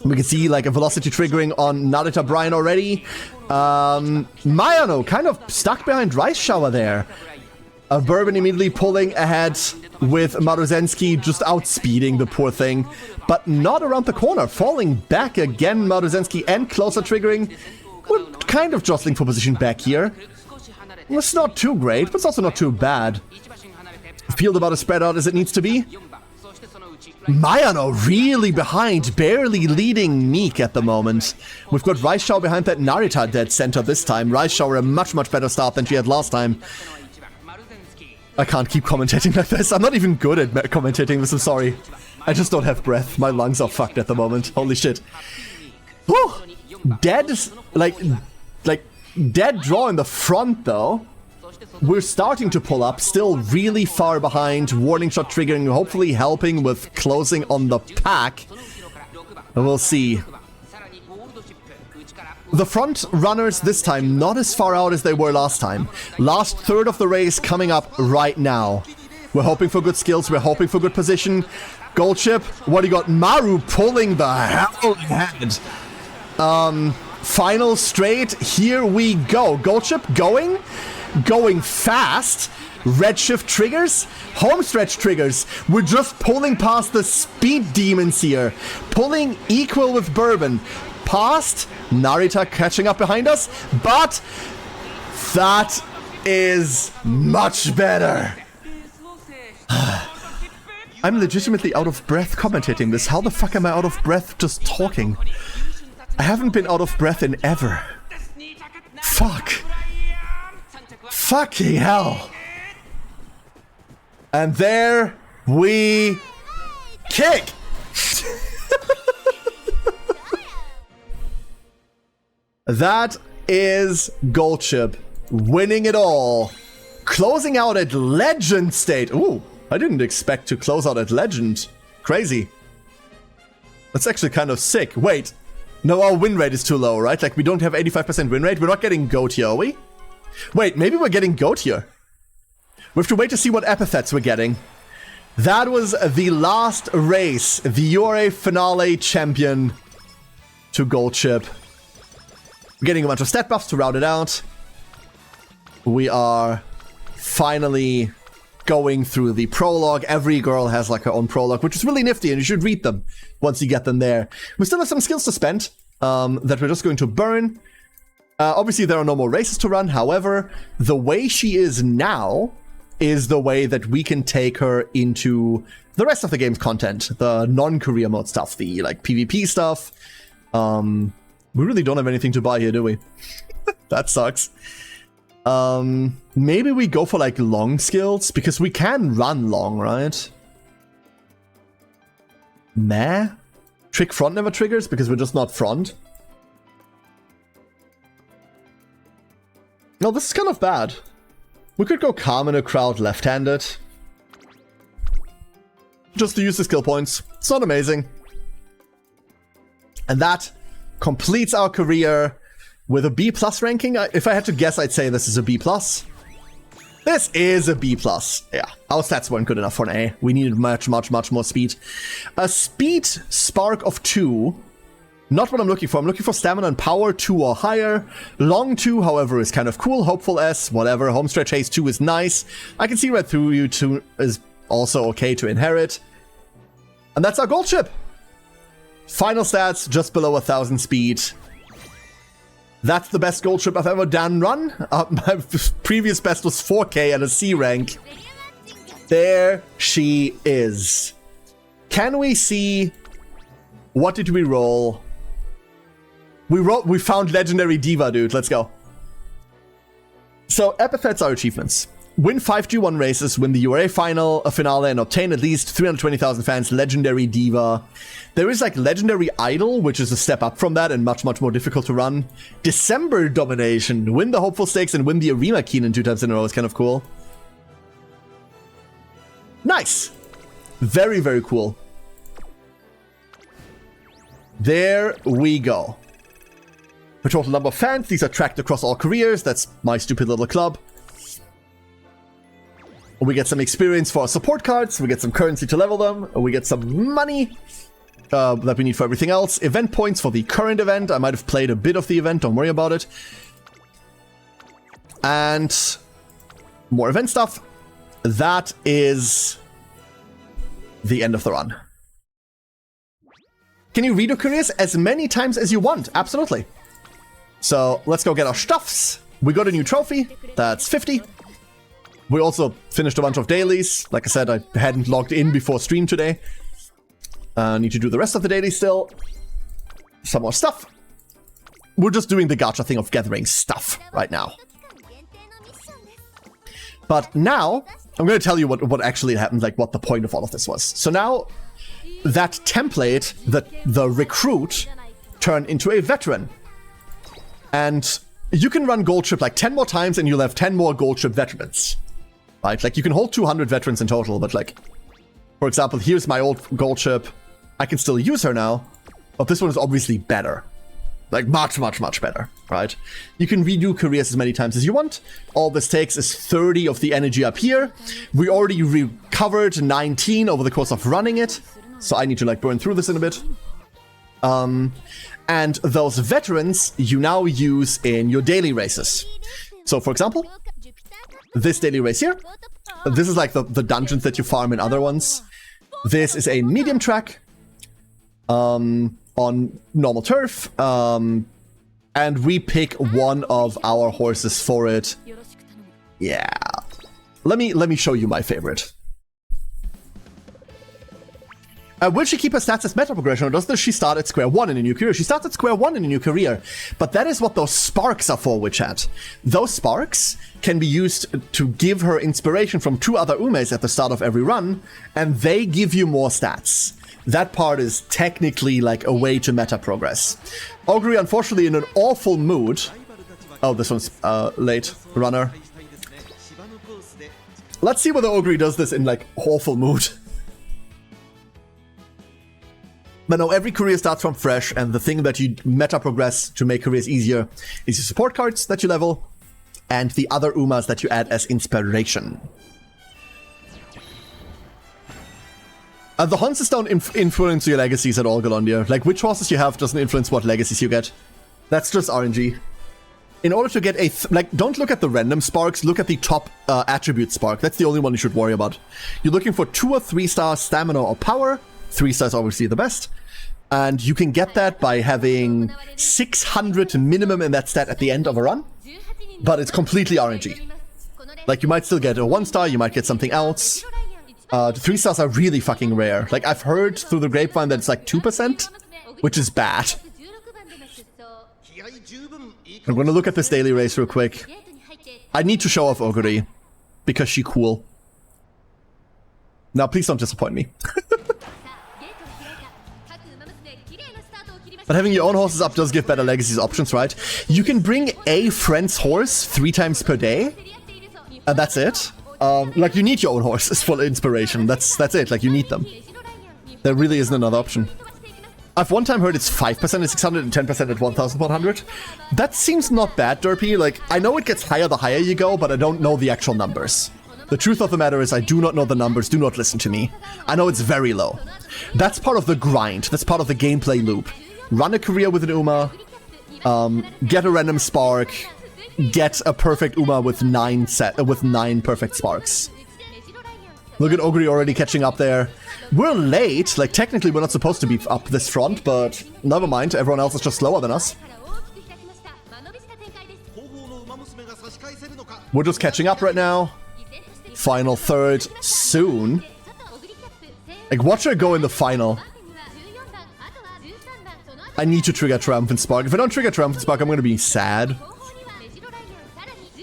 We can see like a velocity triggering on Narita Brian already. Mayano kind of stuck behind Rice Shower there. Bourbon immediately pulling ahead with Maruzensky just outspeeding the poor thing. But not around the corner. Falling back again, Maruzensky, and closer triggering. We're kind of jostling for position back here. It's not too great, but it's also not too bad. Field about as spread out as it needs to be. Mayano really behind, barely leading Meek at the moment. We've got Raishao behind that Narita dead center this time. Raishao a much better start than she had last time. I can't keep commentating like this. I'm not even good at commentating this, I'm sorry. I just don't have breath. My lungs are fucked at the moment. Holy shit. Whew. Dead, like dead draw in the front though. We're starting to pull up, still really far behind. Warning shot triggering, hopefully helping with closing on the pack. We'll see. The front runners this time not as far out as they were last time. Last third of the race coming up right now. We're hoping for good skills, we're hoping for good position. Gold Chip, what do you got? Maru pulling the hell ahead. Final straight, here we go. Gold Chip going fast. Redshift triggers, homestretch triggers. We're just pulling past the speed demons here. Pulling equal with Bourbon. Past Narita catching up behind us, but that is much better. I'm legitimately out of breath commentating this. How the fuck am I out of breath just talking? I haven't been out of breath in ever. Fuck. Fucking hell. And there we kick. That is Gold Chip winning it all. Closing out at Legend state. Ooh, I didn't expect to close out at Legend. Crazy. That's actually kind of sick. Wait. No, our win rate is too low, right? Like, we don't have 85% win rate. We're not getting GOAT here, are we? Wait, maybe we're getting GOAT here. We have to wait to see what epithets we're getting. That was the last race. The URA finale champion to Gold Chip. We're getting a bunch of stat buffs to round it out. We are finally going through the prologue. Every girl has like her own prologue, which is really nifty, and you should read them once you get them there. We still have some skills to spend that we're just going to burn. Obviously, there are no more races to run. However, the way she is now is the way that we can take her into the rest of the game's content, the non-career mode stuff, the like PvP stuff. We really don't have anything to buy here, do we? That sucks. Maybe we go for like long skills, because we can run long, right? Meh? Trick front never triggers because we're just not front. No, this is kind of bad. We could go calm in a crowd left-handed. Just to use the skill points. It's not amazing. And that completes our career with a B+ ranking. If I had to guess, I'd say this is a B+. This is a B+. Yeah, our stats weren't good enough for an A. We needed much, much, much more speed. A speed spark of 2. Not what I'm looking for. I'm looking for stamina and power 2 or higher. Long 2, however, is kind of cool. Hopeful S, whatever. Homestretch haste 2 is nice. I can see right through you 2 is also okay to inherit. And that's our gold ship. Final stats, just below 1,000 speed. That's the best gold ship I've ever done run. My previous best was 4K at a C rank. There she is. Can we see... What did we roll? We found Legendary Diva, dude. Let's go. So, epithets are achievements. Win 5 G1 races, win the URA finale, and obtain at least 320,000 fans. Legendary Diva. There is like Legendary Idol, which is a step up from that and much, much more difficult to run. December Domination. Win the Hopeful Stakes and win the Arima Keenan 2 times in a row is kind of cool. Nice. Very, very cool. There we go. The total number of fans, these are tracked across all careers. That's my stupid little club. We get some experience for our support cards. We get some currency to level them. We get some money that we need for everything else. Event points for the current event. I might have played a bit of the event. Don't worry about it. And more event stuff. That is the end of the run. Can you redo careers as many times as you want? Absolutely. So let's go get our stuffs. We got a new trophy. That's 50. We also finished a bunch of dailies. Like I said, I hadn't logged in before stream today. Need to do the rest of the dailies still. Some more stuff. We're just doing the gacha thing of gathering stuff right now. But now, I'm going to tell you what actually happened, like what the point of all of this was. So now, that template, the recruit, turned into a veteran. And you can run gold ship like 10 more times and you'll have 10 more gold ship veterans. Right? Like you can hold 200 veterans in total, but like, for example, here's my old gold ship. I can still use her now, but this one is obviously better. Like much, much, much better, right? You can redo careers as many times as you want. All this takes is 30 of the energy up here. We already recovered 19 over the course of running it. So I need to like burn through this in a bit. And those veterans you now use in your daily races. So for example, this daily race here. This is like the dungeons that you farm in other ones. This is a medium track on normal turf. And we pick one of our horses for it. Yeah. Let me show you my favorite. Will she keep her stats as meta progression, or does she start at square one in a new career? She starts at square one in a new career, but that is what those sparks are for, Witchat. Those sparks can be used to give her inspiration from 2 other Umes at the start of every run, and they give you more stats. That part is technically like a way to meta progress. Ogre, unfortunately, in an awful mood. Oh, this one's late runner. Let's see whether Ogre does this in like awful mood. But no, every career starts from fresh, and the thing that you meta progress to make careers easier is your support cards that you level, and the other Umas that you add as inspiration. The Honses don't influence your legacies at all, Golondia. Like, which horses you have doesn't influence what legacies you get. That's just RNG. in order to get a don't look at the random sparks, look at the top attribute spark. That's the only one you should worry about. You're looking for 2 or 3 star stamina or power. 3 stars obviously the best. And you can get that by having 600 minimum in that stat at the end of a run. But it's completely RNG. Like, you might still get a 1 star, you might get something else. The 3 stars are really fucking rare. Like, I've heard through the grapevine that it's like 2%, which is bad. I'm gonna look at this daily race real quick. I need to show off Oguri, because she cool. Now, please don't disappoint me. But having your own horses up does give better legacies options, right? You can bring a friend's horse 3 times per day. And that's it. Like, you need your own horses for inspiration. That's it. Like, you need them. There really isn't another option. I've one time heard it's 5% at 600 and 10% at 1100. That seems not bad, Derpy. Like, I know it gets higher the higher you go, but I don't know the actual numbers. The truth of the matter is I do not know the numbers. Do not listen to me. I know it's very low. That's part of the grind. That's part of the gameplay loop. Run a career with an Uma, get a random spark, get a perfect Uma with 9 perfect sparks. Look at Oguri already catching up there. We're late, like technically we're not supposed to be up this front, but never mind, everyone else is just slower than us. We're just catching up right now. Final third soon. Like, watch her go in the final. I need to trigger Triumphant Spark. If I don't trigger Triumphant Spark, I'm going to be sad.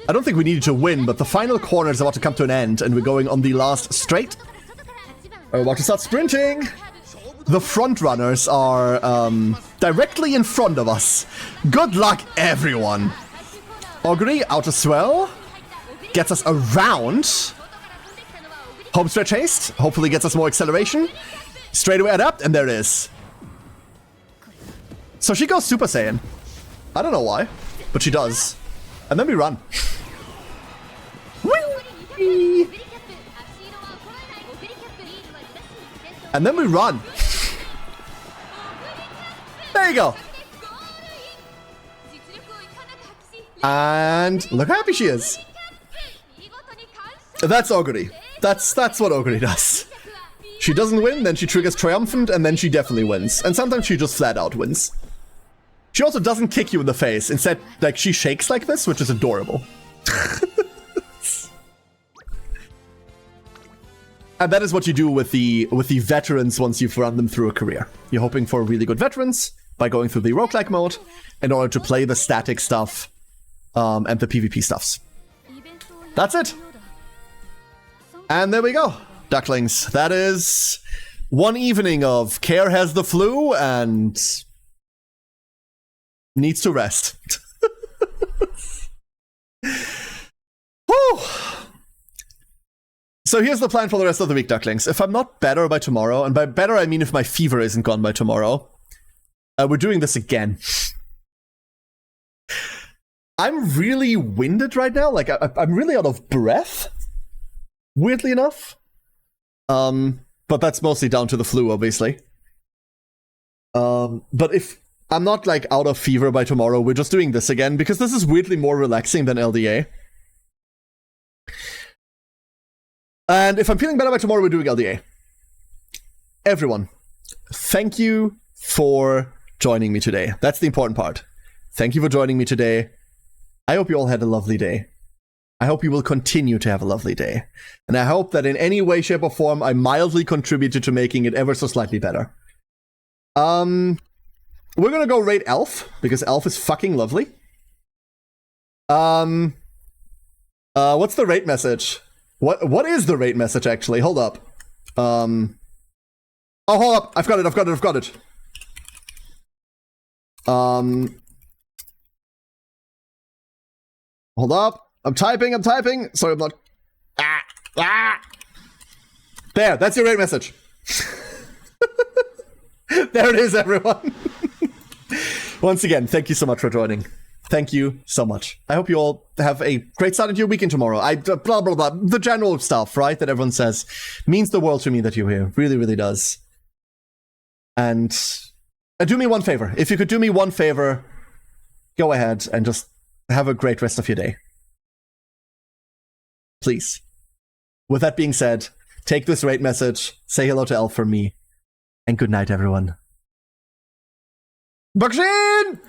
I don't think we needed to win, but the final corner is about to come to an end, and we're going on the last straight. We're about to start sprinting. The front runners are directly in front of us. Good luck, everyone. Oguri, outer swell. Gets us around. Home stretch haste. Hopefully gets us more acceleration. Straight away adapt, and there it is. So she goes Super Saiyan. I don't know why, but she does. And then we run. Whee! And then we run. There you go. And look how happy she is. That's Oguri. That's what Oguri does. She doesn't win, then she triggers Triumphant, and then she definitely wins. And sometimes she just flat out wins. She also doesn't kick you in the face. Instead, like, she shakes like this, which is adorable. And that is what you do with the veterans once you've run them through a career. You're hoping for really good veterans by going through the roguelike mode in order to play the static stuff and the PvP stuffs. That's it. And there we go, ducklings. That is one evening of Care has the flu and needs to rest. Whew. So here's the plan for the rest of the week, ducklings. If I'm not better by tomorrow, and by better I mean if my fever isn't gone by tomorrow, we're doing this again. I'm really winded right now. Like, I'm really out of breath, weirdly enough. But that's mostly down to the flu, obviously. But if I'm not, like, out of fever by tomorrow, we're just doing this again, because this is weirdly more relaxing than LDA. And if I'm feeling better by tomorrow, we're doing LDA. Everyone, thank you for joining me today. That's the important part. Thank you for joining me today. I hope you all had a lovely day. I hope you will continue to have a lovely day. And I hope that in any way, shape, or form, I mildly contributed to making it ever so slightly better. We're gonna go raid Elf, because Elf is fucking lovely. What's the raid message? What is the raid message, actually? Hold up. Oh, hold up. I've got it. Hold up. I'm typing. Sorry, I'm not... There, that's your raid message. There it is, everyone. Once again, thank you so much for joining. Thank you so much. I hope you all have a great start into your weekend tomorrow. Blah, blah, blah. The general stuff, right, that everyone says means the world to me that you're here. Really, really does. And do me one favor. If you could do me one favor, go ahead and just have a great rest of your day. Please. With that being said, take this rate message, say hello to Elf from me, and good night, everyone. Bakshin!